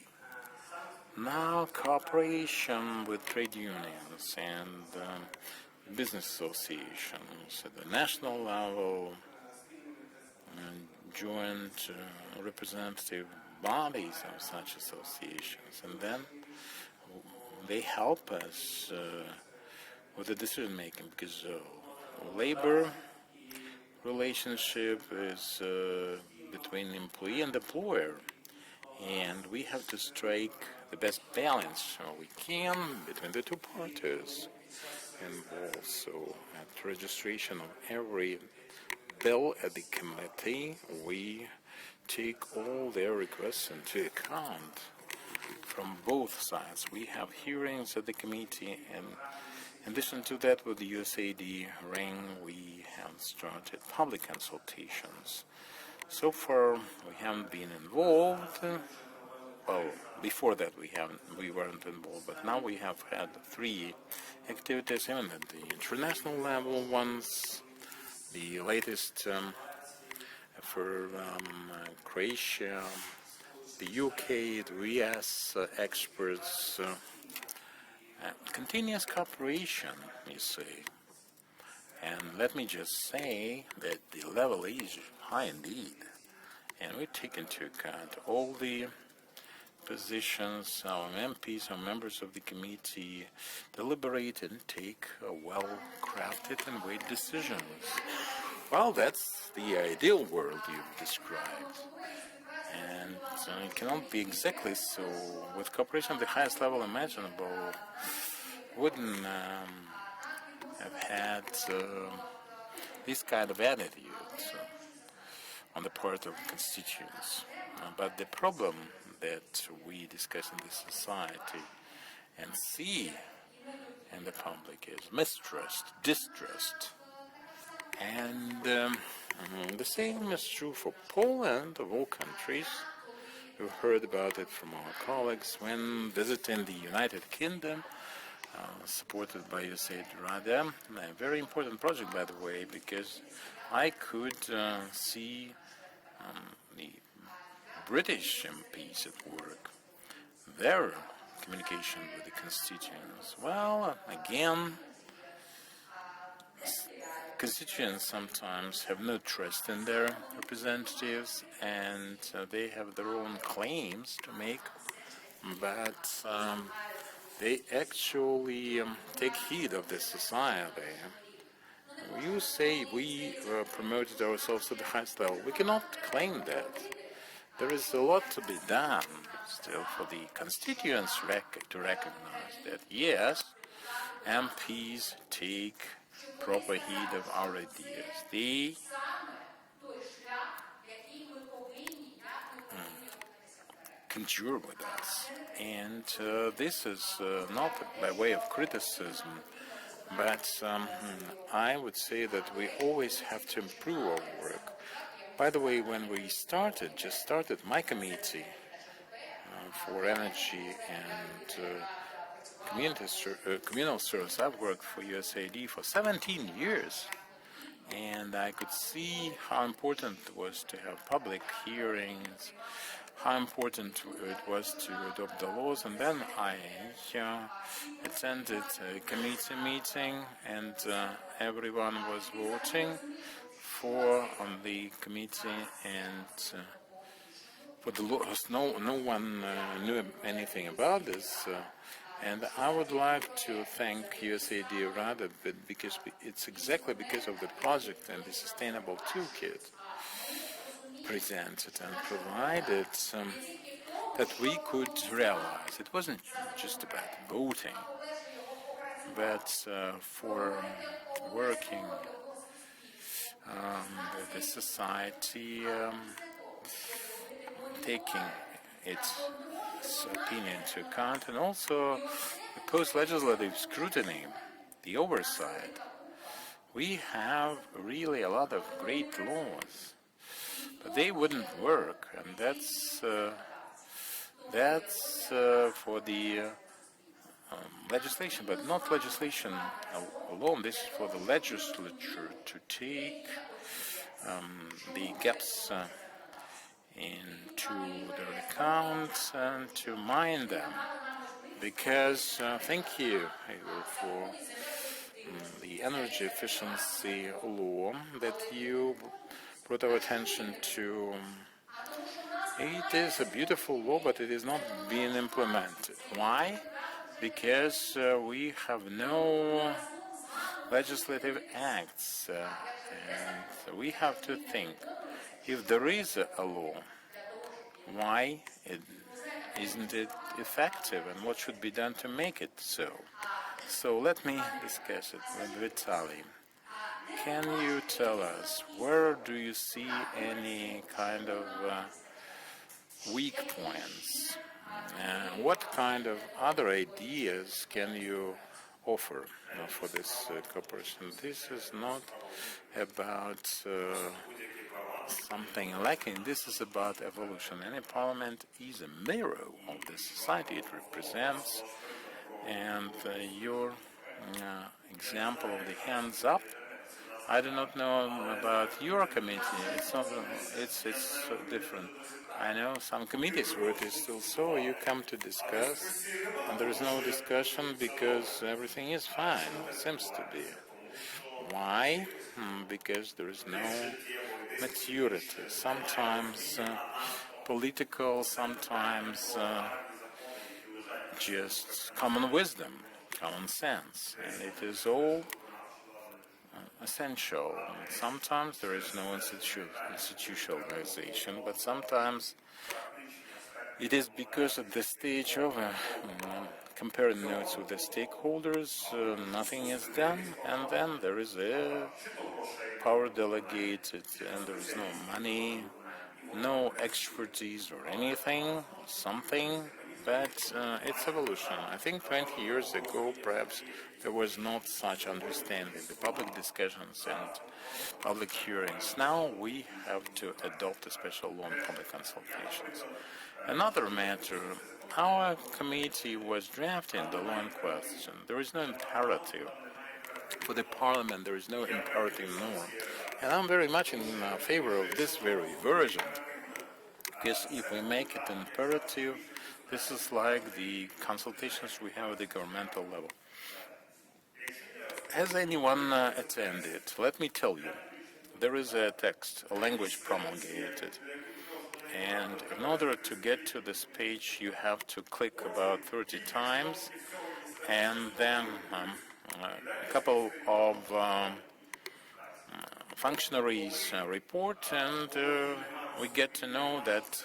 Now, cooperation with trade unions and business associations at the national level, and joint representative bodies of such associations, and then they help us with the decision making, because labor relationship is between employee and employer, and we have to strike the best balance we can between the two parties involved. So at registration of every bill at the committee, we take all their requests into account from both sides. We have hearings at the committee, and in addition to that, with the USAID ring, we have started public consultations. So far, we haven't been involved. Well, before that we weren't involved, but now we have had 3 activities, even at the international level ones. The latest for Croatia, the UK, the US experts, continuous cooperation, you see. And let me just say that the level is high indeed, and we take into account all the positions. Our MPs, our members of the committee, deliberate and take well-crafted and weighed decisions. Well, that's the ideal world you've described. And it cannot be exactly so. With cooperation at the highest level imaginable, wouldn't have had this kind of attitude on the part of constituents. But the problem that we discuss in this society and see in the public is mistrust, distrust. And the same is true for Poland, of all countries. We've heard about it from our colleagues when visiting the United Kingdom, supported by USAID RADA. A very important project, by the way, because I could see the British MPs at work, their communication with the constituents. Well, again, constituents sometimes have no trust in their representatives, and they have their own claims to make but they actually take heed of the society. You say we promoted ourselves to the highest level. We cannot claim that. There is a lot to be done still for the constituents to recognize that, yes, MPs take proper heed of our ideas. They conjure with us. And this is not by way of criticism, but I would say that we always have to improve our work. By the way, when we just started my committee for energy and communal service, I've worked for USAID for 17 years. And I could see how important it was to have public hearings, how important it was to adopt the laws. And then I attended a committee meeting, and everyone was voting on the committee, and for the laws. No one knew anything about this. And I would like to thank USAID RADA, because it's exactly because of the project and the Sustainable Toolkit presented and provided that we could realize it wasn't just about voting, but for working with the society, taking its opinion into account, and also the post-legislative scrutiny, the oversight. We have really a lot of great laws, but they wouldn't work, and that's for the legislation, but not legislation alone. This is for the legislature to take the gaps into their accounts and to mind them. Because thank you for the energy efficiency law that you brought our attention to. It is a beautiful law, but it is not being implemented. Why? Because we have no legislative acts, and we have to think, if there is a law, why isn't it effective, and what should be done to make it so? So let me discuss it with Vitaly. Can you tell us, where do you see any kind of weak points? What kind of other ideas can you offer for this cooperation? This is not about something lacking. This is about evolution. Any parliament is a mirror of the society it represents. And your example of the hands up, I do not know about your committee. It's not. It's different. I know some committees where it is still so. You come to discuss, and there is no discussion because everything is fine. It seems to be. Why? Because there is no maturity. Sometimes political. Sometimes just common wisdom, common sense, and it is all essential. Sometimes there is no institutionalization, but sometimes it is because at the stage of comparing notes with the stakeholders, nothing is done, and then there is a power delegated, and there is no money, no expertise or anything, something. But it's evolution. I think 20 years ago, perhaps, there was not such understanding, the public discussions and public hearings. Now we have to adopt a special law on public consultations. Another matter, our committee was drafting the law in question. There is no imperative. For the parliament, there is no imperative norm. And I'm very much in favor of this very version. Because if we make it imperative, this is like the consultations we have at the governmental level. Has anyone attended? Let me tell you, there is a text, a language promulgated, And in order to get to this page, you have to click about 30 times, and then a couple of functionaries report, and we get to know that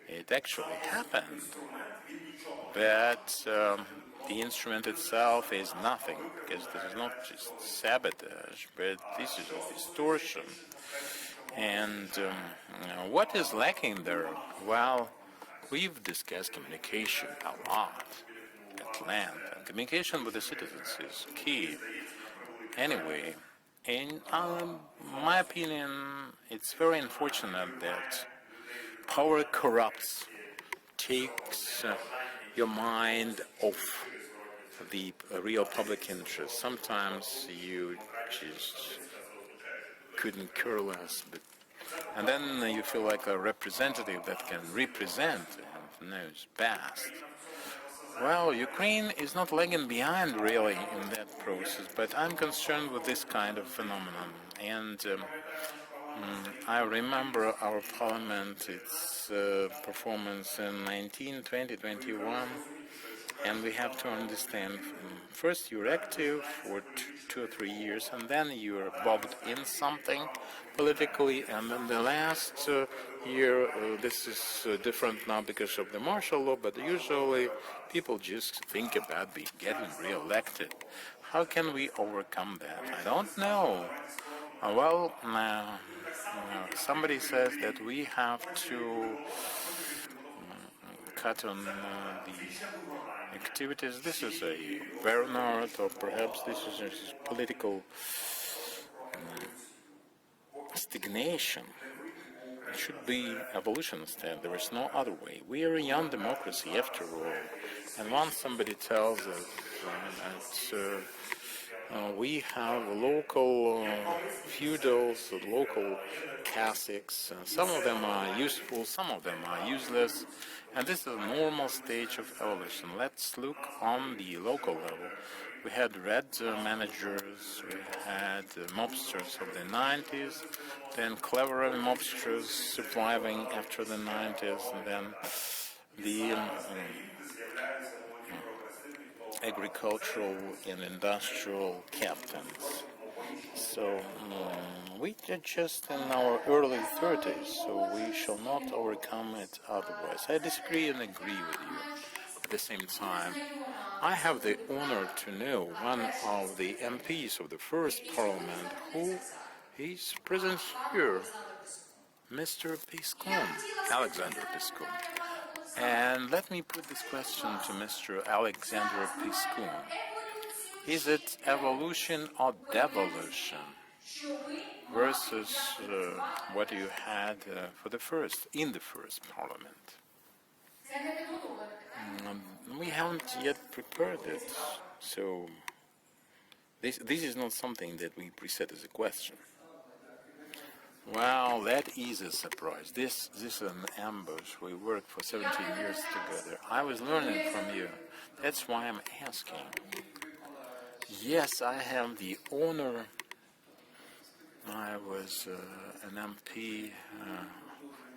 it actually happened, that the instrument itself is nothing, because this is not just sabotage, but this is a distortion. And what is lacking there? Well, we've discussed communication a lot at length, and communication with the citizens is key. Anyway, in my opinion, it's very unfortunate that power corrupts, takes your mind off the real public interest. Sometimes you just couldn't care less, and then you feel like a representative that can represent and knows best. Well, Ukraine is not lagging behind really in that process, but I'm concerned with this kind of phenomenon. And I remember our parliament, its performance in 19, 20, 21, and we have to understand, first you're active for 2 or 3 years, and then you're bogged in something politically, and then the last year, this is different now because of the martial law, but usually people just think about getting re-elected. How can we overcome that? I don't know. Well, somebody says that we have to cut on the activities. This is a burnout, or perhaps this is a political stagnation. It should be evolution instead. There is no other way. We are a young democracy after all. And once somebody tells us that we have local feudals, local Catholics, some of them are useful, some of them are useless, and this is a normal stage of evolution. Let's look on the local level. We had red managers, we had mobsters of the 90s, then cleverer mobsters surviving after the 90s, and then the agricultural and industrial captains. So we are just in our early 30s, so we shall not overcome it otherwise. I disagree and agree with you. At the same time, I have the honor to know one of the MPs of the first parliament who is present here, Mr. Piskun, Alexander Piskun. And let me put this question to Mr. Alexander Piskun. Is it evolution or devolution versus what you had in the first parliament? We haven't yet prepared it, so this is not something that we preset as a question. Well, that is a surprise. This is an ambush. We worked for 17 years together. I was learning from you. That's why I'm asking. Yes, I have the honor. I was an MP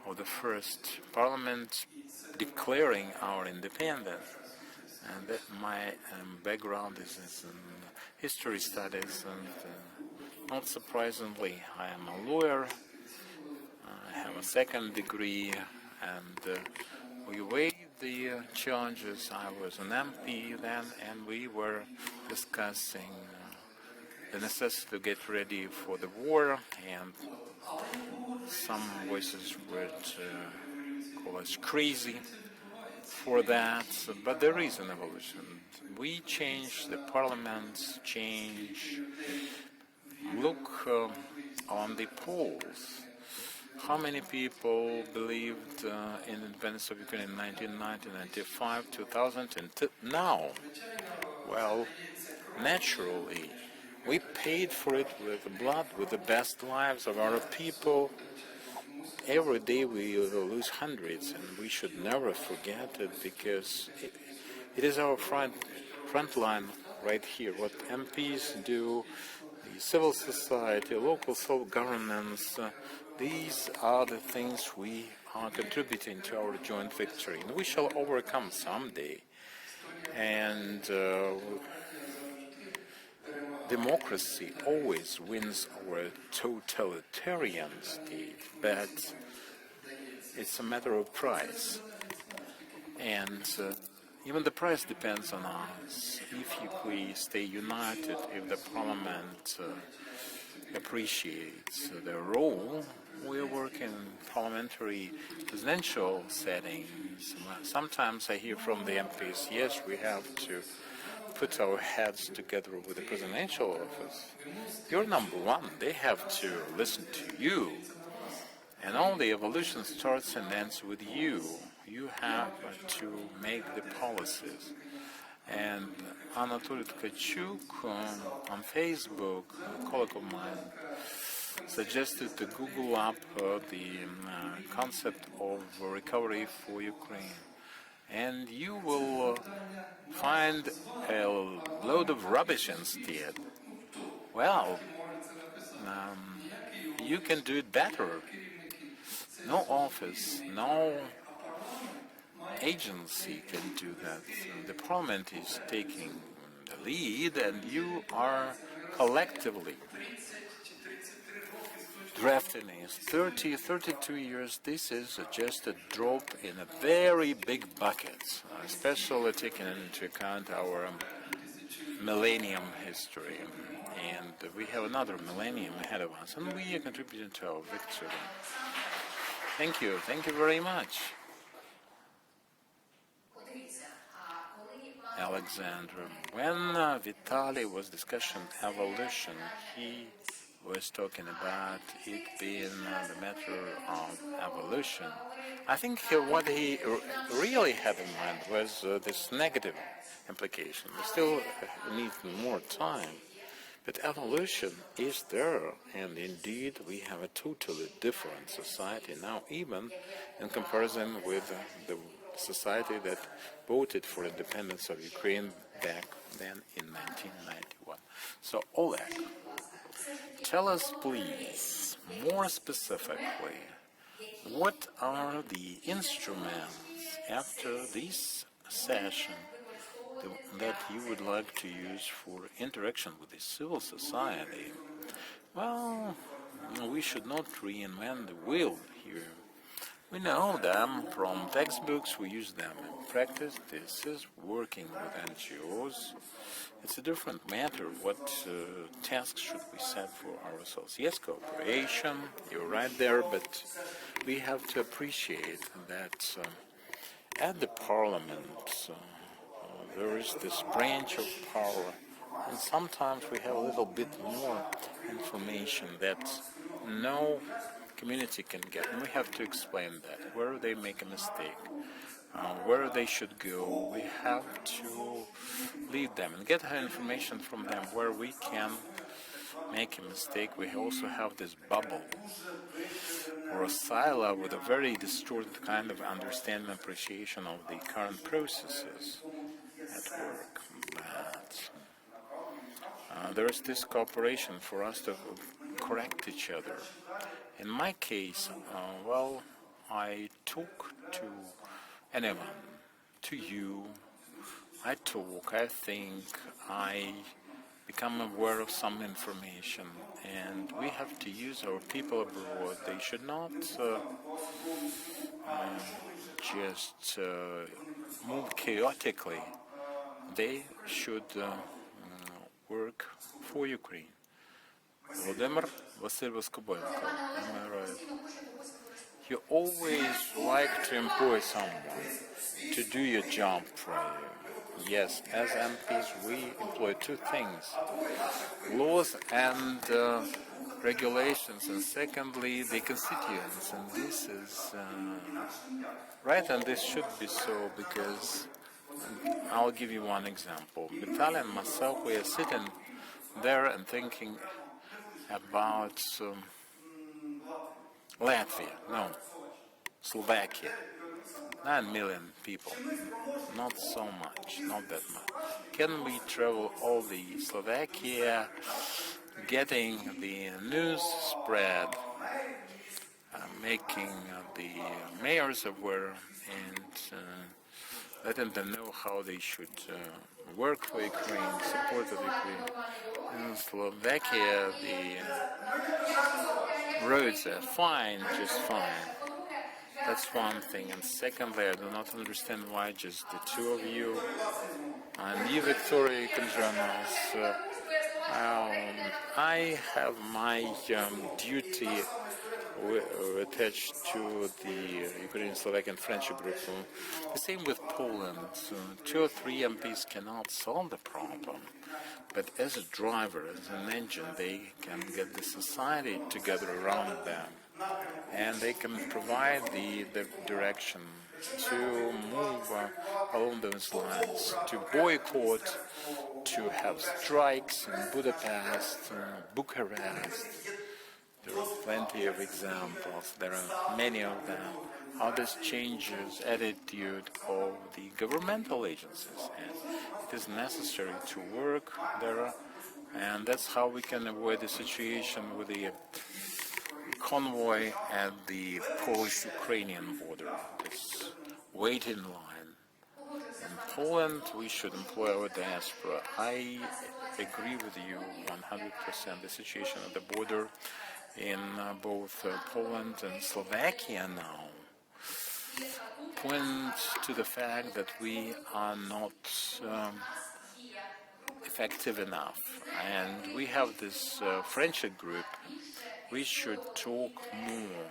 of the first parliament declaring our independence. And that my background is in history studies, and not surprisingly, I am a lawyer. I have a second degree, and we weighed the challenges. I was an MP then, and we were discussing the necessity to get ready for the war, and some voices would call us crazy for that, but there is an evolution. We change, the parliaments change. Look on the polls. How many people believed in independence of Ukraine in 1990, 1995, 2000, and now? Well, naturally, we paid for it with blood, with the best lives of our people. Every day we lose hundreds, and we should never forget it, because it is our front line right here. What MPs do, the civil society, local self-governance, these are the things we are contributing to our joint victory, and we shall overcome someday. And democracy always wins over a totalitarian state, but it's a matter of price. And even the price depends on us. If we stay united, if the parliament appreciates their role, we work in parliamentary presidential settings. Sometimes I hear from the MPs, yes, we have to put our heads together with the presidential office. You're number one. They have to listen to you. And all the evolution starts and ends with you. You have to make the policies. And Anatoly Tkachuk on Facebook, a colleague of mine, suggested to Google up the concept of recovery for Ukraine. And you will find a load of rubbish instead. Well, you can do it better. No office, no agency can do that. The parliament is taking the lead, and you are collectively drafting is 32 years. This is just a drop in a very big bucket, especially taking into account our millennium history. And we have another millennium ahead of us, and we are contributing to our victory. Thank you very much. Alexandra, when Vitaly was discussing evolution, he was talking about it being the matter of evolution. I think what he really had in mind was this negative implication. We still need more time. But evolution is there, and indeed we have a totally different society now, even in comparison with the society that voted for independence of Ukraine back then in 1991. So Oleg, tell us please, more specifically, what are the instruments after this session that you would like to use for interaction with the civil society? Well, we should not reinvent the wheel here. We know them from textbooks, we use them in practice. This is working with NGOs. It's a different matter. What tasks should we set for ourselves? Yes, cooperation, you're right there, but we have to appreciate that at the parliament there is this branch of power, and sometimes we have a little bit more information that no community can get, and we have to explain that, where they make a mistake, where they should go. We have to lead them and get information from them where we can make a mistake. We also have this bubble or a silo with a very distorted kind of understanding and appreciation of the current processes at work. But there is this cooperation for us to correct each other. In my case, well, I talk to anyone, to you. I talk, I think, I become aware of some information, and we have to use our people abroad. They should not just move chaotically. They should work for Ukraine. Volodymyr Vasilevskoboyenko, you always like to employ someone to do your job for you. Yes, as MPs we employ two things: laws and regulations, and secondly the constituents. And this is right, and this should be so, because I'll give you one example. Vitaly and myself, we are sitting there and thinking about Latvia, no, Slovakia, 9 million people, not so much, not that much. Can we travel all the Slovakia, getting the news spread, making the mayors aware and letting them know how they should work for Ukraine, support of Ukraine. In Slovakia, the roads are fine, just fine. That's one thing. And secondly, I do not understand why just the two of you and you, Victoria, you can join us. I have my duty attached to the Ukrainian-Slovakian Friendship Group. The same with Poland. 2 or 3 MPs cannot solve the problem, but as a driver, as an engine, they can get the society together around them, and they can provide the direction to move along those lines, to boycott, to have strikes in Budapest, Bucharest. There are plenty of examples, there are many of them, how this changes attitude of the governmental agencies, and it is necessary to work there, and that's how we can avoid the situation with the convoy at the Polish-Ukrainian border, this waiting line. In Poland, we should employ our diaspora. I agree with you 100%. The situation at the border in both Poland and Slovakia now points to the fact that we are not effective enough. And we have this friendship group. We should talk more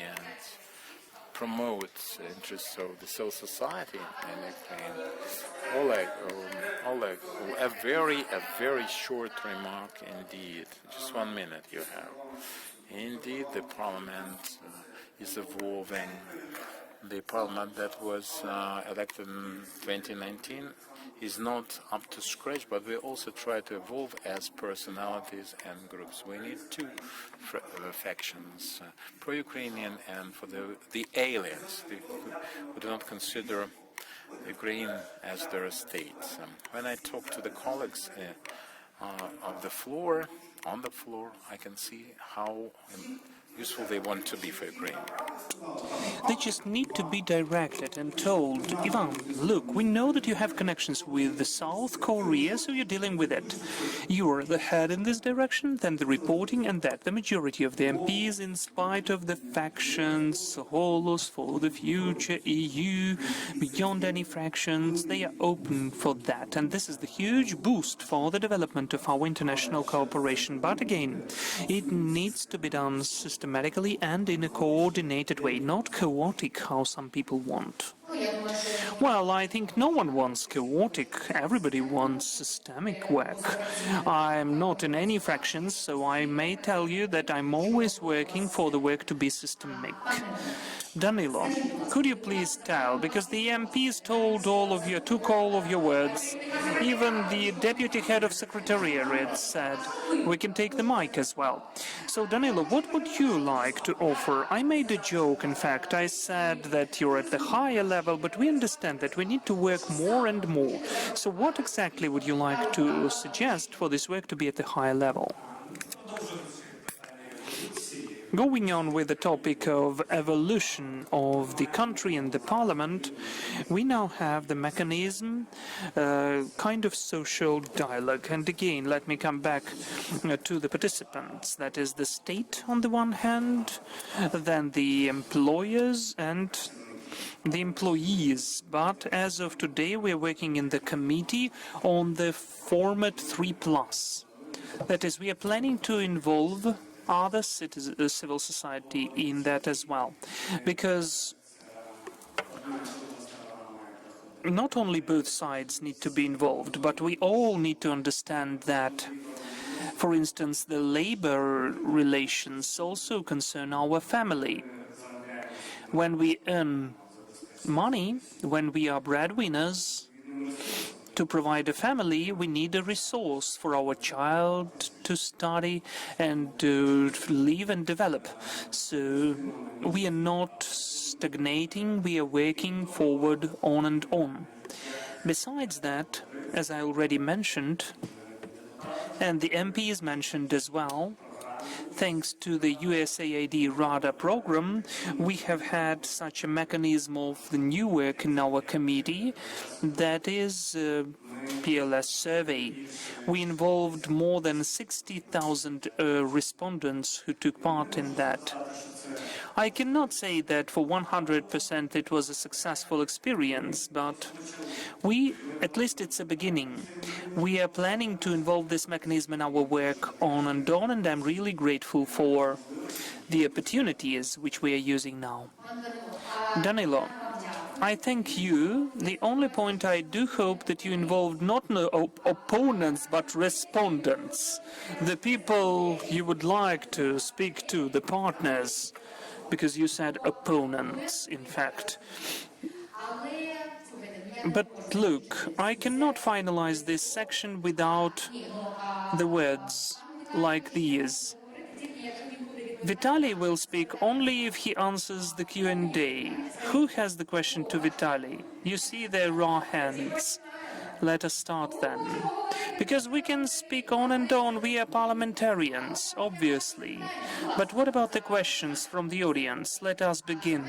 and promote the interests of the civil society in Ukraine. Oleg, a very short remark indeed. Just 1 minute you have. Indeed, the parliament is evolving. The parliament that was elected in 2019 is not up to scratch, but we also try to evolve as personalities and groups. We need 2 factions, pro-Ukrainian and for the aliens who do not consider Ukraine as their state. When I talk to the colleagues on the floor, I can see how useful they want to be for Ukraine. They just need to be directed and told, Ivan, look, we know that you have connections with the South Korea, so you're dealing with it. You are the head in this direction, then the reporting, and that the majority of the MPs, in spite of the factions, Holos for the Future, EU, beyond any fractions, they are open for that. And this is the huge boost for the development of our international cooperation. But again, it needs to be done systematically and in a coordinated way, not chaotic, how some people want. Well, I think no one wants chaotic. Everybody wants systemic work. I'm not in any fractions, so I may tell you that I'm always working for the work to be systemic. Danilo, could you please tell, because the MPs took all of your words, even the deputy head of secretariat said, we can take the mic as well. So Danilo, what would you like to offer? I made a joke, in fact. I said that you're at the higher level, but we understand that we need to work more and more. So what exactly would you like to suggest for this work to be at the higher level? Going on with the topic of evolution of the country and the parliament, we now have the mechanism, kind of social dialogue. And again, let me come back to the participants. That is the state on the one hand, then the employers and the employees. But as of today, we're working in the committee on the format 3+. That is, we are planning to involve other civil society in that as well, because not only both sides need to be involved, but we all need to understand that, for instance, the labor relations also concern our family. When we earn money, when we are breadwinners, to provide a family, we need a resource for our child to study and to live and develop. So we are not stagnating, we are working forward on and on. Besides that, as I already mentioned, and the MPs mentioned as well, Thanks to the USAID RADA program, we have had such a mechanism of the new work in our committee, that is PLS survey. We involved more than 60,000 respondents who took part in that. I cannot say that for 100% it was a successful experience, but at least it's a beginning. We are planning to involve this mechanism in our work on and on, and I'm really grateful for the opportunities which we are using now. Danilo, I thank you. The only point I do hope that you involved not opponents but respondents, the people you would like to speak to, the partners, because you said opponents, in fact. But look, I cannot finalize this section without the words like these. Vitaly will speak only if he answers the Q&A. Who has the question to Vitaly? You see there are hands. Let us start then. Because we can speak on and on, we are parliamentarians, obviously. But what about the questions from the audience? Let us begin.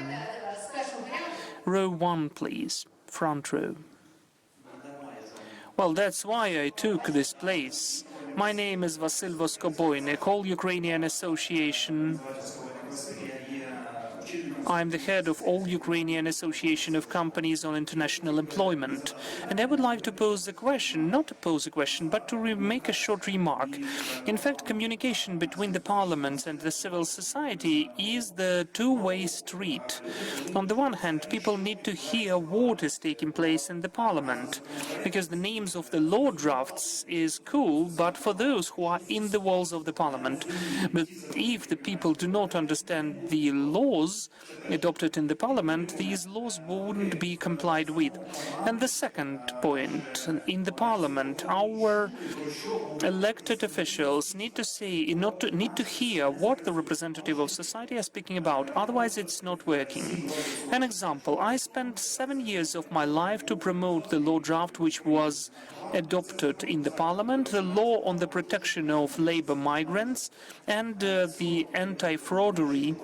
Row 1, please. Front row. Well, that's why I took this place. My name is Vasil Voskoboynik, All Ukrainian Association. I'm the head of All Ukrainian Association of Companies on International Employment. And I would like to pose a question, not to pose a question, but to make a short remark. In fact, communication between the parliament and the civil society is the two-way street. On the one hand, people need to hear what is taking place in the parliament, because the names of the law drafts is cool, but for those who are in the walls of the parliament. But if the people do not understand the laws adopted in the parliament, these laws wouldn't be complied with. And the second point, in the parliament, our elected officials need to say, need to hear what the representative of society are speaking about, otherwise it's not working. An example, I spent 7 years of my life to promote the law draft which was adopted in the parliament, the law on the protection of labor migrants and the anti-fraudery.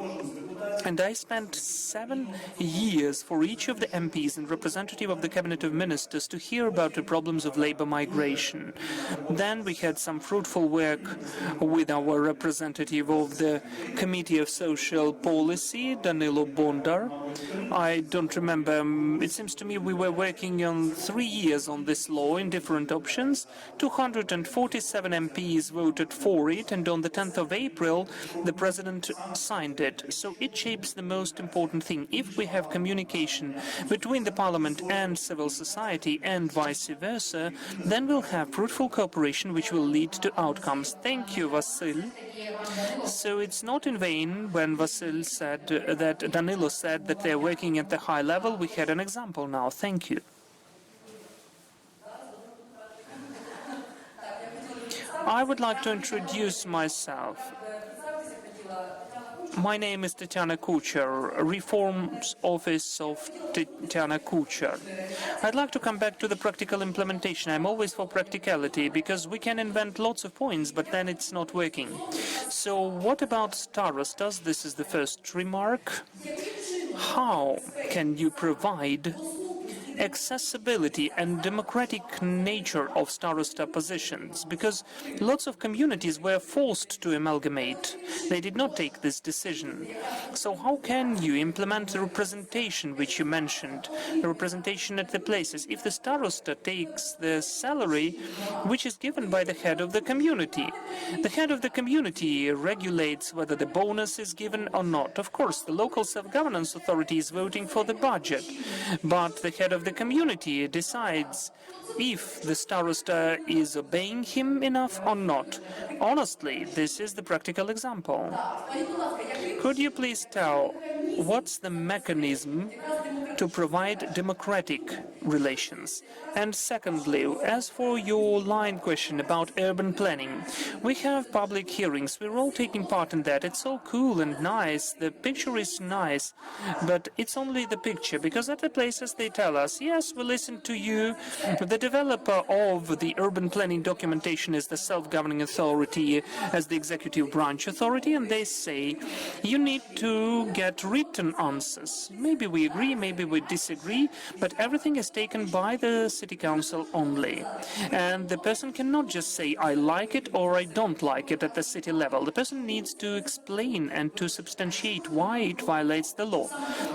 And I spent 7 years for each of the MPs and representative of the Cabinet of Ministers to hear about the problems of labor migration. Then we had some fruitful work with our representative of the Committee of Social Policy, Danilo Bondar. I don't remember, it seems to me we were working on 3 years on this law in different options. 247 MPs voted for it, and on the 10th of April, the President signed it. So it shapes the most important thing. If we have communication between the Parliament and civil society and vice versa, then we'll have fruitful cooperation which will lead to outcomes. Thank you, Vasil. So it's not in vain when Vasil said that Danilo said that they're working at the high level. We had an example now. Thank you. I would like to introduce myself. My name is Tatiana Kucher, Reforms Office of Tatiana Kucher. I'd like to come back to the practical implementation. I'm always for practicality, because we can invent lots of points, but then it's not working. So what about starostas? This is the first remark. How can you provide accessibility and democratic nature of starosta positions, because lots of communities were forced to amalgamate. They did not take this decision. So how can you implement the representation which you mentioned, the representation at the places, if the starosta takes the salary which is given by the head of the community? The head of the community regulates whether the bonus is given or not. Of course, the local self-governance authority is voting for the budget, but the head of the community decides if the starosta is obeying him enough or not. Honestly, this is the practical example. Could you please tell what's the mechanism to provide democratic relations. And secondly, as for your line question about urban planning, we have public hearings. We're all taking part in that. It's all cool and nice. The picture is nice, but it's only the picture, because at the places they tell us, yes, we listen to you. The developer of the urban planning documentation is the self-governing authority as the executive branch authority, and they say you need to get written answers. Maybe we agree, maybe we disagree, but everything is taken by the city council only. And the person cannot just say, I like it or I don't like it at the city level. The person needs to explain and to substantiate why it violates the law.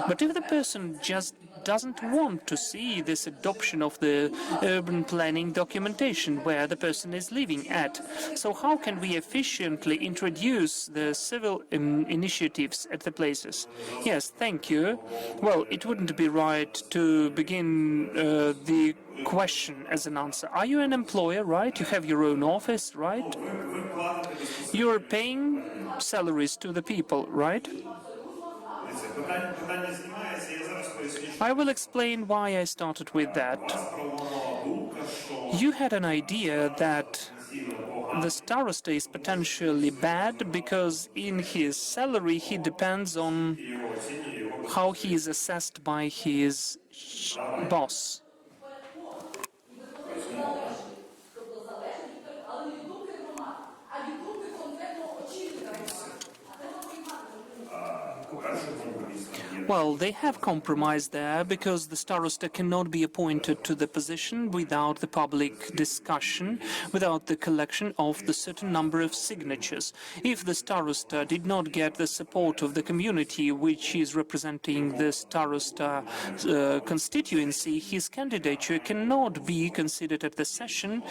But if the person just doesn't want to see this adoption of the urban planning documentation where the person is living at, so how can we efficiently introduce the civil initiatives at the places? Yes, thank you. Well, it wouldn't be right to begin the question as an answer. Are you an employer, right? You have your own office, right? You're paying salaries to the people, right? I will explain why I started with that. You had an idea that the starosta is potentially bad because in his salary he depends on how he is assessed by his boss. Well, they have compromised there because the starosta cannot be appointed to the position without the public discussion, without the collection of the certain number of signatures. If the starosta did not get the support of the community which is representing the starosta constituency, his candidature cannot be considered at the session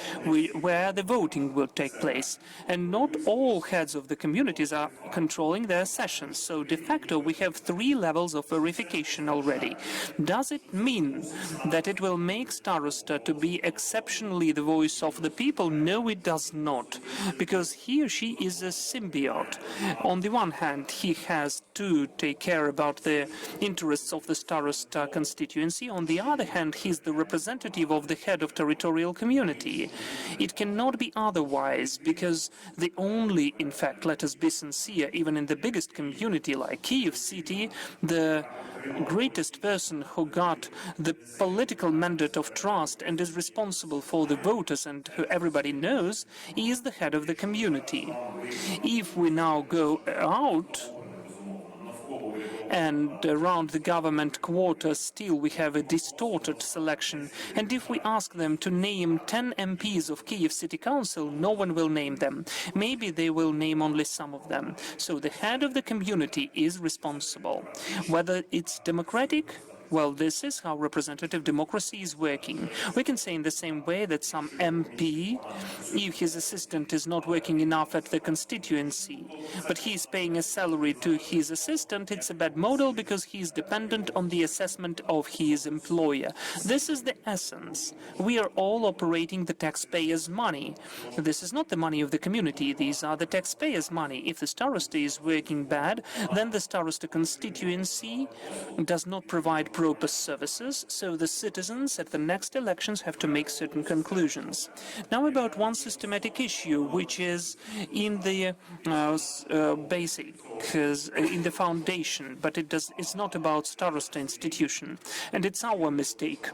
where the voting will take place. And not all heads of the communities are controlling their sessions. So de facto we have 3 levels of verification already. Does it mean that it will make starosta to be exceptionally the voice of the people? No, it does not, because he or she is a symbiote. On the one hand, he has to take care about the interests of the starosta constituency. On the other hand, he is the representative of the head of territorial community. It cannot be otherwise, because the only, in fact, let us be sincere, even in the biggest community like Kyiv city, the greatest person who got the political mandate of trust and is responsible for the voters and who everybody knows is the head of the community. If we now go out and around the government quarters still we have a distorted selection, and if we ask them to name 10 MPs of Kyiv City Council, no one will name them. Maybe they will name only some of them. So the head of the community is responsible. Whether it's democratic, well, this is how representative democracy is working. We can say in the same way that some MP, if his assistant is not working enough at the constituency, but he is paying a salary to his assistant, it's a bad model because he is dependent on the assessment of his employer. This is the essence. We are all operating the taxpayers' money. This is not the money of the community. These are the taxpayers' money. If the starosta is working bad, then the starosta constituency does not provide proper services, so the citizens at the next elections have to make certain conclusions. Now about one systematic issue, which is in the basic, in the foundation, but it's not about starosta institution, and it's our mistake.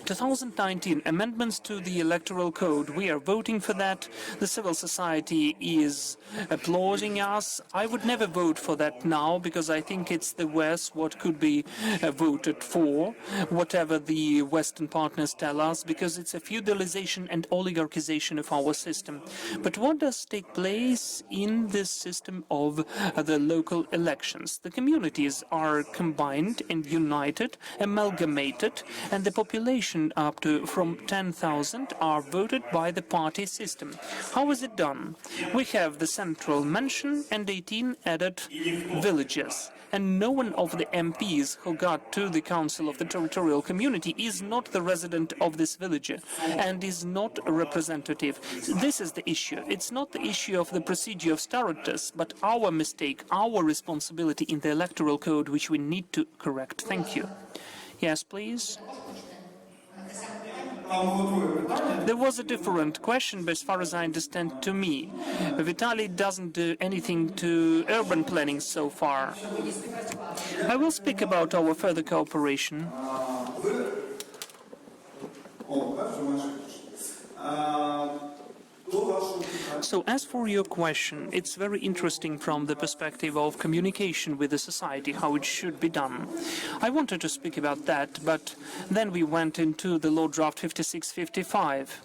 2019 amendments to the electoral code. We are voting for that. The civil society is applauding us. I would never vote for that now because I think it's the worst what could be voted for, whatever the Western partners tell us, because it's a feudalization and oligarchization of our system. But what does take place in this system of the local elections? The communities are combined and united, amalgamated, and the population up to from 10,000 are voted by the party system. How is it done? We have the central mansion and 18 added villages, and no one of the MPs who got to the council of the territorial community is not the resident of this village and is not a representative. This is the issue. It's not the issue of the procedure of starostas, but our mistake, our responsibility in the electoral code, which we need to correct. Thank you. Yes, please. There was a different question, but as far as I understand, to me, Vitaly doesn't do anything to urban planning so far. I will speak about our further cooperation. So as for your question, it's very interesting from the perspective of communication with the society, how it should be done. I wanted to speak about that, but then we went into the law draft 5655.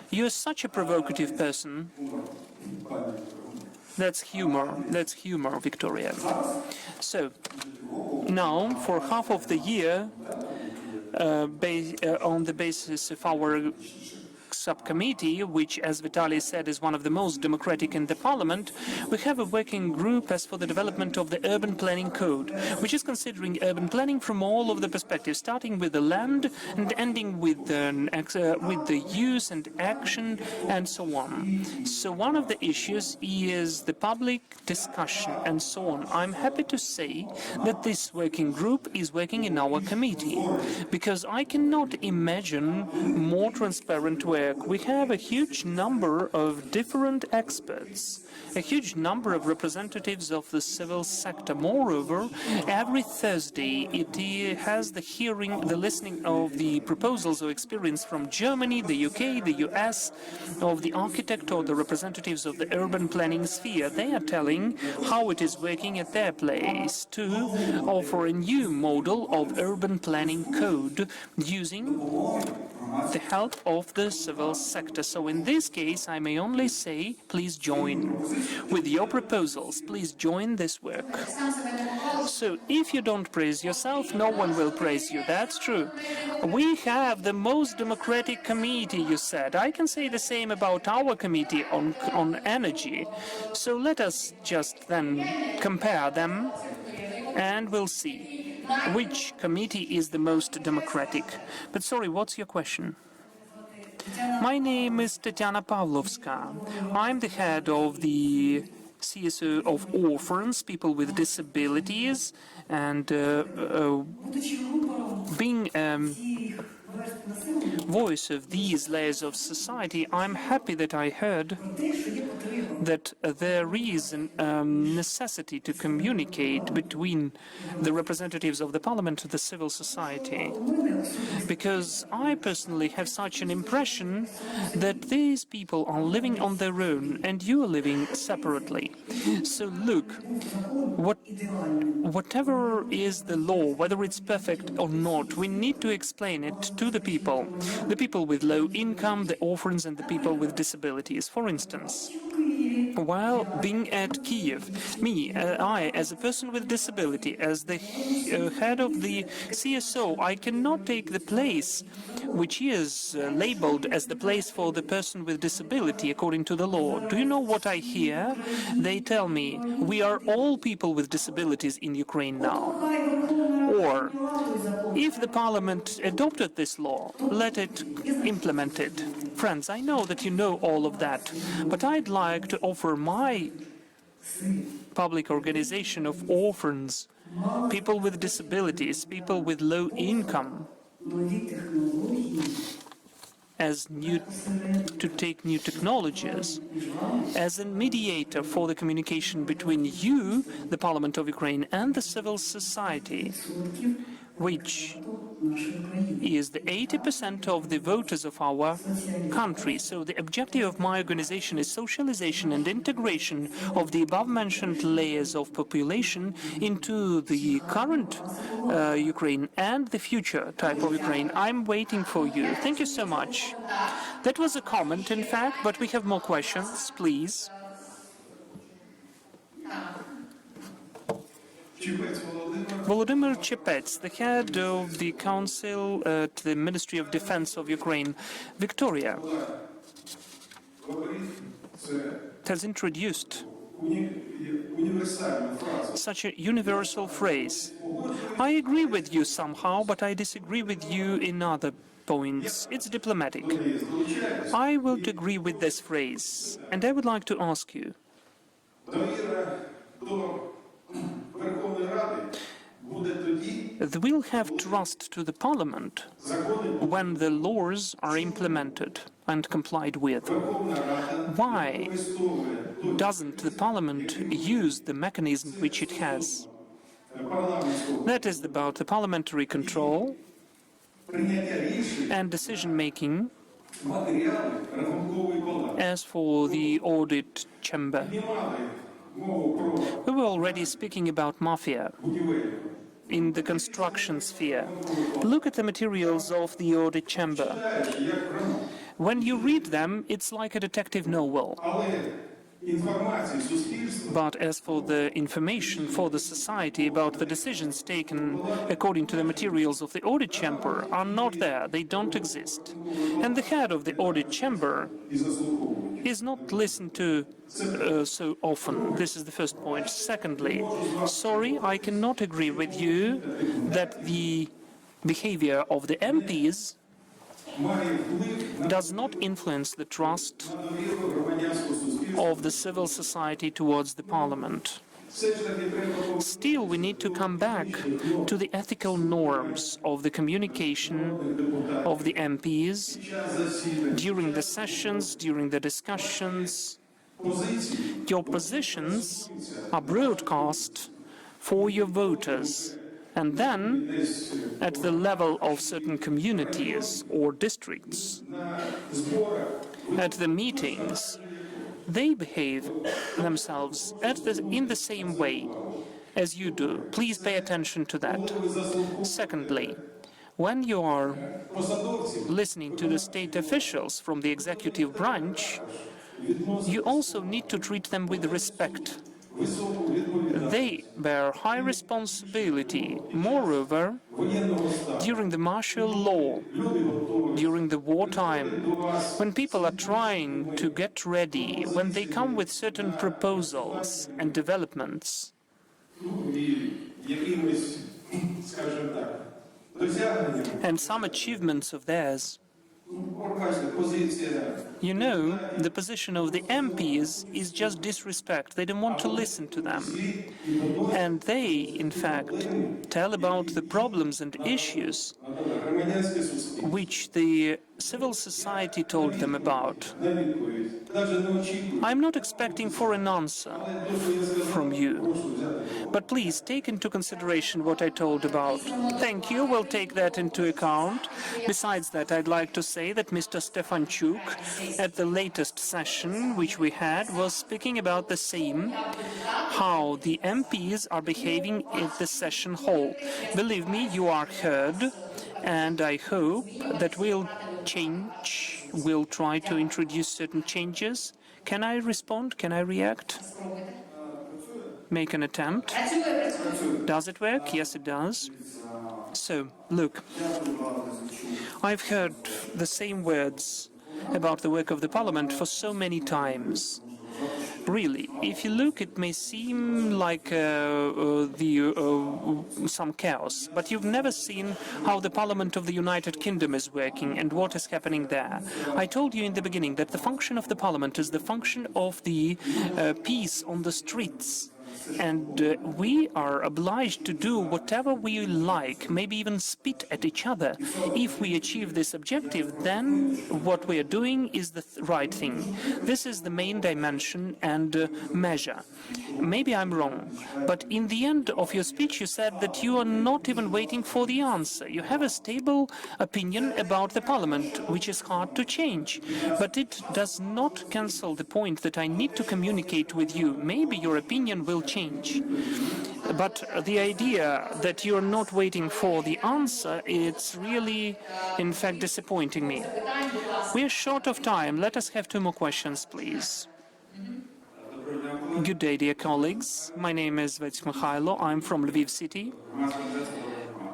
You're such a provocative person. That's humor, Victoria. So, now, for half of the year, on the basis of our subcommittee, which, as Vitaly said, is one of the most democratic in the parliament, we have a working group as for the development of the urban planning code, which is considering urban planning from all of the perspectives, starting with the land and ending with the use and action and so on. So one of the issues is the public discussion and so on. I'm happy to say that this working group is working in our committee, because I cannot imagine more transparent work. We have a huge number of different experts, a huge number of representatives of the civil sector. Moreover, every Thursday it has the hearing, the listening of the proposals or experience from Germany, the UK, the US, of the architect or the representatives of the urban planning sphere. They are telling how it is working at their place to offer a new model of urban planning code using the help of the civil sector. So in this case, I may only say, please join with your proposals. Please join this work. So if you don't praise yourself, no one will praise you. That's true. We have the most democratic committee, you said. I can say the same about our committee on energy. So let us just then compare them, and we'll see which committee is the most democratic. But sorry, what's your question? My name is Tatiana Pavlovska. I'm the head of the CSO of orphans, people with disabilities, and being voice of these layers of society, I'm happy that I heard that there is a necessity to communicate between the representatives of the parliament and the civil society. Because I personally have such an impression that these people are living on their own and you are living separately. So look, whatever is the law, whether it's perfect or not, we need to explain it to the people with low income, the orphans and the people with disabilities. For instance, while being at Kiev, I, as a person with disability, as the head of the CSO, I cannot take the place which is labeled as the place for the person with disability according to the law. Do you know what I hear? They tell me, we are all people with disabilities in Ukraine now. Or, if the parliament adopted this law, let it implement it. Friends, I know that you know all of that, but I'd like to offer my public organization of orphans, people with disabilities, people with low income, to take new technologies as a mediator for the communication between you, the Parliament of Ukraine, and the civil society, which is the 80% of the voters of our country. So the objective of my organization is socialization and integration of the above-mentioned layers of population into the current Ukraine and the future type of Ukraine. I'm waiting for you. Thank you so much. That was a comment, in fact, but we have more questions, please. Volodymyr Chepets, the head of the Council at the Ministry of Defense of Ukraine. Victoria has introduced such a universal phrase. I agree with you somehow, but I disagree with you in other points. It's diplomatic. I would agree with this phrase, and I would like to ask you, we'll have trust to the parliament when the laws are implemented and complied with. Why doesn't the parliament use the mechanism which it has? That is about the parliamentary control and decision-making as for the audit chamber. We were already speaking about mafia in the construction sphere. Look at the materials of the audit chamber. When you read them, it's like a detective novel. But as for the information for the society about the decisions taken according to the materials of the audit chamber are not there, they don't exist. And the head of the audit chamber is not listened to so often. This is the first point. Secondly, sorry, I cannot agree with you that the behavior of the MPs does not influence the trust of the civil society towards the parliament. Still, we need to come back to the ethical norms of the communication of the MPs during the sessions, during the discussions. Your positions are broadcast for your voters, and then at the level of certain communities or districts, at the meetings, they behave themselves in the same way as you do. Please pay attention to that. Secondly, when you are listening to the state officials from the executive branch, you also need to treat them with respect. They bear high responsibility. Moreover, during the martial law, during the wartime, when people are trying to get ready, when they come with certain proposals and developments, and some achievements of theirs, you know, the position of the MPs is just disrespect. They don't want to listen to them. And they, in fact, tell about the problems and issues which the civil society told them about. I'm not expecting for an answer from you, but please take into consideration what I told about. Thank you, we'll take that into account. Besides that, I'd like to say that Mr. Stefanchuk, at the latest session which we had, was speaking about the same, how the MPs are behaving at the session hall. Believe me, you are heard, and I hope that we'll try to introduce certain changes. Can I respond? Can I react? Make an attempt? Does it work? Yes, it does. So, look, I've heard the same words about the work of the Parliament for so many times. Really, if you look, it may seem like some chaos, but you've never seen how the Parliament of the United Kingdom is working and what is happening there. I told you in the beginning that the function of the Parliament is the function of the peace on the streets. And we are obliged to do whatever we like, maybe even spit at each other. If we achieve this objective, then what we are doing is the right thing. This is the main dimension and measure. Maybe I'm wrong, but in the end of your speech you said that you are not even waiting for the answer. You have a stable opinion about the Parliament, which is hard to change. But it does not cancel the point that I need to communicate with you. Maybe your opinion will change. But the idea that you're not waiting for the answer, it's really, in fact, disappointing me. We are short of time. Let us have 2 more questions, please. Good day, dear colleagues. My name is Mikhailo. I'm from Lviv city.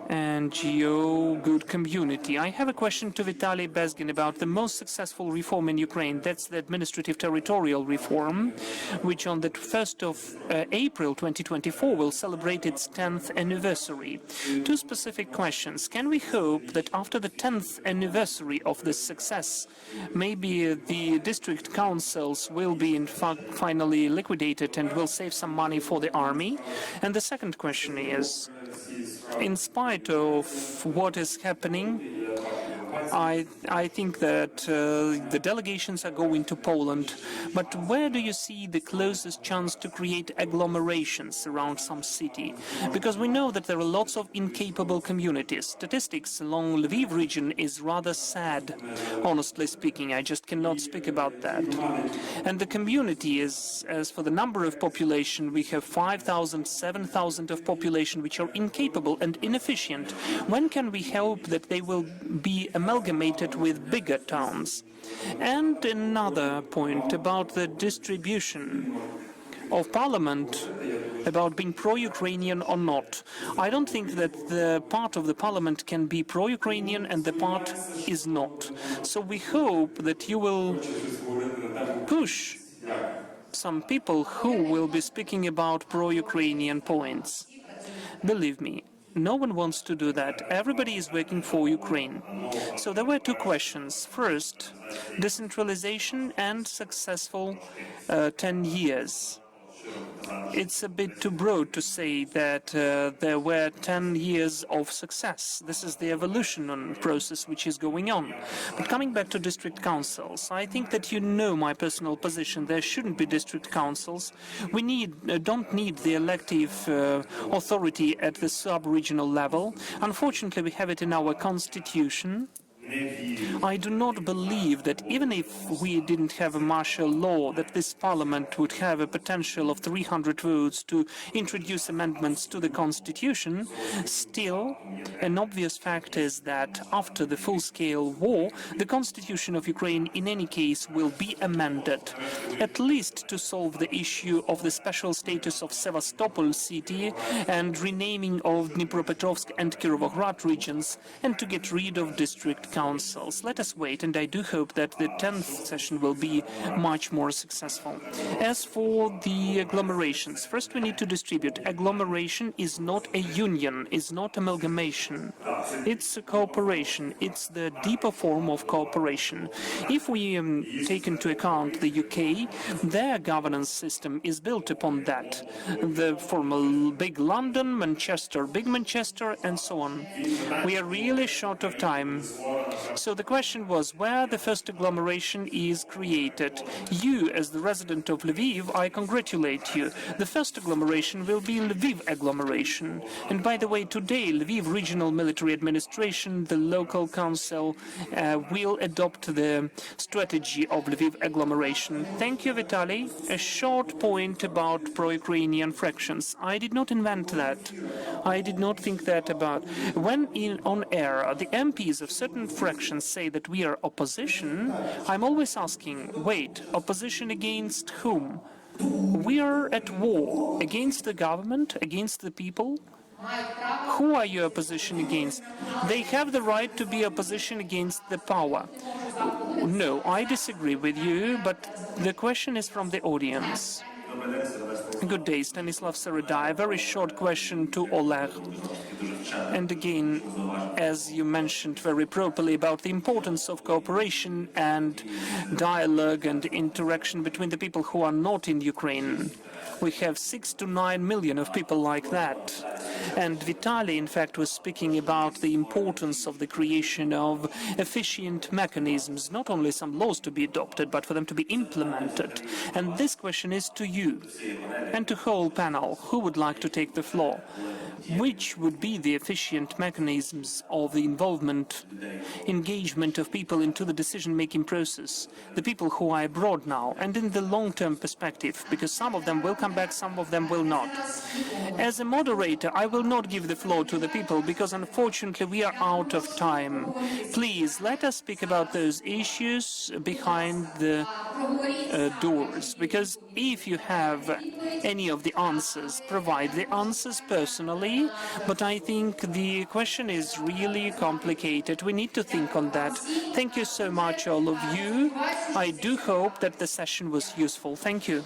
NGO Good Community. I have a question to Vitaly Bezgin about the most successful reform in Ukraine. That's the administrative territorial reform, which on the 1st of April 2024 will celebrate its 10th anniversary. 2 specific questions. Can we hope that after the 10th anniversary of this success, maybe the district councils will be in fact finally liquidated and will save some money for the army? And the second question is, In spite of what is happening, I think that the delegations are going to Poland, but where do you see the closest chance to create agglomerations around some city? Because we know that there are lots of incapable communities. Statistics along Lviv region is rather sad, honestly speaking. I just cannot speak about that. And the community is, as for the number of population, we have 5,000, 7,000 of population which are incapable and inefficient. When can we hope that they will be amalgamated with bigger towns? And another point about the distribution of parliament, about being pro-Ukrainian or not. I don't think that the part of the parliament can be pro-Ukrainian and the part is not. So we hope that you will push some people who will be speaking about pro-Ukrainian points. Believe me, no one wants to do that. Everybody is working for Ukraine. So there were two questions. First, decentralization and successful 10 years. It's a bit too broad to say that there were 10 years of success. This is the evolution process which is going on. But coming back to district councils, I think that you know my personal position. There shouldn't be district councils. We don't need the elective authority at the sub-regional level. Unfortunately, we have it in our constitution. I do not believe that even if we didn't have a martial law, that this parliament would have a potential of 300 votes to introduce amendments to the constitution. Still, an obvious fact is that after the full-scale war, the constitution of Ukraine in any case will be amended, at least to solve the issue of the special status of Sevastopol city and renaming of Dnipropetrovsk and Kirovograd regions, and to get rid of district councils. Let us wait, and I do hope that the 10th session will be much more successful. As for the agglomerations, first we need to distribute. Agglomeration is not a union, is not amalgamation. It's a cooperation. It's the deeper form of cooperation. If we take into account the UK, their governance system is built upon that. The formal Big London, Manchester, Big Manchester, and so on. We are really short of time. So the question was where the first agglomeration is created. You, as the resident of Lviv, I congratulate you. The first agglomeration will be Lviv agglomeration. And by the way, today, Lviv Regional Military Administration, the local council, will adopt the strategy of Lviv agglomeration. Thank you, Vitaly. A short point about pro-Ukrainian fractions. I did not invent that. I did not think that about. When on air, the MPs of certain fractions say that we are opposition, I'm always asking, wait, opposition against whom? We are at war against the government, against the people. Who are you opposition against? They have the right to be opposition against the power. No, I disagree with you, but the question is from the audience. Good day, Stanislav Sereda. A very short question to Oleg. And again, as you mentioned very properly about the importance of cooperation and dialogue and interaction between the people who are not in Ukraine. We have 6 to 9 million of people like that. And Vitaly, in fact, was speaking about the importance of the creation of efficient mechanisms, not only some laws to be adopted, but for them to be implemented. And this question is to you and to whole panel. Who would like to take the floor? Which would be the efficient mechanisms of the involvement, engagement of people into the decision-making process, the people who are abroad now, and in the long-term perspective, because some of them will come back, some of them will not. As a moderator, I will not give the floor to the people, because unfortunately we are out of time. Please, let us speak about those issues behind the doors, because if you have any of the answers, provide the answers personally. But I think the question is really complicated. We need to think on that. Thank you so much, all of you. I do hope that the session was useful. Thank you.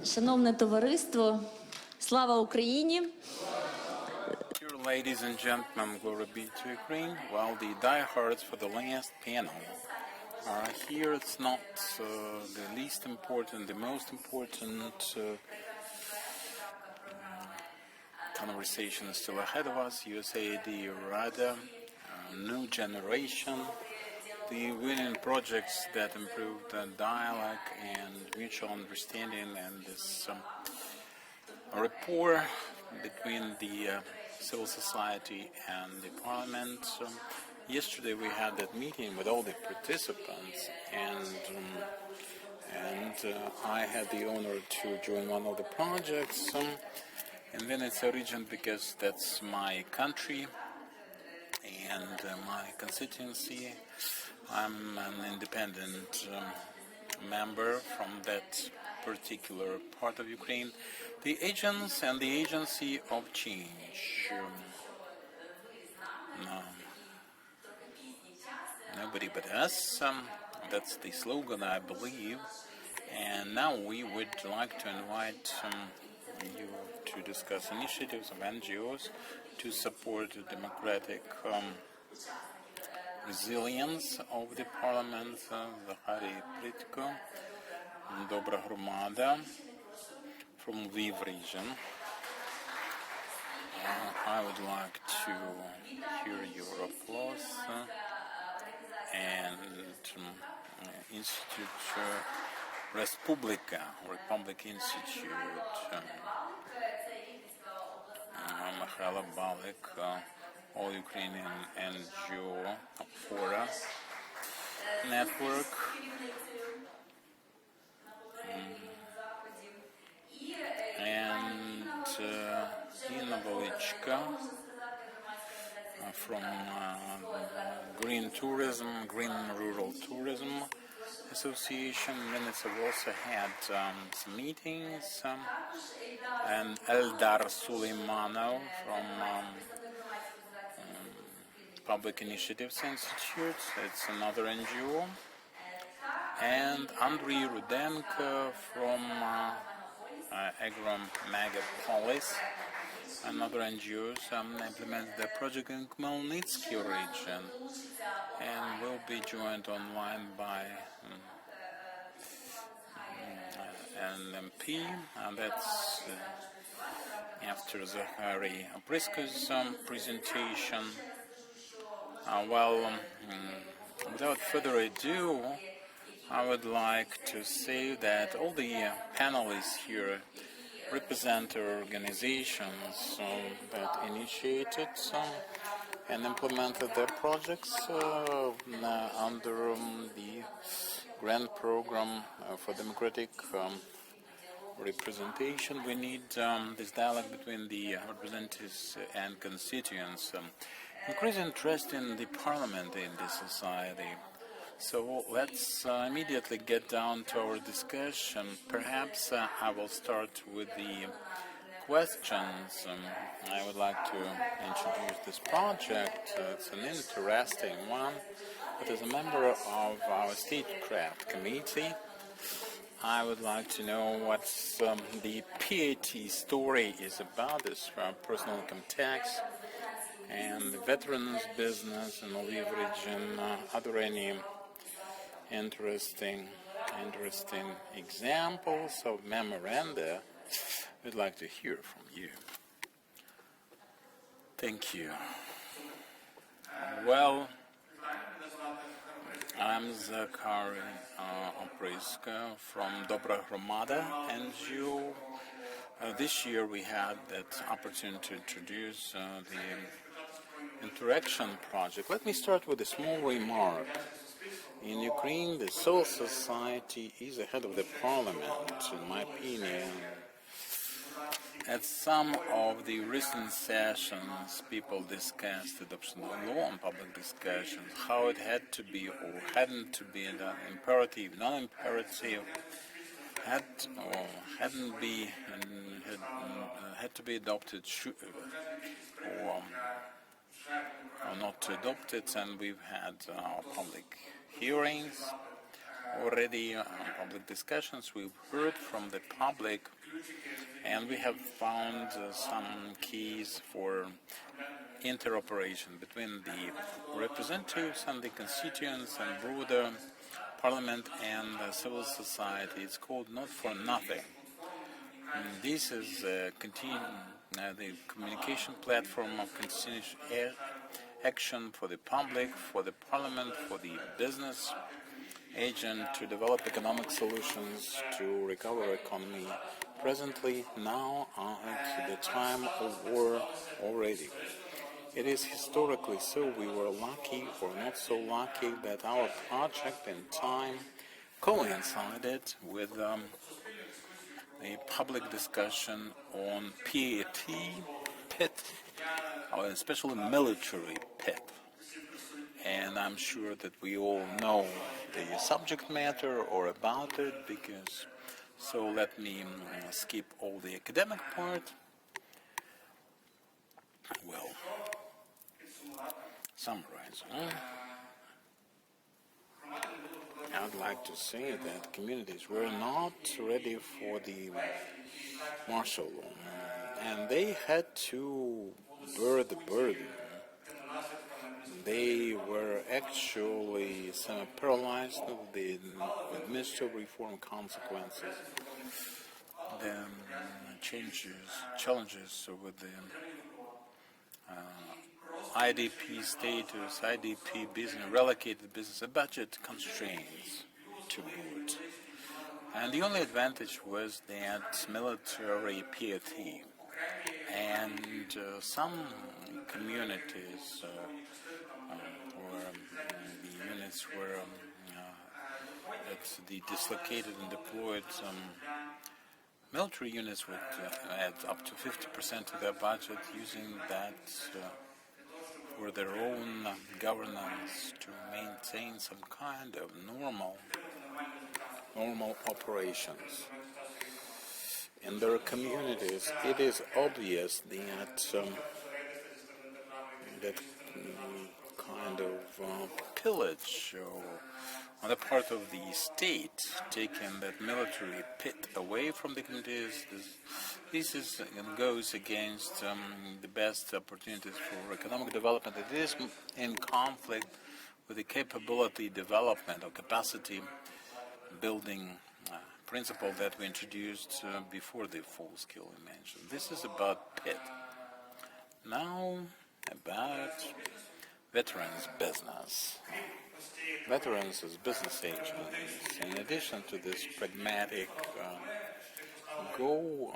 Шановне товариство, слава Україні! Dear ladies and gentlemen, glory be to Ukraine. While the diehards for the last panel are here, it's not the least important, the most important conversation is still ahead of us. USAID RADA, new generation, the winning projects that improve the dialogue and mutual understanding and this rapport between the civil society and the parliament. Yesterday we had that meeting with all the participants, and I had the honor to join one of the projects in Venice region because that's my country and my constituency. I'm an independent member from that particular part of Ukraine. The agents and the agency of change. Nobody but us. That's the slogan, I believe. And now we would like to invite you to discuss initiatives of NGOs to support the democratic resilience of the parliament. Захарій Plitko, Verkhovna Rada from Lviv region. I would like to hear your applause and Institute Republic Institute, Mikhaila Balik, All Ukrainian NGO Fora Network, and Inna Velichka from Green Tourism, Green Rural Tourism Association. Minutes have also had some meetings, and Eldar Suleimanov from Public Initiatives Institute, it's another NGO, and Andrei Rudenko from Agro-Megapolis, another NGO, implemented the project in Khmelnytsky region, and will be joined online by an MP, and that's after Zakhary Brisko's presentation. Without further ado, I would like to say that all the panelists here represent organizations that initiated and implemented their projects under the grant program for democratic representation. We need this dialogue between the representatives and constituents. Increase interest in the parliament in this society. So let's immediately get down to our discussion. Perhaps I will start with the questions. I would like to introduce this project. It's an interesting one. But as a member of our statecraft committee, I would like to know what the PAT story is about, this personal income tax, and the veterans business in the Lviv region. Are there any interesting examples of memoranda? We'd like to hear from you. Thank you. Well, I'm Zakhary Brisko from Verkhovna Rada NGO. This year we had that opportunity to introduce the interaction project. Let me start with a small remark. In Ukraine, the civil society is ahead of the parliament, in my opinion. At some of the recent sessions, people discussed adoption of law and public discussions, how it had to be or hadn't to be imperative, non-imperative, had to be adopted or not to adopt it, and we've had public hearings already public discussions. We've heard from the public, and we have found some keys for interoperation between the representatives and the constituents and broader parliament and civil society. It's called Not for Nothing. And this is the communication platform of continuous action for the public, for the parliament, for the business agent to develop economic solutions to recover economy presently, now, at the time of war already. It is historically so. We were lucky or not so lucky that our project in time coincided with a public discussion on PIT, or especially military PIT. And I'm sure that we all know the subject matter or about it, because, so let me skip all the academic part. Well, summarize. I would like to say that communities were not ready for the martial law, and they had to bear the burden. They were actually semi-paralyzed with the administrative reform consequences, the challenges with the IDP status, IDP business, relocated business, budget constraints to boot. And the only advantage was that military piety. And some communities or the units were that the dislocated and deployed military units would add up to 50% of their budget, using that for their own governance to maintain some kind of normal operations. In their communities, it is obvious that that kind of pillage on the part of the state, taking that military pit away from the communities, this goes against the best opportunities for economic development. It is in conflict with the capability development or capacity building principle that we introduced before the full-scale invention. This is about PIT. Now, about veterans' business. Veterans as business agents, in addition to this pragmatic goal,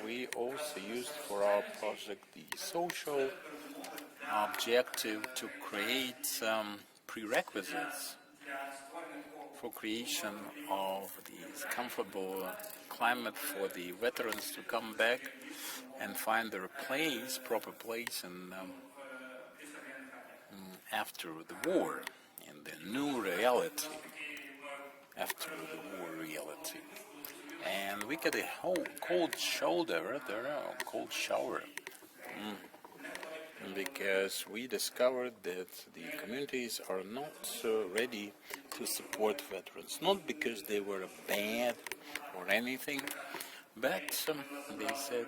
we also used for our project the social objective to create some prerequisites for creation of this comfortable climate for the veterans to come back and find their place, proper place, and after the war, in the new reality, after the war reality. And we get a whole cold shoulder there, a cold shower, because we discovered that the communities are not ready to support veterans, not because they were bad or anything, but they said,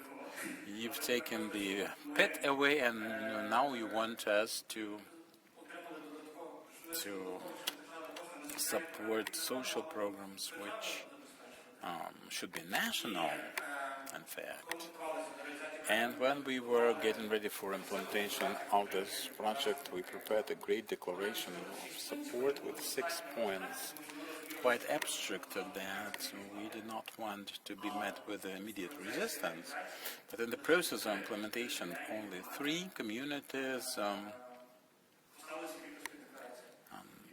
you've taken the pet away and now you want us to support social programs which should be national, in fact. And when we were getting ready for implementation of this project, we prepared a great declaration of support with 6 points, quite abstract at that. We did not want to be met with immediate resistance. But in the process of implementation, only 3 communities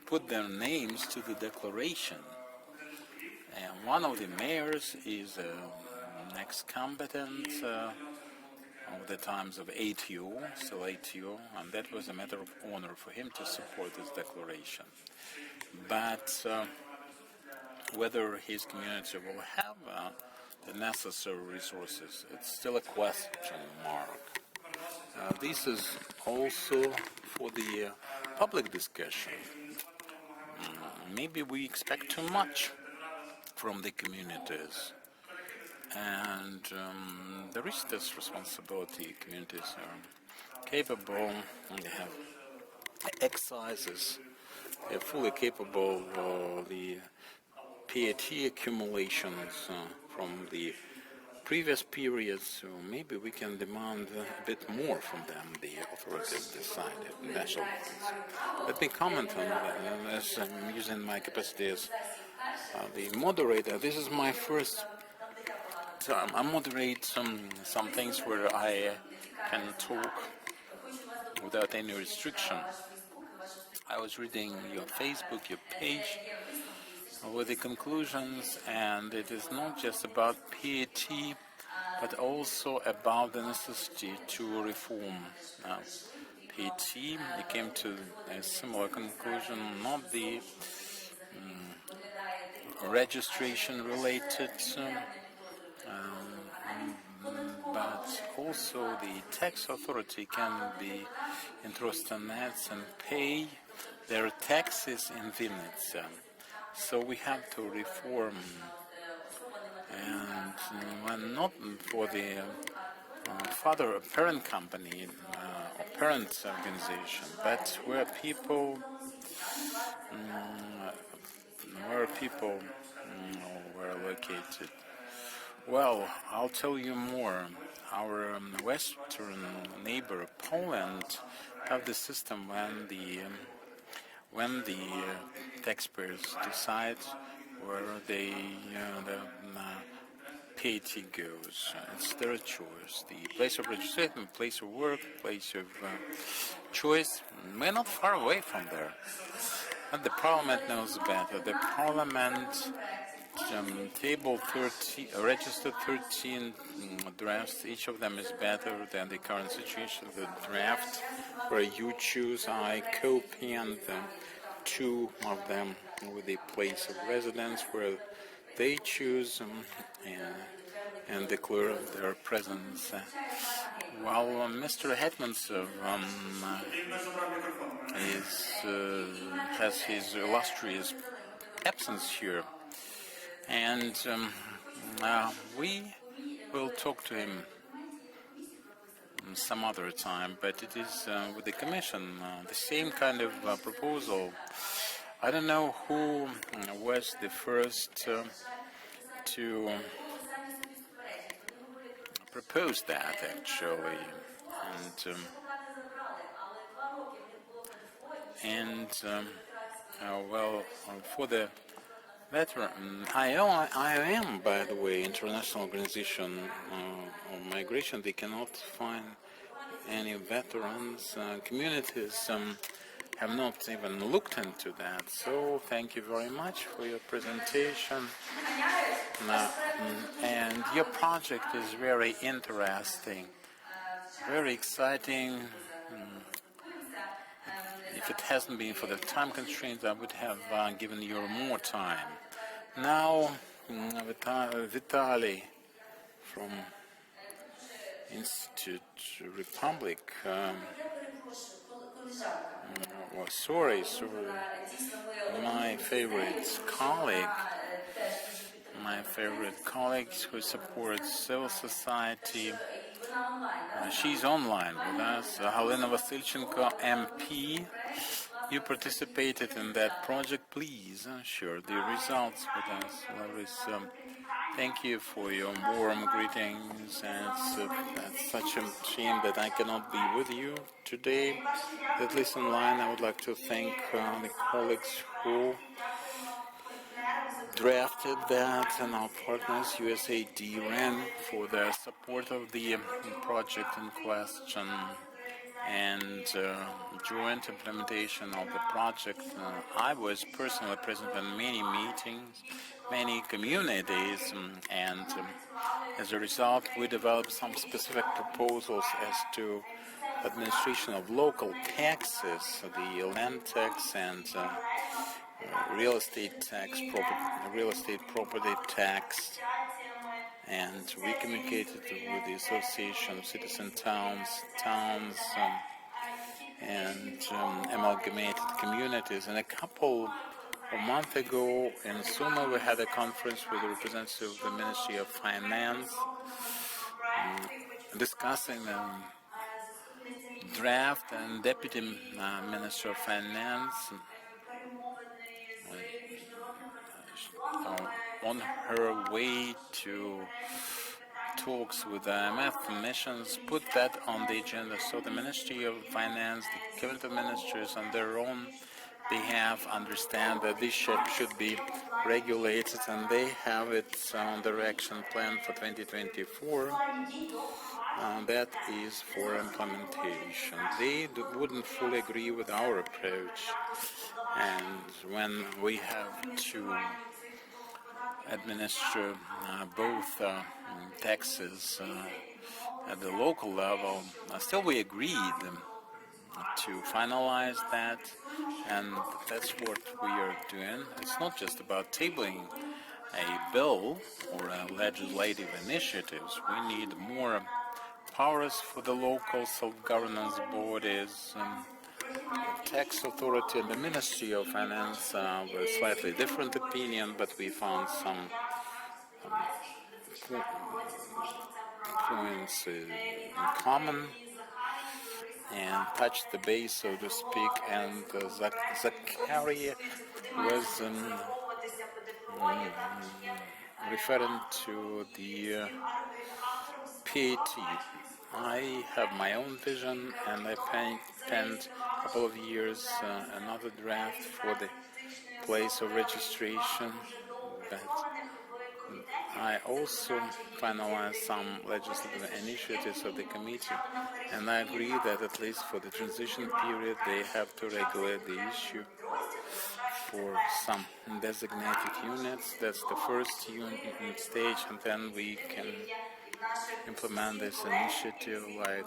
put their names to the declaration. And one of the mayors is an ex-combatant of the times of ATO, still ATO, and that was a matter of honor for him to support this declaration. But whether his community will have the necessary resources, it's still a question mark. This is also for the public discussion. maybe we expect too much from the communities. And there is this responsibility. Communities are capable, and they have exercises. They're fully capable of the PAT accumulations from the previous periods, so maybe we can demand a bit more from them, the authorities decided. National. Let me comment on that, as I'm using my capacity as the moderator. This is my first time. I moderate some things where I can talk without any restriction. I was reading your Facebook, your page, with the conclusions, and it is not just about PAT, but also about the necessity to reform PAT. You came to a similar conclusion, not the registration related, but also the tax authority can be interested in that and pay their taxes in Vinnytsia. So we have to reform, and not for the parent company or parent organization, but where people were located. Well, I'll tell you more. Our western neighbor Poland have the system when the taxpayers decide where the PAT goes. It's their choice. The place of registration, place of work, place of choice. We're not far away from there. And the parliament knows better. The parliament table 13, registered 13 drafts. Each of them is better than the current situation. The draft where you choose, I co-pinned them, two of them with the place of residence where they choose and declare their presence. While Mr. Hetmansov has his illustrious absence here, and we will talk to him some other time, but it is with the Commission, the same kind of proposal. I don't know who was the first to propose that, actually, well, for the veteran, IOM, by the way, International Organization of Migration, they cannot find any veterans. Communities have not even looked into that. So thank you very much for your presentation. And your project is very interesting, very exciting. If it hasn't been for the time constraints, I would have given you more time. Now, Vitaly from Institute Republic. Sorry, my favorite colleague who supports civil society. She's online with us. Halina Vasilchenko, MP. You participated in that project. Please share the results with us. Thank you for your warm greetings. And it's such a shame that I cannot be with you today. At least online, I would like to thank the colleagues who drafted that and our partners, USAID RADA, for their support of the project in question and joint implementation of the project. I was personally present in many meetings, many communities, and as a result, we developed some specific proposals as to administration of local taxes, the land tax and real estate property tax, and we communicated with the association citizen towns, and amalgamated communities, and a couple A month ago in Suma we had a conference with the representative of the Ministry of Finance discussing the draft, and Deputy Minister of Finance on her way to talks with the IMF missions put that on the agenda. So the Ministry of Finance, the Cabinet of Ministers on their own behalf understand that this should be regulated, and they have it on their action plan for 2024. That is for implementation. They wouldn't fully agree with our approach, and when we have to administer both taxes at the local level, still we agreed to finalize that, and that's what we are doing. It's not just about tabling a bill or a legislative initiatives. We need more powers for the local self-governance bodies. Tax authority and the Ministry of Finance were a slightly different opinion, but we found some points in common and touched the base, so to speak. And Zachary was referring to the PAT. I have my own vision, and I penned a couple of years another draft for the place of registration, but I also finalized some legislative initiatives of the committee, and I agree that at least for the transition period they have to regulate the issue for some designated units. That's the first stage, and then we can implement this initiative like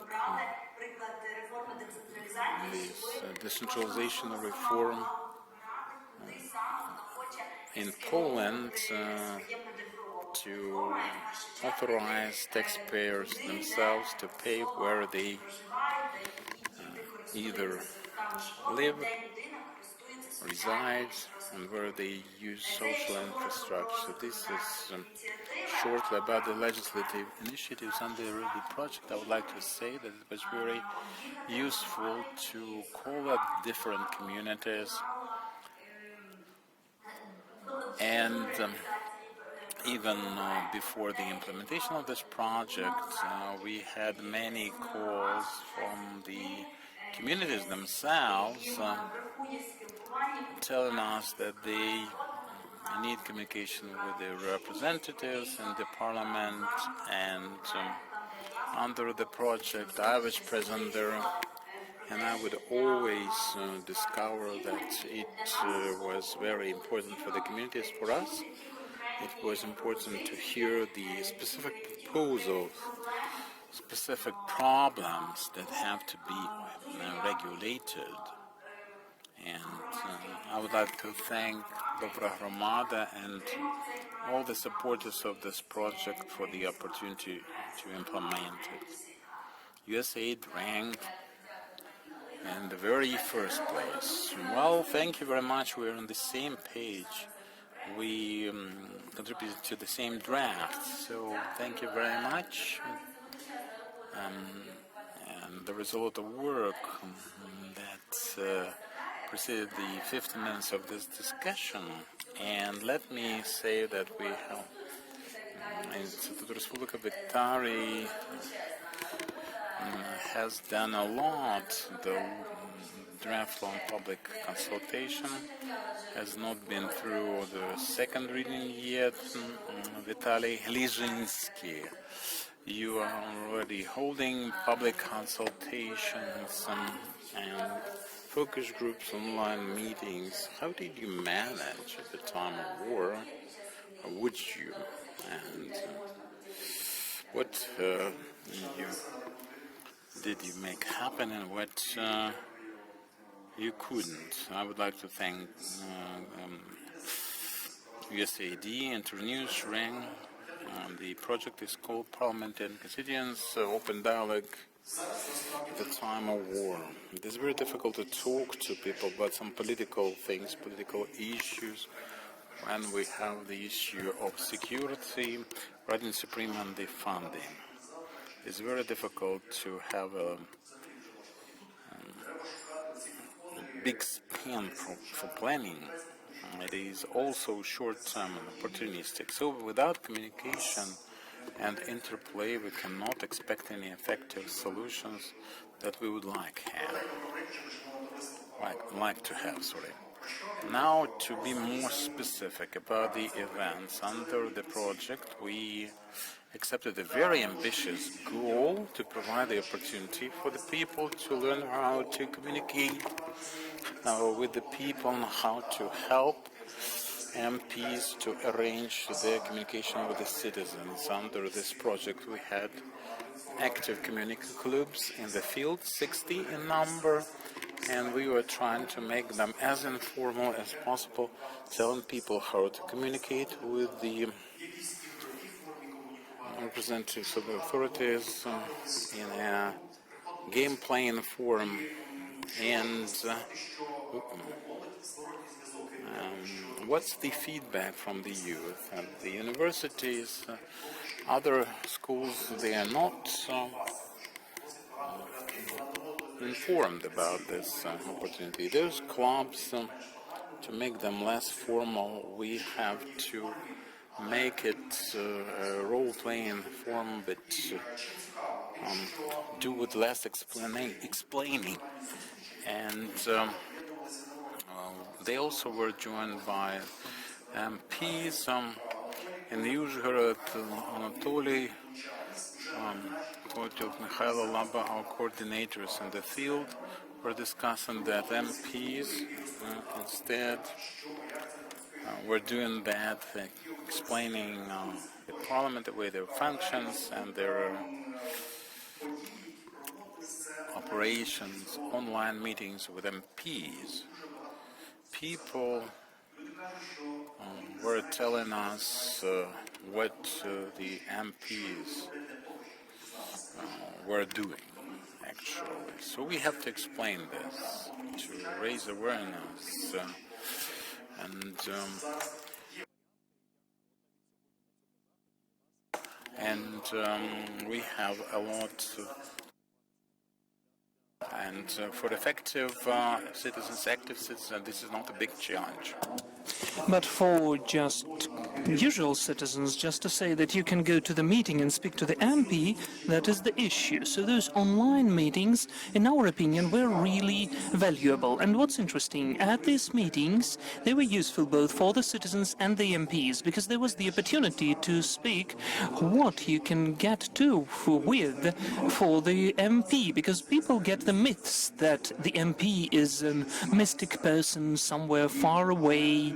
this decentralization reform in Poland to authorize taxpayers themselves to pay where they either live, reside, and where they use social infrastructure. This is shortly about the legislative initiatives under the RADA project. I would like to say that it was very useful to call up different communities and even before the implementation of this project, we had many calls from the communities themselves telling us that they need communication with their representatives in the parliament, and under the project I was present there, and I would always discover that it was very important for the communities. For us, it was important to hear the specific proposals, specific problems that have to be regulated. And I would like to thank Verkhovna Rada and all the supporters of this project for the opportunity to implement it. USAID ranked in the very first place. Well, thank you very much. We're on the same page. We contributed to the same draft, so thank you very much. And there was a lot of work that preceded the 15 minutes of this discussion. And let me say that we have Institute Respublika Victoria has done a lot. The draft on public consultation has not been through the second reading yet. Vitaly Lizinski, you are already holding public consultations and focus groups, online meetings. How did you manage at the time of war? Or would you? And what did you make happen, and what you couldn't? I would like to thank USAID, Internews, Ring. The project is called Parliamentarians, Constituents, Open Dialogue at the time of war. It is very difficult to talk to people about some political things, political issues, when we have the issue of security, right in supreme and the funding. It's very difficult to have a big span for planning. It is also short-term and opportunistic. So without communication and interplay, we cannot expect any effective solutions that we would like to have. Now, to be more specific about the events under the project, we accepted a very ambitious goal to provide the opportunity for the people to learn how to communicate with the people and how to help MPs to arrange their communication with the citizens. Under this project, we had active community clubs in the field, 60 in number, and we were trying to make them as informal as possible, telling people how to communicate with the representatives of the authorities in a game playing forum, and what's the feedback from the youth and the universities, other schools. They are not informed about this opportunity. Those clubs, to make them less formal, we have to make it a role-playing form, but do with less explaining. And they also were joined by MPs. In Uzhhorod, Anatoly, Mikhailo Laba, our coordinators in the field, were discussing that MPs instead were doing that, explaining the parliament, the way their functions and their operations, online meetings with MPs. People were telling us what the MPs were doing, actually. So we have to explain this to raise awareness, and we have a lot. And for effective citizens, active citizens, this is not a big challenge. But for just usual citizens, just to say that you can go to the meeting and speak to the MP, that is the issue. So those online meetings, in our opinion, were really valuable. And what's interesting, at these meetings, they were useful both for the citizens and the MPs, because there was the opportunity to speak what you can get to with for the MP, because people get the myths that the MP is a mystic person somewhere far away,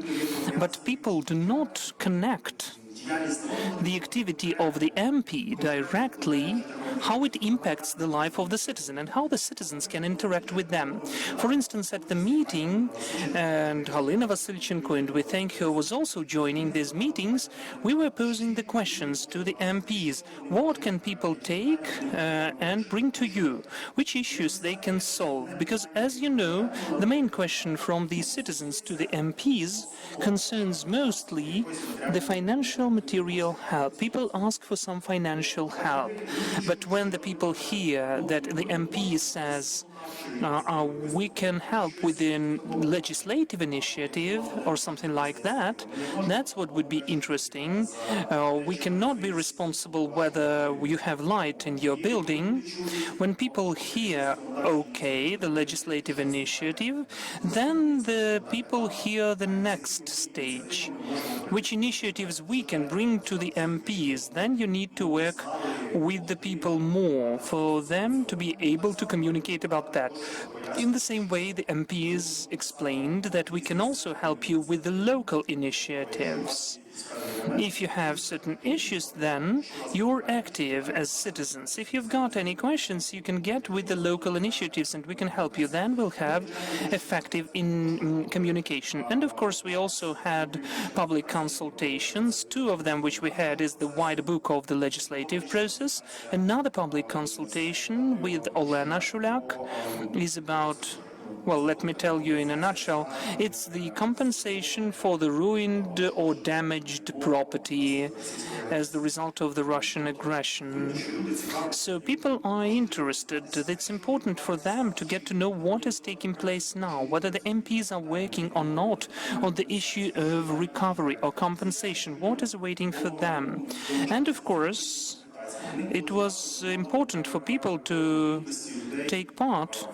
but people do not connect the activity of the MP directly, how it impacts the life of the citizen and how the citizens can interact with them. For instance, at the meeting, and Halina Vasilchenko, and we thank her, was also joining these meetings, we were posing the questions to the MPs. What can people take and bring to you? Which issues they can solve? Because, as you know, the main question from the citizens to the MPs concerns mostly the financial material help. People ask for some financial help, but when the people hear that the MP says we can help within legislative initiative or something like that, that's what would be interesting. We cannot be responsible whether you have light in your building. When people hear, okay, the legislative initiative, then the people hear the next stage. Which initiatives we can bring to the MPs? Then you need to work with the people more for them to be able to communicate about that. In the same way, the MPs explained that we can also help you with the local initiatives. If you have certain issues, then you're active as citizens. If you've got any questions, you can get with the local initiatives and we can help you. Then we'll have effective communication. And of course, we also had public consultations. Two of them which we had is the White Book of the legislative process. Another public consultation with Olena Shulak is about, well, let me tell you in a nutshell, it's the compensation for the ruined or damaged property as the result of the Russian aggression. So people are interested. It's important for them to get to know what is taking place now, whether the MPs are working or not on the issue of recovery or compensation, what is waiting for them. And of course, it was important for people to take part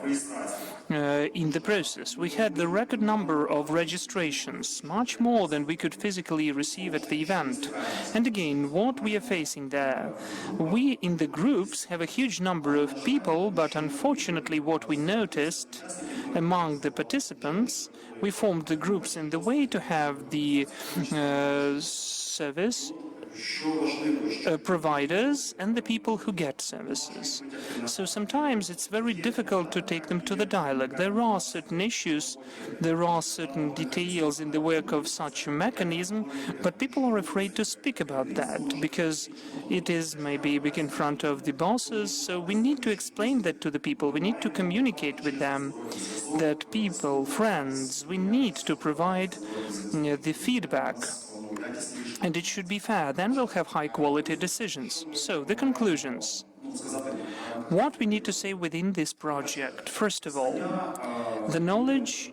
in the process. We had the record number of registrations, much more than we could physically receive at the event. And again, what we are facing there, we in the groups have a huge number of people, but unfortunately what we noticed among the participants, we formed the groups in the way to have the service providers and the people who get services. So sometimes it's very difficult to take them to the dialogue. There are certain issues, there are certain details in the work of such a mechanism, but people are afraid to speak about that because it is maybe big in front of the bosses. So we need to explain that to the people. We need to communicate with them that people, friends, we need to provide the feedback. And it should be fair. Then we'll have high-quality decisions. So, the conclusions. What we need to say within this project, first of all, the knowledge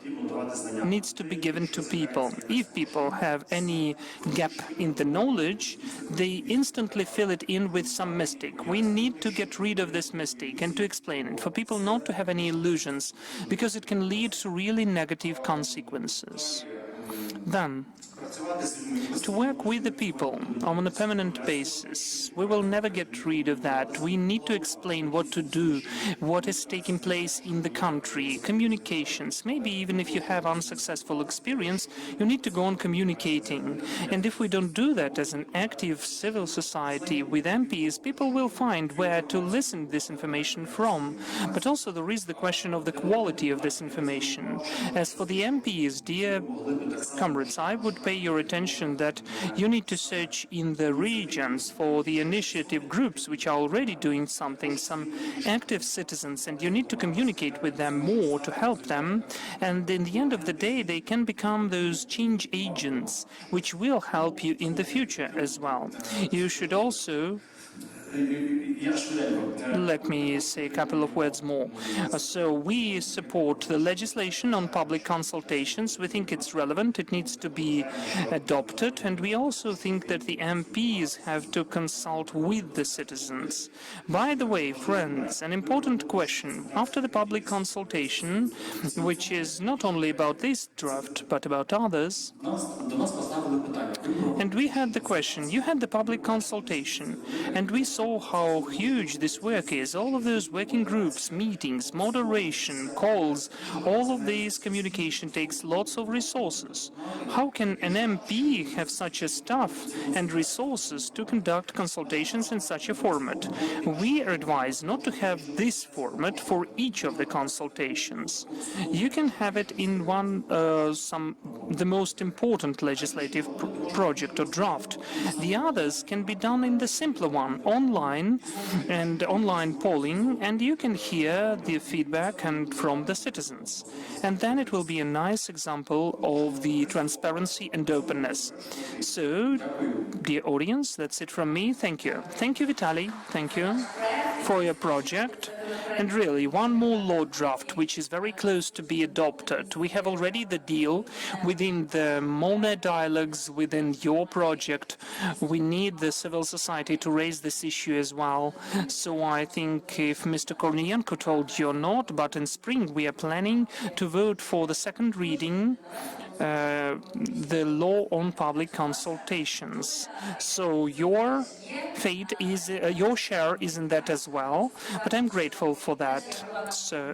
needs to be given to people. If people have any gap in the knowledge, they instantly fill it in with some mistake. We need to get rid of this mistake and to explain it, for people not to have any illusions, because it can lead to really negative consequences. Then, to work with the people on a permanent basis. We will never get rid of that. We need to explain what to do, what is taking place in the country, communications. Maybe even if you have unsuccessful experience, you need to go on communicating. And if we don't do that as an active civil society with MPs, people will find where to listen this information from. But also there is the question of the quality of this information. As for the MPs, dear comrades, I would pay your attention that you need to search in the regions for the initiative groups which are already doing something, some active citizens, and you need to communicate with them more to help them. And in the end of the day, they can become those change agents which will help you in the future as well. You should also let me say a couple of words more. So we support the legislation on public consultations. We think it's relevant. It needs to be adopted. And we also think that the MPs have to consult with the citizens. By the way, friends, an important question. After the public consultation, which is not only about this draft, but about others, and we had the question, you had the public consultation, and we saw how huge this work is. All of those working groups, meetings, moderation, calls, all of this communication takes lots of resources. How can an MP have such a staff and resources to conduct consultations in such a format? We are advised not to have this format for each of the consultations. You can have it in one, the most important legislative project or draft. The others can be done in the simpler one, online and online polling, and you can hear the feedback and from the citizens. And then it will be a nice example of the transparency and openness. So, dear audience, that's it from me. Thank you. Thank you, Vitaly. Thank you for your project. And really, one more law draft, which is very close to be adopted. We have already the deal within the MONA dialogues, within your project. We need the civil society to raise this issue as well. So I think if Mr. Kornienko told you or not, but in spring we are planning to vote for the second reading the law on public consultations. So your fate is, your share is in that as well, but I'm grateful for that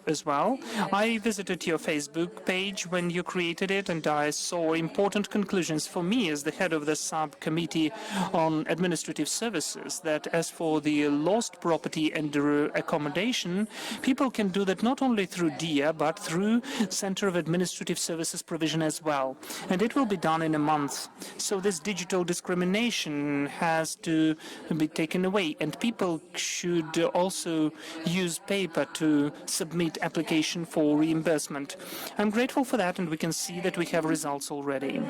as well. I visited your Facebook page when you created it, and I saw important conclusions for me as the head of the subcommittee on administrative services, that as for the lost property and accommodation, people can do that not only through DIA, but through Center of Administrative Services provision as well. And it will be done in a month. So this digital discrimination has to be taken away, and people should also use paper to submit application for reimbursement. I'm grateful for that, and we can see that we have results already.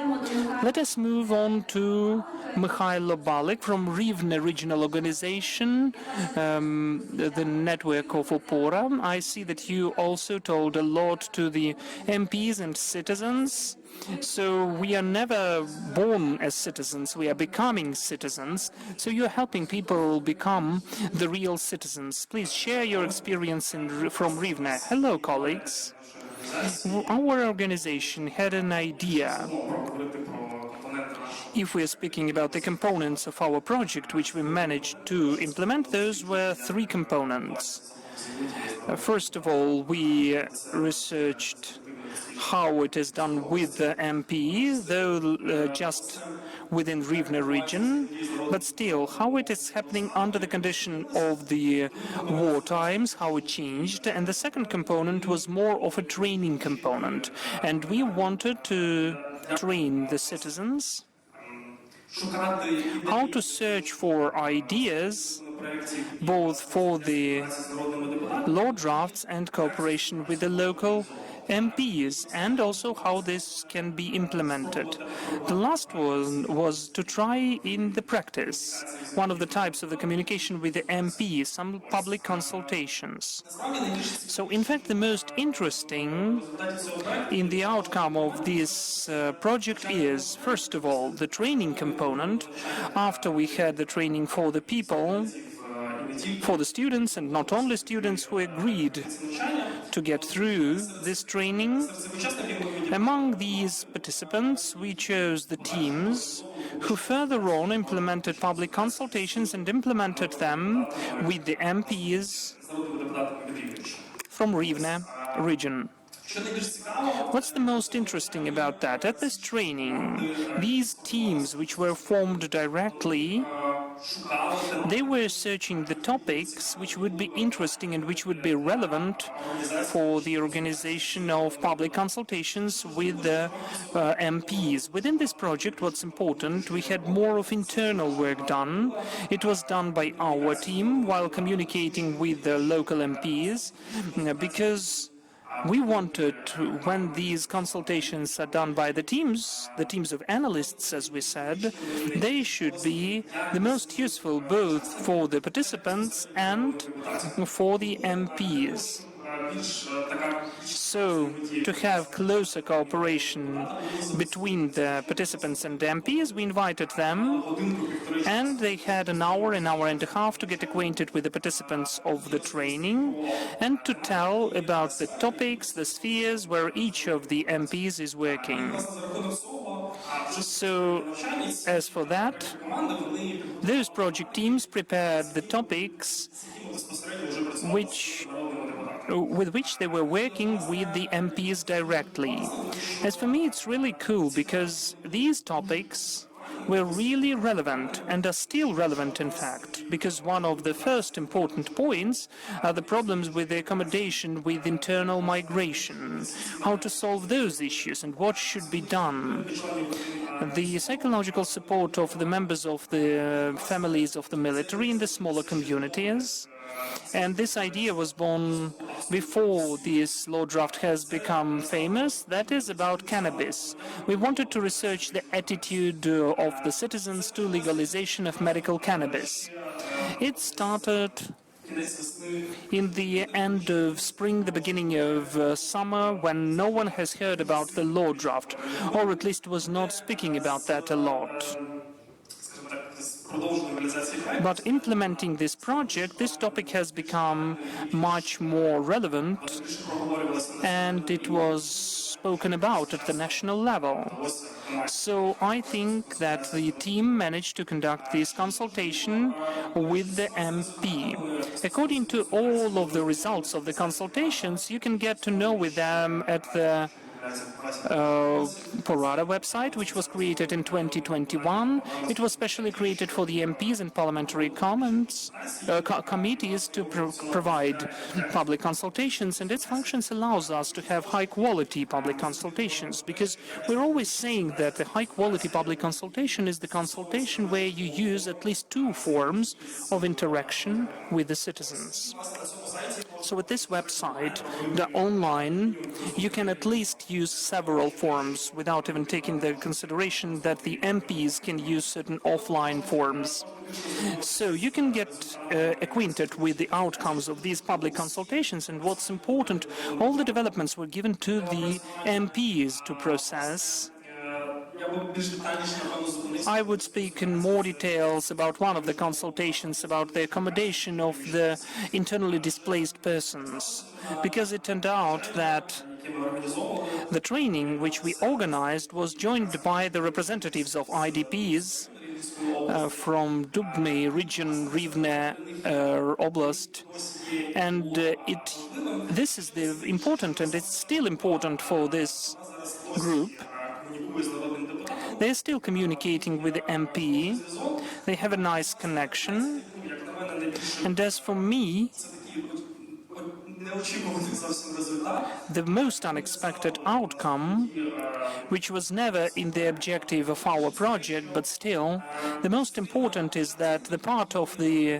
Let us move on to Mikhailo Balik from Rivne Regional Organization, the network of Opora. I see that you also told a lot to the MPs and citizens. So we are never born as citizens, we are becoming citizens. So you're helping people become the real citizens. Please share your experience from Rivne. Hello, colleagues. Our organization had an idea. If we're speaking about the components of our project, which we managed to implement, those were three components. First of all, we researched how it is done with the MPs, though just within Rivne region, but still how it is happening under the condition of the war times, how it changed. And the second component was more of a training component, and we wanted to train the citizens how to search for ideas, both for the law drafts and cooperation with the local MPs, and also how this can be implemented. The last one was to try in the practice one of the types of the communication with the MPs, some public consultations. So in fact the most interesting in the outcome of this project is, first of all, the training component. After we had the training for the people, for the students, and not only students who agreed to get through this training. Among these participants, we chose the teams who further on implemented public consultations and implemented them with the MPs from Rivne region. What's the most interesting about that? At this training, these teams, which were formed directly, they were searching the topics which would be interesting and which would be relevant for the organization of public consultations with the MPs. Within this project, what's important, we had more of internal work done. It was done by our team while communicating with the local MPs, because we wanted, when these consultations are done by the teams of analysts, as we said, they should be the most useful both for the participants and for the MPs. So, to have closer cooperation between the participants and the MPs, we invited them, and they had an hour and a half to get acquainted with the participants of the training and to tell about the topics, the spheres where each of the MPs is working. So, as for that, those project teams prepared the topics with which they were working with the MPs directly. As for me, it's really cool because these topics were really relevant and are still relevant, in fact, because one of the first important points are the problems with the accommodation with internal migration, how to solve those issues and what should be done. The psychological support of the members of the families of the military in the smaller communities. And this idea was born before this law draft has become famous, that is about cannabis. We wanted to research the attitude of the citizens to legalization of medical cannabis. It started in the end of spring, the beginning of summer, when no one has heard about the law draft, or at least was not speaking about that a lot. But implementing this project, this topic has become much more relevant, and it was spoken about at the national level. So I think that the team managed to conduct this consultation with the MP. According to all of the results of the consultations, you can get to know with them at the Rada website, which was created in 2021. It was specially created for the MPs and parliamentary committees to provide public consultations, and its functions allows us to have high-quality public consultations, because we're always saying that the high-quality public consultation is the consultation where you use at least two forms of interaction with the citizens. So at this website, the online, you can at least use several forms without even taking into consideration that the MPs can use certain offline forms. So you can get acquainted with the outcomes of these public consultations, and what's important, all the developments were given to the MPs to process. I would speak in more details about one of the consultations about the accommodation of the internally displaced persons, because it turned out that the training which we organized was joined by the representatives of IDPs from Dubny region, Rivne Oblast, and this is the important, and it's still important for this group. They're still communicating with the MP. They have a nice connection. And as for me, the most unexpected outcome, which was never in the objective of our project, but still, the most important is that the part of the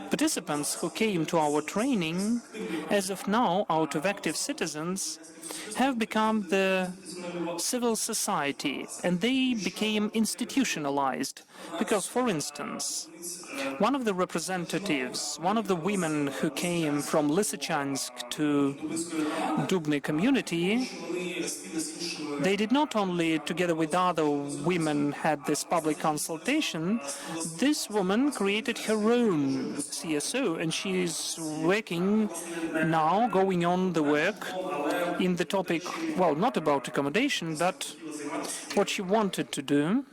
participants who came to our training, as of now, out of active citizens, have become the civil society, and they became institutionalized. Because, for instance, one of the representatives, one of the women who came from Lysychansk to Dubny community, they did not only, together with other women, had this public consultation. This woman created her own CSO, and she is working now, going on the work in the topic, well, not about accommodation, but what she wanted to do.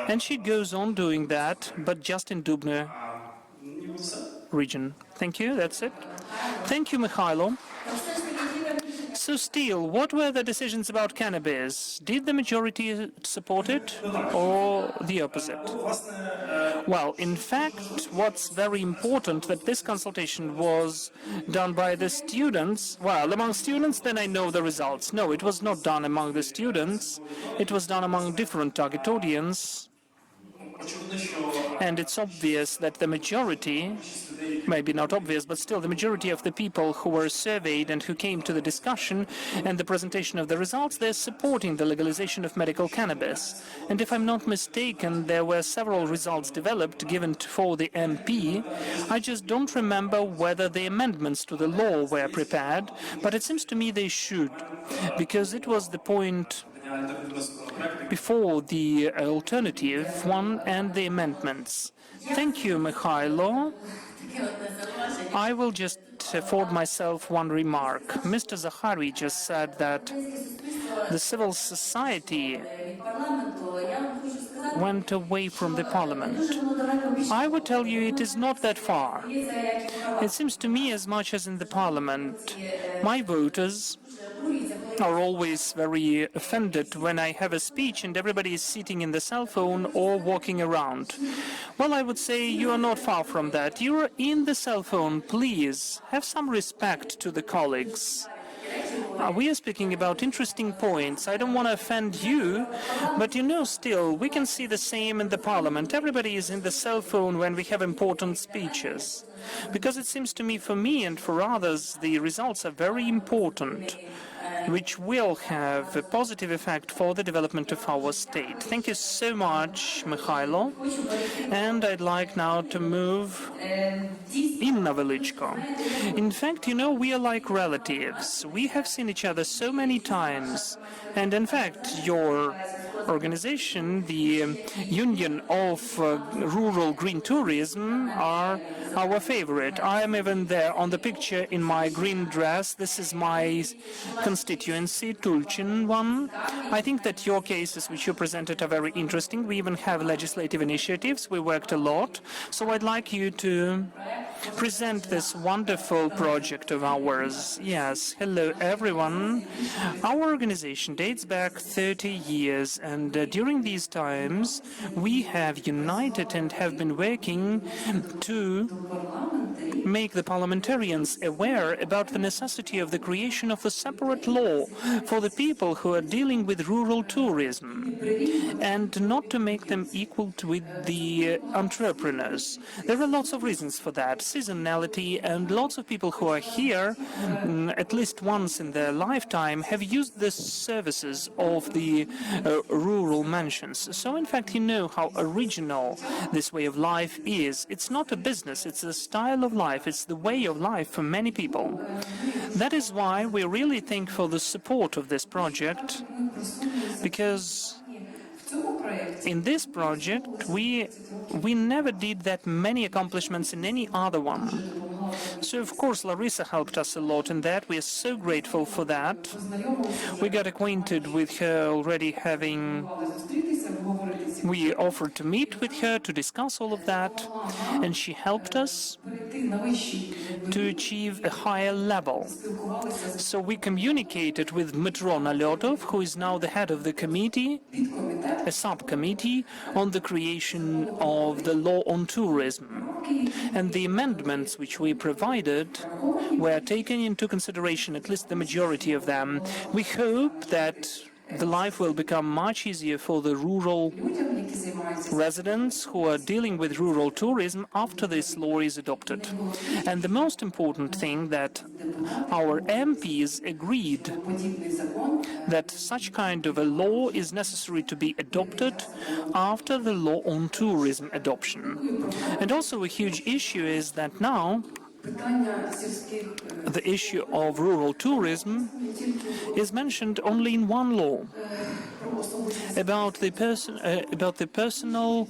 And she goes on doing that, but just in Dubny region. Thank you, that's it. Thank you, Mikhailo. So still, what were the decisions about cannabis? Did the majority support it or the opposite? Well, in fact, what's very important that this consultation was done by the students. Well, among students, then I know the results. No, it was not done among the students. It was done among different target audience. And it's obvious that the majority, maybe not obvious, but still the majority of the people who were surveyed and who came to the discussion and the presentation of the results, they're supporting the legalization of medical cannabis. And if I'm not mistaken, there were several results developed given for the MP. I just don't remember whether the amendments to the law were prepared, but it seems to me they should, because it was the point before the alternative one and the amendments. Thank you, Mikhailo. I will just afford myself one remark. Mr. Zakhari just said that the civil society went away from the parliament. I would tell you it is not that far. It seems to me as much as in the parliament, my voters are always very offended when I have a speech and everybody is sitting in the cell phone or walking around. Well, I would say you are not far from that. You are in the cell phone. Please have some respect to the colleagues. We are speaking about interesting points. I don't want to offend you, but you know, still, we can see the same in the parliament. Everybody is in the cell phone when we have important speeches. Because it seems to me, for me and for others, the results are very important, which will have a positive effect for the development of our state. Thank you so much, Mikhailo. And I'd like now to move Inna Velichko. In fact, you know, we are like relatives. We have seen each other so many times. And in fact, your organization, the Union of Rural Green Tourism, are our favorite. I am even there on the picture in my green dress. This is my constituency, Tulchin one. I think that your cases which you presented are very interesting. We even have legislative initiatives. We worked a lot. So I'd like you to present this wonderful project of ours. Yes, hello everyone. Our organization dates back 30 years, and during these times we have united and have been working to make the parliamentarians aware about the necessity of the creation of a separate law for the people who are dealing with rural tourism, and not to make them equal with the entrepreneurs. There are lots of reasons for that. Seasonality, and lots of people who are here at least once in their lifetime have used the services of the rural mansions. So in fact you know how original this way of life is. It's not a business, it's a style of life, it's the way of life for many people. That is why we really thank for the support of this project, because in this project we never did that many accomplishments in any other one. So of course Larissa helped us a lot in that. We are so grateful for that. We got acquainted with her already we offered to meet with her to discuss all of that, and she helped us to achieve a higher level. So we communicated with Dmitro Nalotov, who is now the head of the committee, a subcommittee on the creation of the law on tourism. And the amendments which we provided were taken into consideration, at least the majority of them. We hope that the life will become much easier for the rural residents who are dealing with rural tourism after this law is adopted. And the most important thing, that our MPs agreed that such kind of a law is necessary to be adopted after the law on tourism adoption. And also a huge issue is that now the issue of rural tourism is mentioned only in one law, about the personal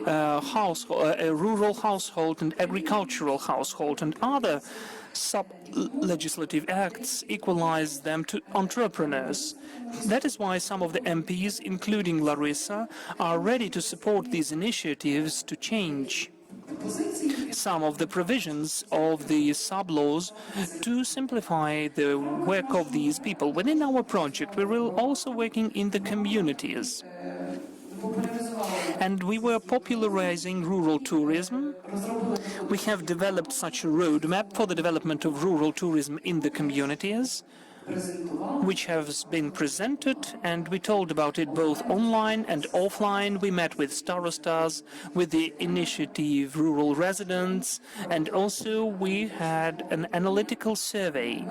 rural household and agricultural household, and other sub-legislative acts equalize them to entrepreneurs. That is why some of the MPs, including Larissa, are ready to support these initiatives to change some of the provisions of the sub-laws to simplify the work of these people. Within our project, we were also working in the communities. And we were popularizing rural tourism. We have developed such a roadmap for the development of rural tourism in the communities, which has been presented, and we told about it both online and offline. We met with starostas, with the initiative rural residents, and also we had an analytical survey.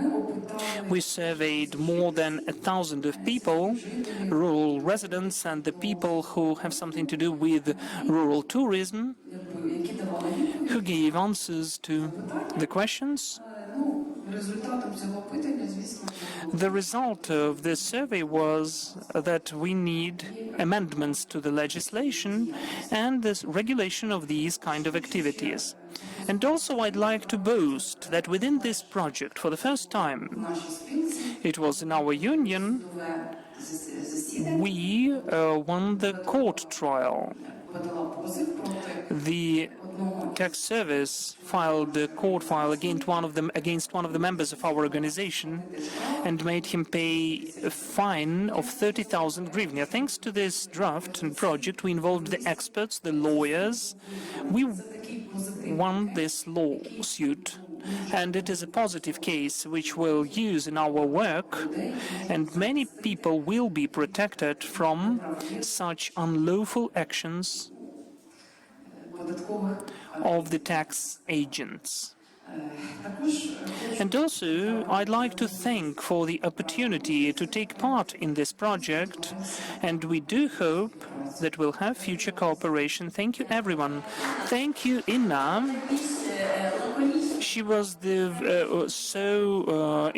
We surveyed more than 1,000 of people, rural residents and the people who have something to do with rural tourism, who gave answers to the questions. The result of this survey was that we need amendments to the legislation and the regulation of these kind of activities. And also I'd like to boast that within this project, for the first time, it was in our union, we won the court trial. The tax service filed a court file against one of the members of our organization and made him pay a fine of 30,000 hryvnia. Thanks to this draft and project, we involved the experts, the lawyers. We won this lawsuit, and it is a positive case which we'll use in our work, and many people will be protected from such unlawful actions of the tax agents. And also, I'd like to thank for the opportunity to take part in this project, and we do hope that we'll have future cooperation. Thank you, everyone. Thank you, Inna. She was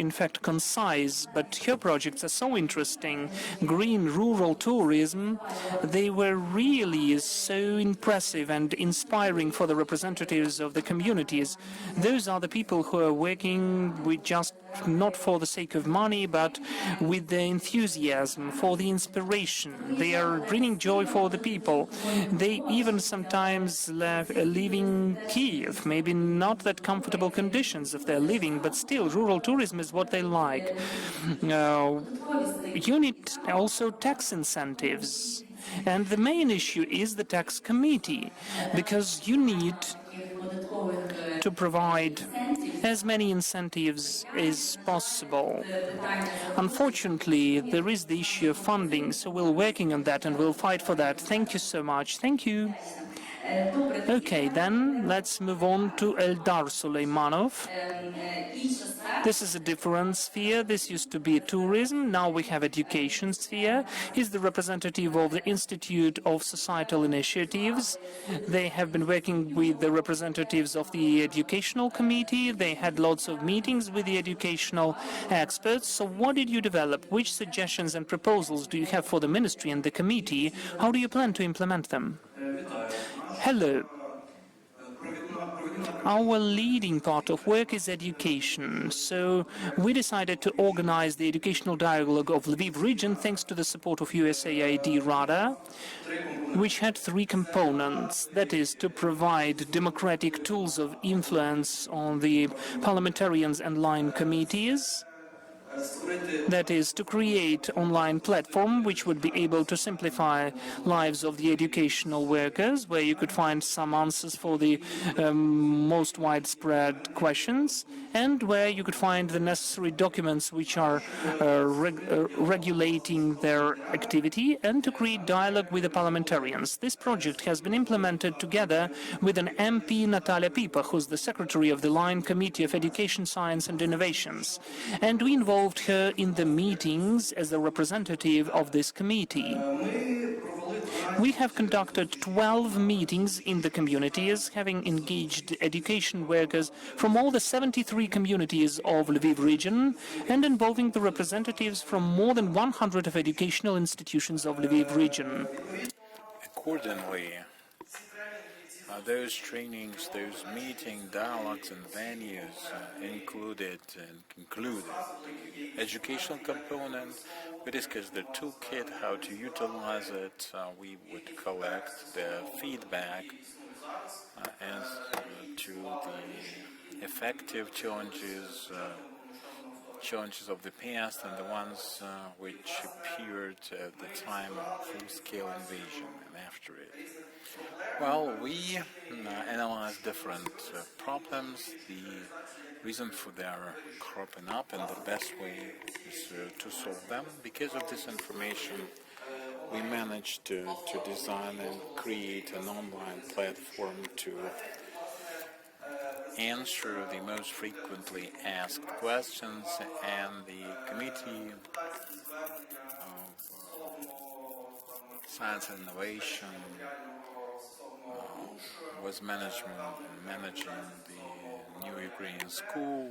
in fact, concise, but her projects are so interesting. Green rural tourism, they were really so impressive and inspiring for the representatives of the communities. Those are the people who are working with just not for the sake of money, but with the enthusiasm, for the inspiration. They are bringing joy for the people. They even sometimes live in Kiev, maybe not that comfortable conditions of their living, but still rural tourism is what they like. You need also tax incentives. And the main issue is the tax committee, because you need to provide as many incentives as possible. Unfortunately, there is the issue of funding, so we're working on that and we'll fight for that. Thank you so much. Thank you. Okay, then let's move on to Eldar Suleimanov. This is a different sphere. This used to be tourism. Now we have education sphere. He's the representative of the Institute of Societal Initiatives. They have been working with the representatives of the educational committee. They had lots of meetings with the educational experts. So what did you develop? Which suggestions and proposals do you have for the ministry and the committee? How do you plan to implement them? Hello. Our leading part of work is education, so we decided to organize the educational dialogue of Lviv region thanks to the support of USAID RADA, which had three components. That is, to provide democratic tools of influence on the parliamentarians and line committees. That is, to create online platform which would be able to simplify lives of the educational workers, where you could find some answers for the most widespread questions, and where you could find the necessary documents which are regulating their activity, and to create dialogue with the parliamentarians. This project has been implemented together with an MP, Natalia Pipa, who's the secretary of the Line Committee of Education, Science and Innovations, and we involved her in the meetings as the representative of this committee. We have conducted 12 meetings in the communities, having engaged education workers from all the 73 communities of Lviv region and involving the representatives from more than 100 of educational institutions of Lviv region. Accordingly, those trainings, those meeting dialogues and venues included educational component. We discussed the toolkit, how to utilize it. We would collect the feedback as to the effective challenges of the past and the ones which appeared at the time of full-scale invasion and after it. Well, we analyzed different problems, the reason for their cropping up, and the best way is to solve them. Because of this information, we managed to design and create an online platform to answer the most frequently asked questions, and the Committee of Science and Innovation was managing the New Ukrainian School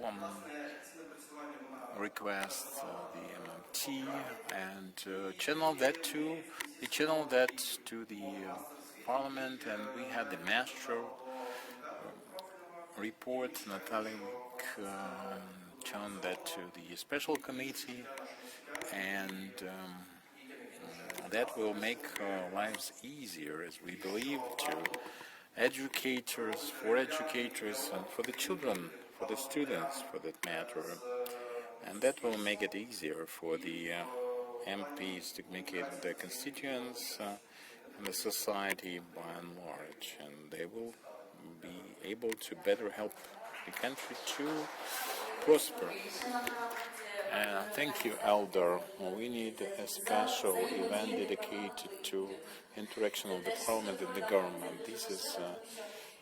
request, the MMT, and channeled that to the Parliament, and we had the Maestro report. Natalia channeled that to the Special Committee, and that will make lives easier, as we believe, to educators, and for the children, for the students, for that matter. And that will make it easier for the MPs to communicate with their constituents and the society by and large, and they will be able to better help the country to prosper. Thank you, Eldar. We need a special event dedicated to interaction of the Parliament and the government. This is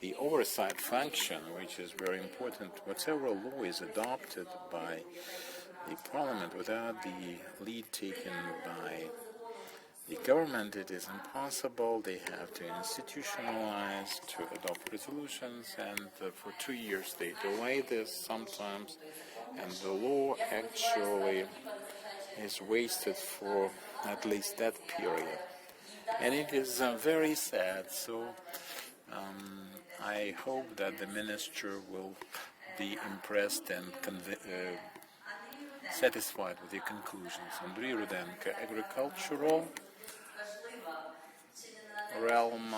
the oversight function, which is very important. Whatever law is adopted by the Parliament without the lead taken by the government, it is impossible. They have to institutionalize, to adopt resolutions, and for 2 years they delay this sometimes, and the law actually is wasted for at least that period. And it is very sad, so I hope that the minister will be impressed and satisfied with the conclusions. Андрій Руденко, agricultural realm,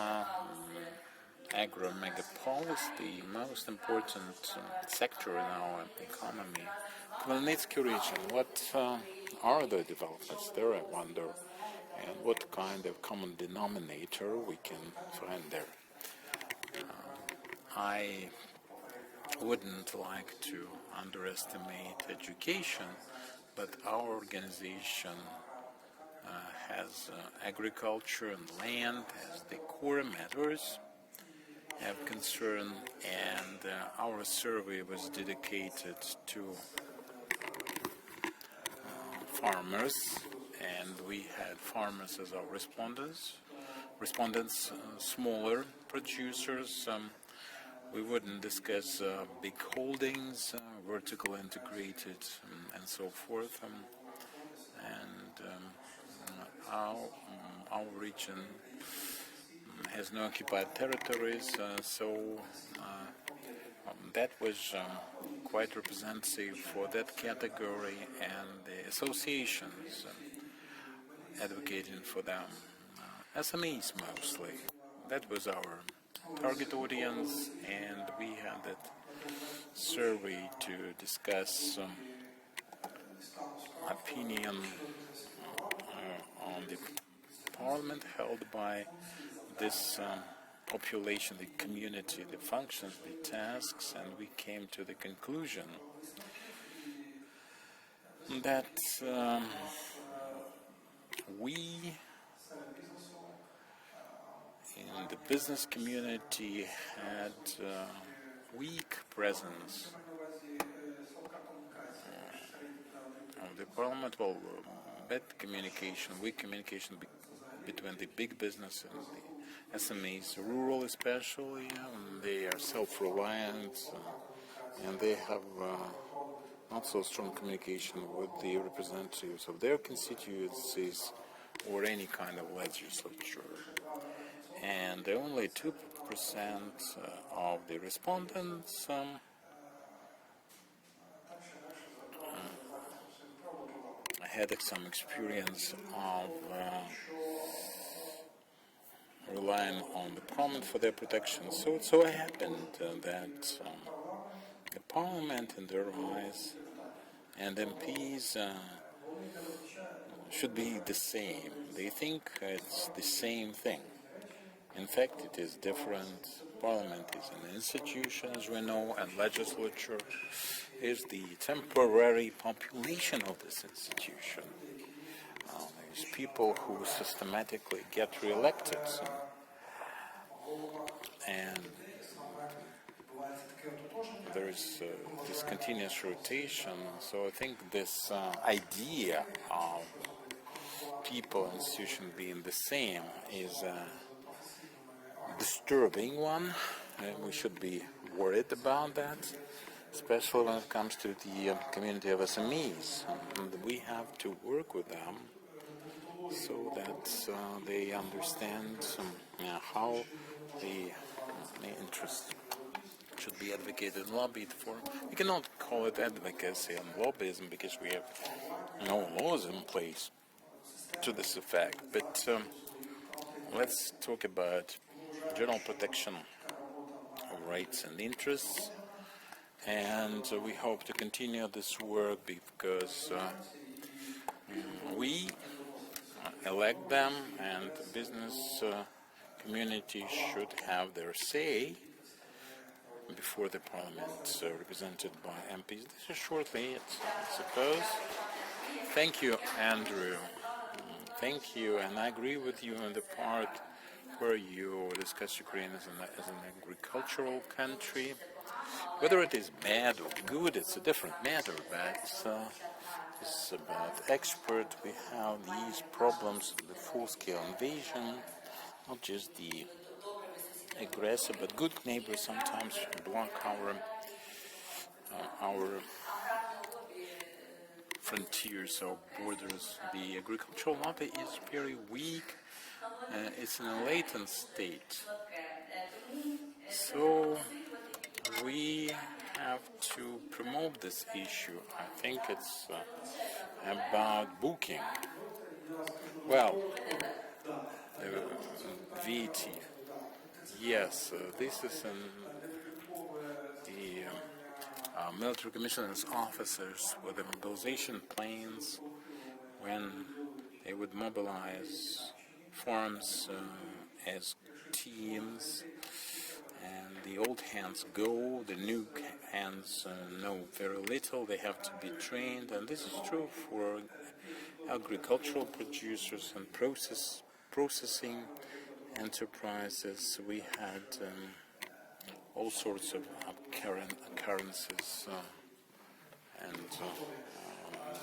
agro-megapolis, the most important sector in our economy. Khmelnytsky region, what are the developments there, I wonder, and what kind of common denominator we can find there? I wouldn't like to underestimate education, but our organization has agriculture and land as the core matters have concern, and our survey was dedicated to farmers, and we had farmers as our respondents, smaller producers. We wouldn't discuss big holdings, vertical integrated, and so forth. Our region has no occupied territories, so that was quite representative for that category, and the associations advocating for them, SMEs mostly. That was our target audience, and we had that survey to discuss opinion on the parliament held by this population, the community, the functions, the tasks, and we came to the conclusion that we in the business community had weak presence of the parliament. Well, bad communication, weak communication between the big business and the SMEs, rural especially. They are self-reliant, and they have not so strong communication with the representatives of their constituencies or any kind of legislature. And only 2% of the respondents had some experience of relying on the parliament for their protection. So it so happened that the parliament, in their eyes, and MPs should be the same. They think it's the same thing. In fact, it is different. Parliament is an institution, as we know, and legislature is the temporary population of this institution. There's people who systematically get re-elected, and there is this continuous rotation. So I think this idea of people and institution being the same is a disturbing one, and we should be worried about that, especially when it comes to the community of SMEs. And we have to work with them so that they understand how the interests should be advocated and lobbied for. We cannot call it advocacy and lobbyism because we have no laws in place to this effect. But let's talk about general protection of rights and interests. And we hope to continue this work because we elect them, and the business community should have their say before the parliament, represented by MPs. This is shortly it, I suppose. Thank you, Andrew. Thank you, and I agree with you in the part where you discuss Ukraine as an agricultural country. Whether it is bad or good, it's a different matter, but is about expert. We have these problems, the full-scale invasion, not just the aggressor, but good neighbors sometimes block our frontiers or borders. The agricultural lobby is very weak. It's in a latent state. So we have to promote this issue. I think it's about booking. Well, VAT. Yes, this is in the military commissioners' officers with the mobilization planes when they would mobilize farms as teams, and the old hands go, the new hands know very little, they have to be trained, and this is true for agricultural producers and processing enterprises. We had all sorts of occurrences and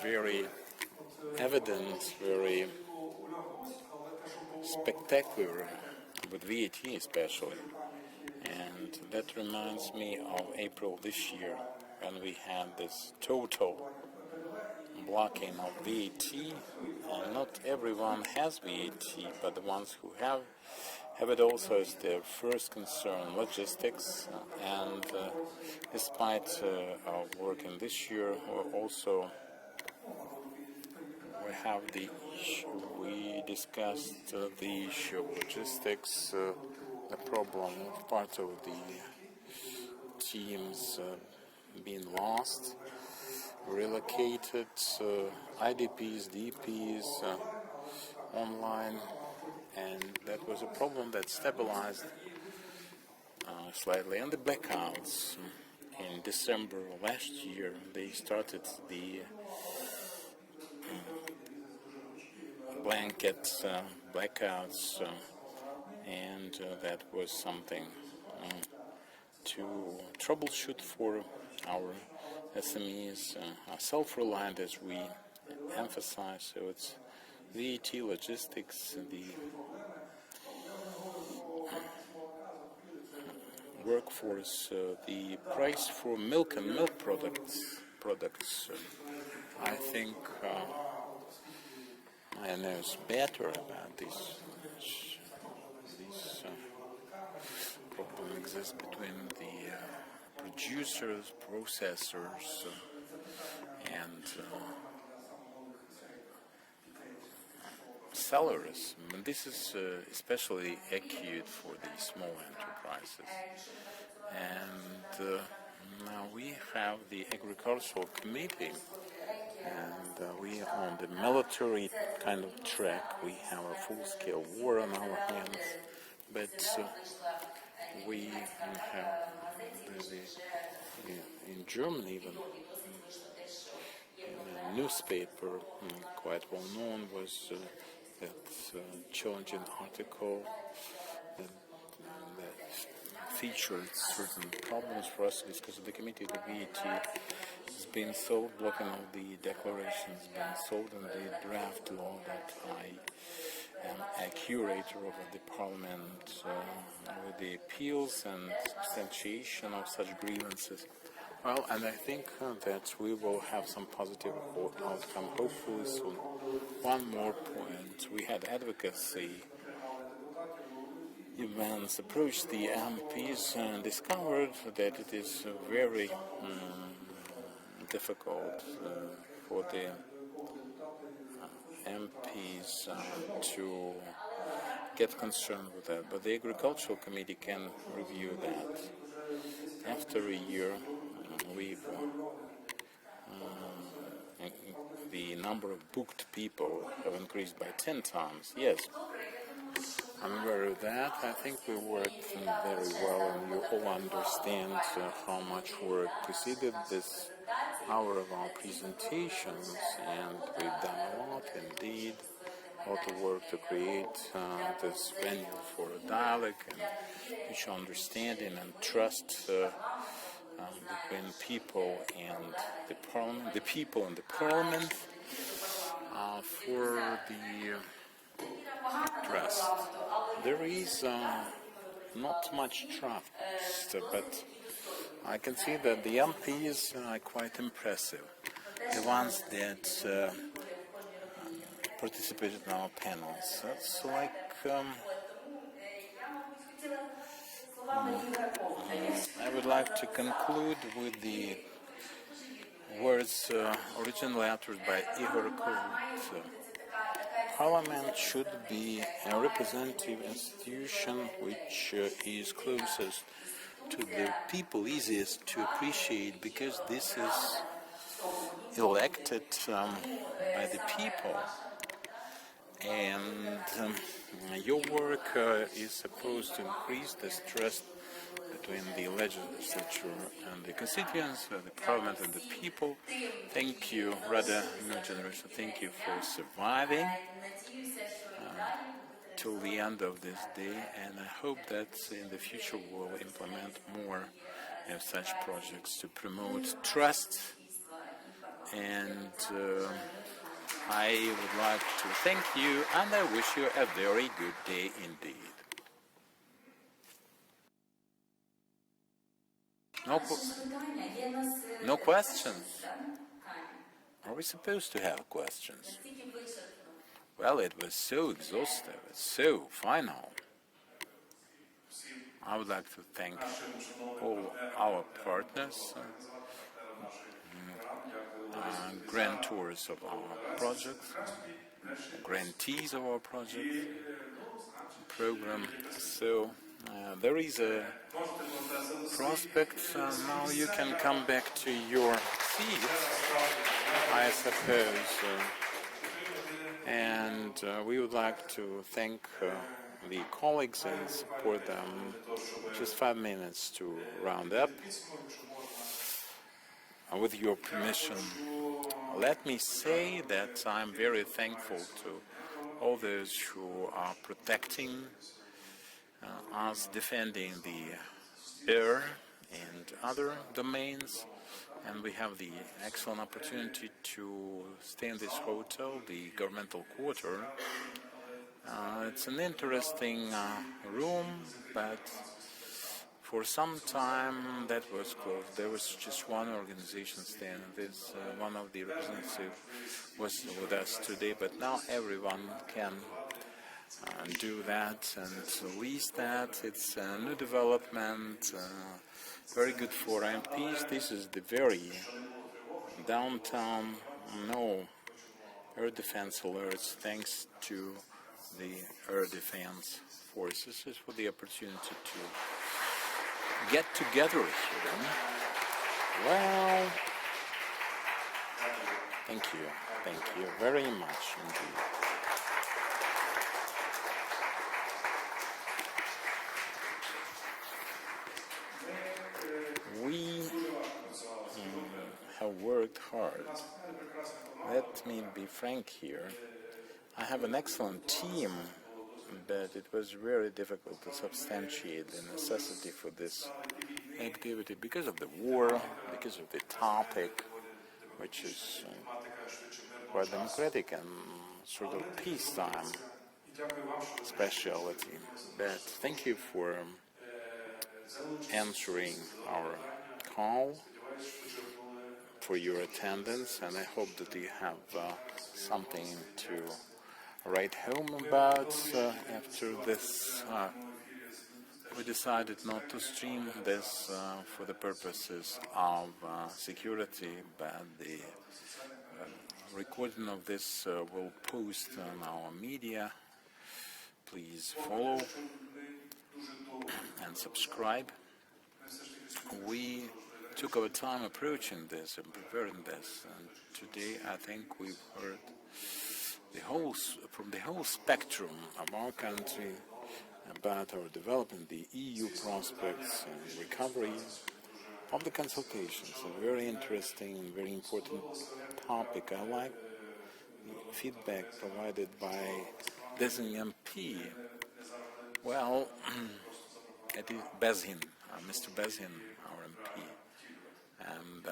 very evident, very spectacular, with VAT especially. And that reminds me of April this year, when we had this total blocking of VAT. And not everyone has VAT, but the ones who have it also as their first concern, logistics. And despite our work in this year, we have the issue. We discussed the issue of logistics, the problem of part of the teams being lost, relocated, IDPs, DPs, online, and that was a problem that stabilized slightly. And the blackouts in December last year, they started the blanket blackouts, and that was something to troubleshoot for our SMEs, self-reliant as we emphasize. So it's VAT, logistics, the workforce, the price for milk and milk products. I think I know better about this. This problem exists between the producers, processors, and sellers. And this is especially acute for the small enterprises. And now we have the agricultural committee, and we are on the military kind of track. We have a full-scale war on our hands, but we have in Germany even in a newspaper quite well known was that challenging article that featured certain problems for us because of the committee. The VAT has been solved, blocking of the declarations been solved, and the draft law that I am a curator of the parliament with the appeals and substantiation of such grievances. Well, and I think that we will have some positive outcome hopefully soon. One more point: we had advocacy events, approached the MPs and discovered that it is very difficult for the MPs to get concerned with that. But the Agricultural Committee can review that. After a year, the number of booked people have increased by 10 times. Yes, I'm aware of that. I think we worked very well, and you all understand how much work preceded this hour of our presentations, and we've done a lot indeed. A lot of work to create this venue for a dialogue and mutual understanding and trust between people and the the people in the parliament for the trust. There is not much trust, but I can see that the MPs are quite impressive. The ones that participated in our panels. That's like I would like to conclude with the words originally uttered by Igor Kovut. Parliament should be a representative institution which is closest to the people, easiest to appreciate, because this is elected by the people. And your work is supposed to increase this trust between the legislature and the constituents, the parliament and the people. Thank you, Rada, new generation. Thank you for surviving till the end of this day, and I hope that in the future we'll implement more of such projects to promote trust. And I would like to thank you, and I wish you a very good day indeed. No questions? Are we supposed to have questions? Well, it was so exhaustive, so final. I would like to thank all our partners, grantors of our project, grantees of our project program. So there is a prospect. Now you can come back to your seats, I suppose. And we would like to thank the colleagues and support them. Just 5 minutes to round up. With your permission, let me say that I'm very thankful to all those who are protecting us, defending the air and other domains. And we have the excellent opportunity to stay in this hotel, the governmental quarter. It's an interesting room, but for some time that was closed. There was just one organization staying. This one of the representatives was with us today, but now everyone can do that and lease that. It's a new development. Very good for MPs. This is the very downtown, no air defense alerts, thanks to the air defense forces. This is for the opportunity to get together here. Well, thank you very much indeed. We have worked hard. Let me be frank here. I have an excellent team, but it was very difficult to substantiate the necessity for this activity because of the war, because of the topic, which is quite democratic and sort of peacetime speciality. But thank you for answering our call, for your attendance, and I hope that you have something to write home about after this. We decided not to stream this for the purposes of security, but the recording of this will post on our media. Please follow and subscribe. We took our time approaching this and preparing this, and today I think we've heard from the whole spectrum of our country about our development, the EU prospects and recovery of the consultations. A very interesting and very important topic. I like the feedback provided by Design MP. Well, it is Bezhin, Mr. Bezhin, our MP. And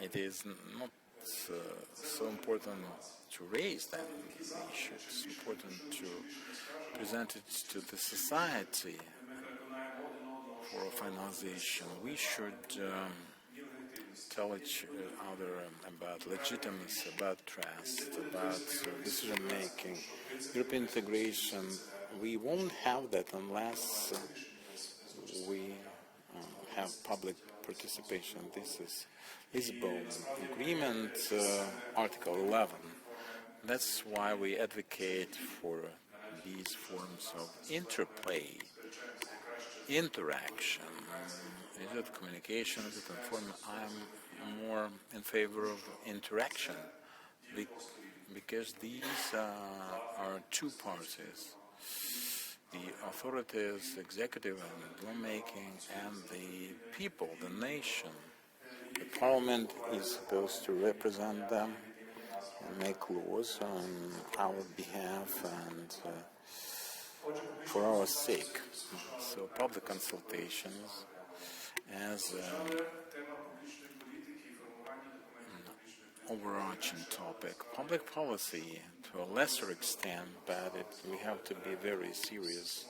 it is not so important to raise that issue. It's important to present it to the society for finalization. We should tell each other about legitimacy, about trust, about decision-making, European integration. We won't have that unless we have public participation. This is Lisbon Agreement, Article 11. That's why we advocate for these forms of interplay, interaction. Is it communication? Is it information? I'm more in favor of interaction because these are two parties. The authorities, executive and lawmaking, and the people, the nation. The parliament is supposed to represent them and make laws on our behalf and for our sake. So public consultations as overarching topic. Public policy to a lesser extent, but we have to be very serious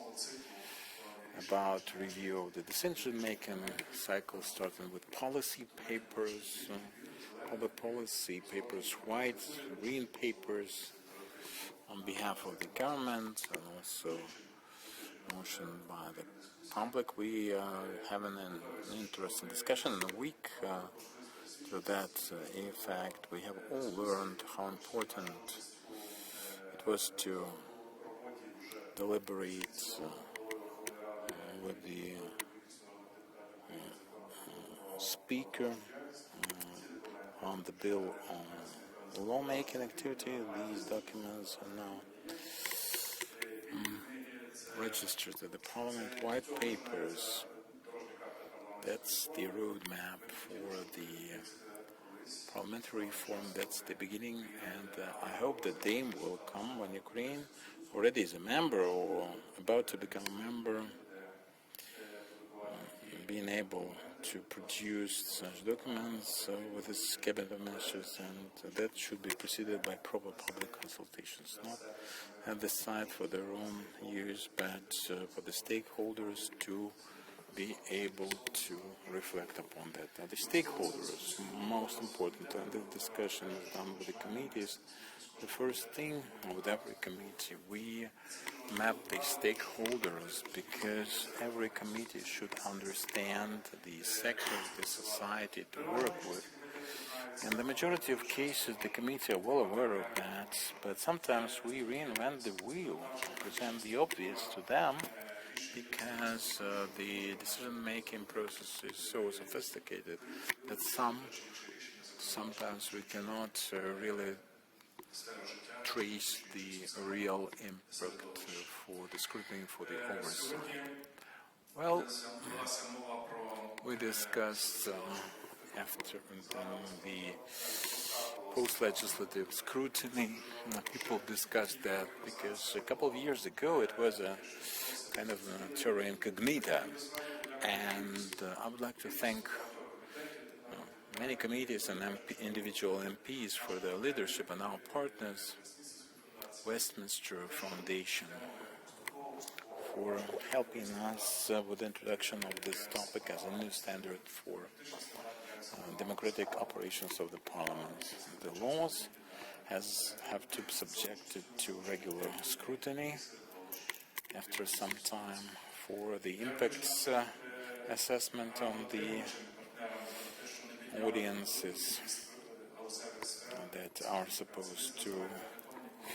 about review of the decision-making cycle, starting with policy papers, public policy papers, white, green papers on behalf of the government, and also motion by the public. We are having an interesting discussion in a week to that effect. We have all learned how important it was to deliberate with the speaker on the bill on lawmaking activity. These documents are now registered at the Parliament. White papers, that's the roadmap for the parliamentary reform. That's the beginning, and I hope that Dame will come when Ukraine already is a member or about to become a member, being able to produce such documents with its cabinet measures, and that should be preceded by proper public consultations, not at the side for their own use, but for the stakeholders to be able to reflect upon that. Now, the stakeholders, most important, and the discussion is done with the committees. The first thing with every committee, we map the stakeholders because every committee should understand the sectors, the society to work with. In the majority of cases, the committee are well aware of that, but sometimes we reinvent the wheel, present the obvious to them, because the decision-making process is so sophisticated that sometimes we cannot really trace the real impact for the scrutiny, for the oversight. Well, we discussed after the post-legislative scrutiny, people discussed that because a couple of years ago it was a kind of a terra incognita, and I would like to thank many committees and individual MPs for their leadership and our partners, Westminster Foundation, for helping us with the introduction of this topic as a new standard for democratic operations of the Parliament. The laws have to be subjected to regular scrutiny after some time for the impacts assessment on the audiences that are supposed to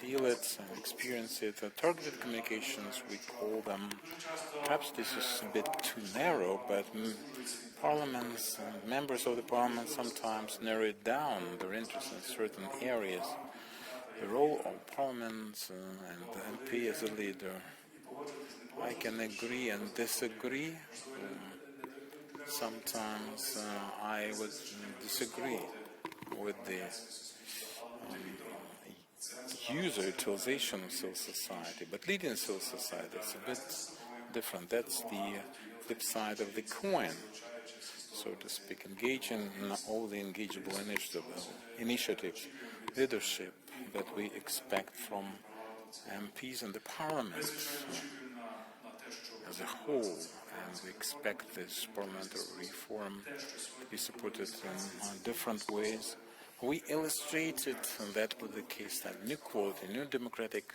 feel it and experience it. Targeted communications, we call them. Perhaps this is a bit too narrow, but parliaments and members of the parliament sometimes narrow it down their interest in certain areas. The role of parliament and the MP as a leader. I can agree and disagree. Sometimes I would disagree with the utilization of civil society, but leading civil society is a bit different. That's the flip side of the coin. so to speak, engaging in all the engageable initiatives, leadership that we expect from MPs and the Parliament as a whole, and we expect this parliamentary reform to be supported in different ways. We illustrated that with the case study, new quality, new democratic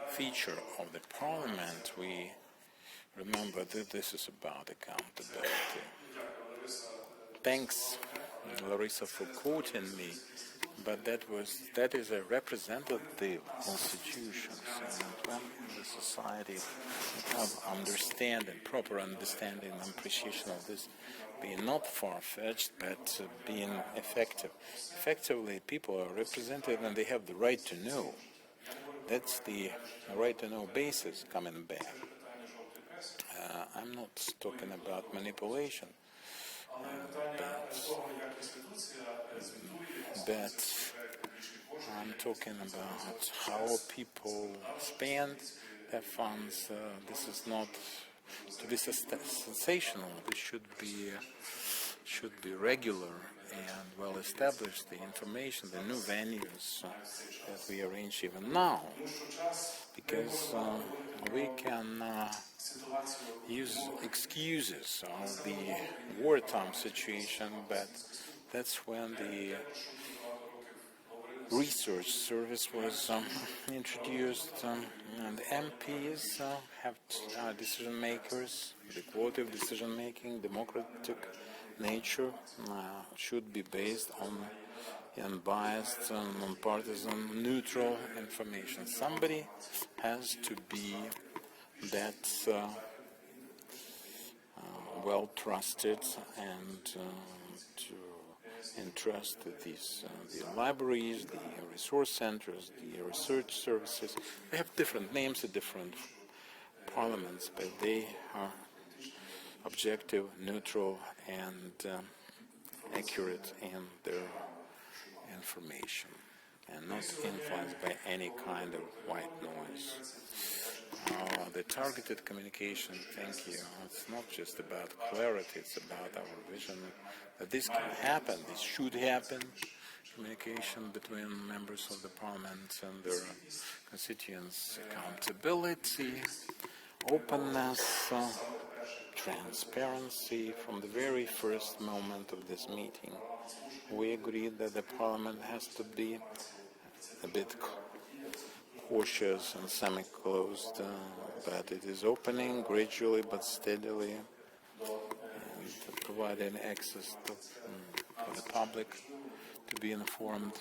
feature of the Parliament. We remember that this is about accountability. Thanks, Larissa, for quoting me, but that is a representative institution. And when in the society we have proper understanding and appreciation of this being not far-fetched, but being effective. Effectively, people are represented and they have the right to know. That's the right to know basis coming back. I'm not talking about manipulation, but I'm talking about how people spend their funds. This is not to be sensational. This should be regular and well established. The information, the new venues that we arrange even now, because we can use excuses of the wartime situation, but that's when the research service was introduced, and MPs have decision makers. The quality of decision making, democratic nature should be based on unbiased, non-partisan, neutral information. Somebody has to be that well trusted and to entrust these the libraries, the resource centers, the research services. They have different names at different parliaments, but they are objective, neutral, and accurate in their information, and not influenced by any kind of white noise. The targeted communication, thank you. It's not just about clarity, it's about our vision that this can happen, this should happen. Communication between members of the parliament and their constituents, accountability, openness, transparency. From the very first moment of this meeting, we agreed that the parliament has to be a bit cautious and semi-closed, but it is opening gradually but steadily and providing access for the public to be informed.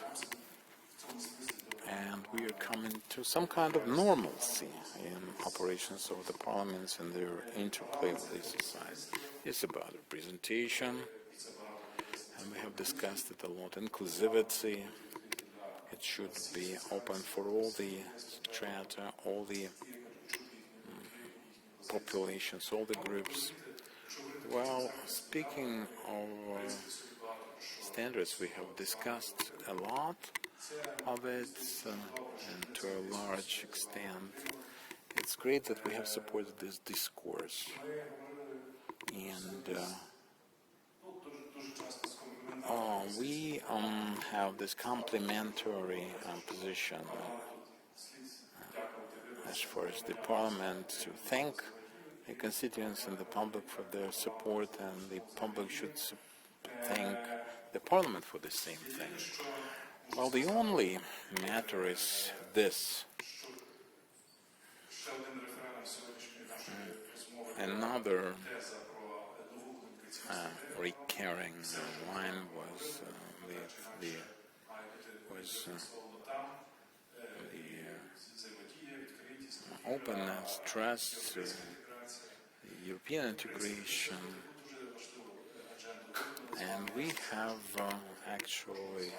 And we are coming to some kind of normalcy in operations of the parliaments and their interplay with the society. It's about representation, and we have discussed it a lot. Inclusivity. It should be open for all the strata, all the populations, all the groups. Well, speaking of standards, we have discussed a lot of it, and to a large extent. It's great that we have supported this discourse. And we have this complementary position as far as the parliament to thank the constituents and the public for their support, and the public should thank the parliament for the same thing. Well, the only matter is this. Another recurring line was the openness, trust, the European integration, and we have actually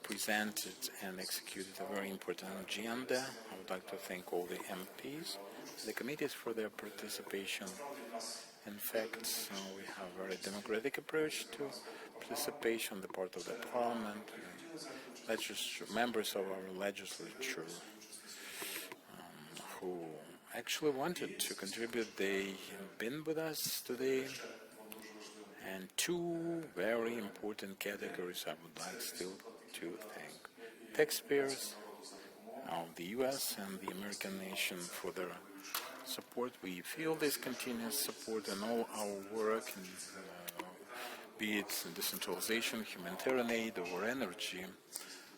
presented and executed a very important agenda. I would like to thank all the MPs, the committees for their participation. In fact, we have a very democratic approach to participation on the part of the parliament, members of our legislature who actually wanted to contribute. They have been with us today, And two very important categories I would like still to thank. Taxpayers of the US and the American nation for their support. We feel this continuous support in all our work, be it decentralization, humanitarian aid, or energy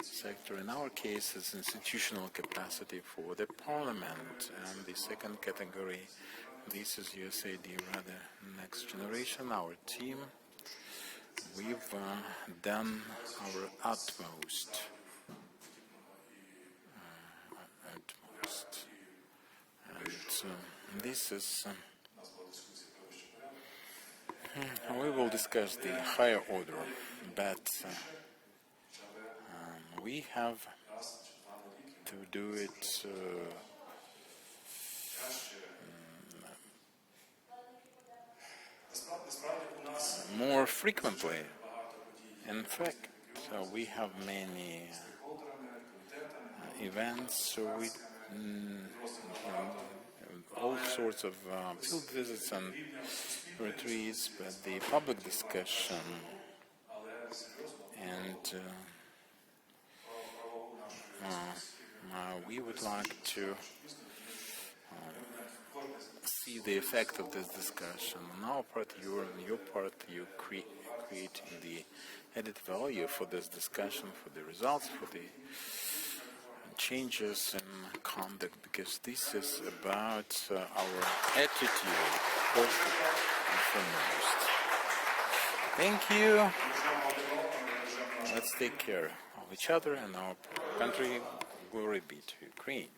sector. In our case, it's institutional capacity for the parliament. And the second category, this is USAID RADA Next Generation, our team. We've done our utmost. And this is. We will discuss the higher order, but we have to do it more frequently. In fact, we have many events, so we all sorts of field visits and retreats, but the public discussion and we would like to see the effect of this discussion. On our part, on your part, you creating the added value for this discussion, for the results, for the changes in conduct, because this is about our attitude, first and foremost. Thank you. Let's take care of each other and our country. Glory be to Ukraine.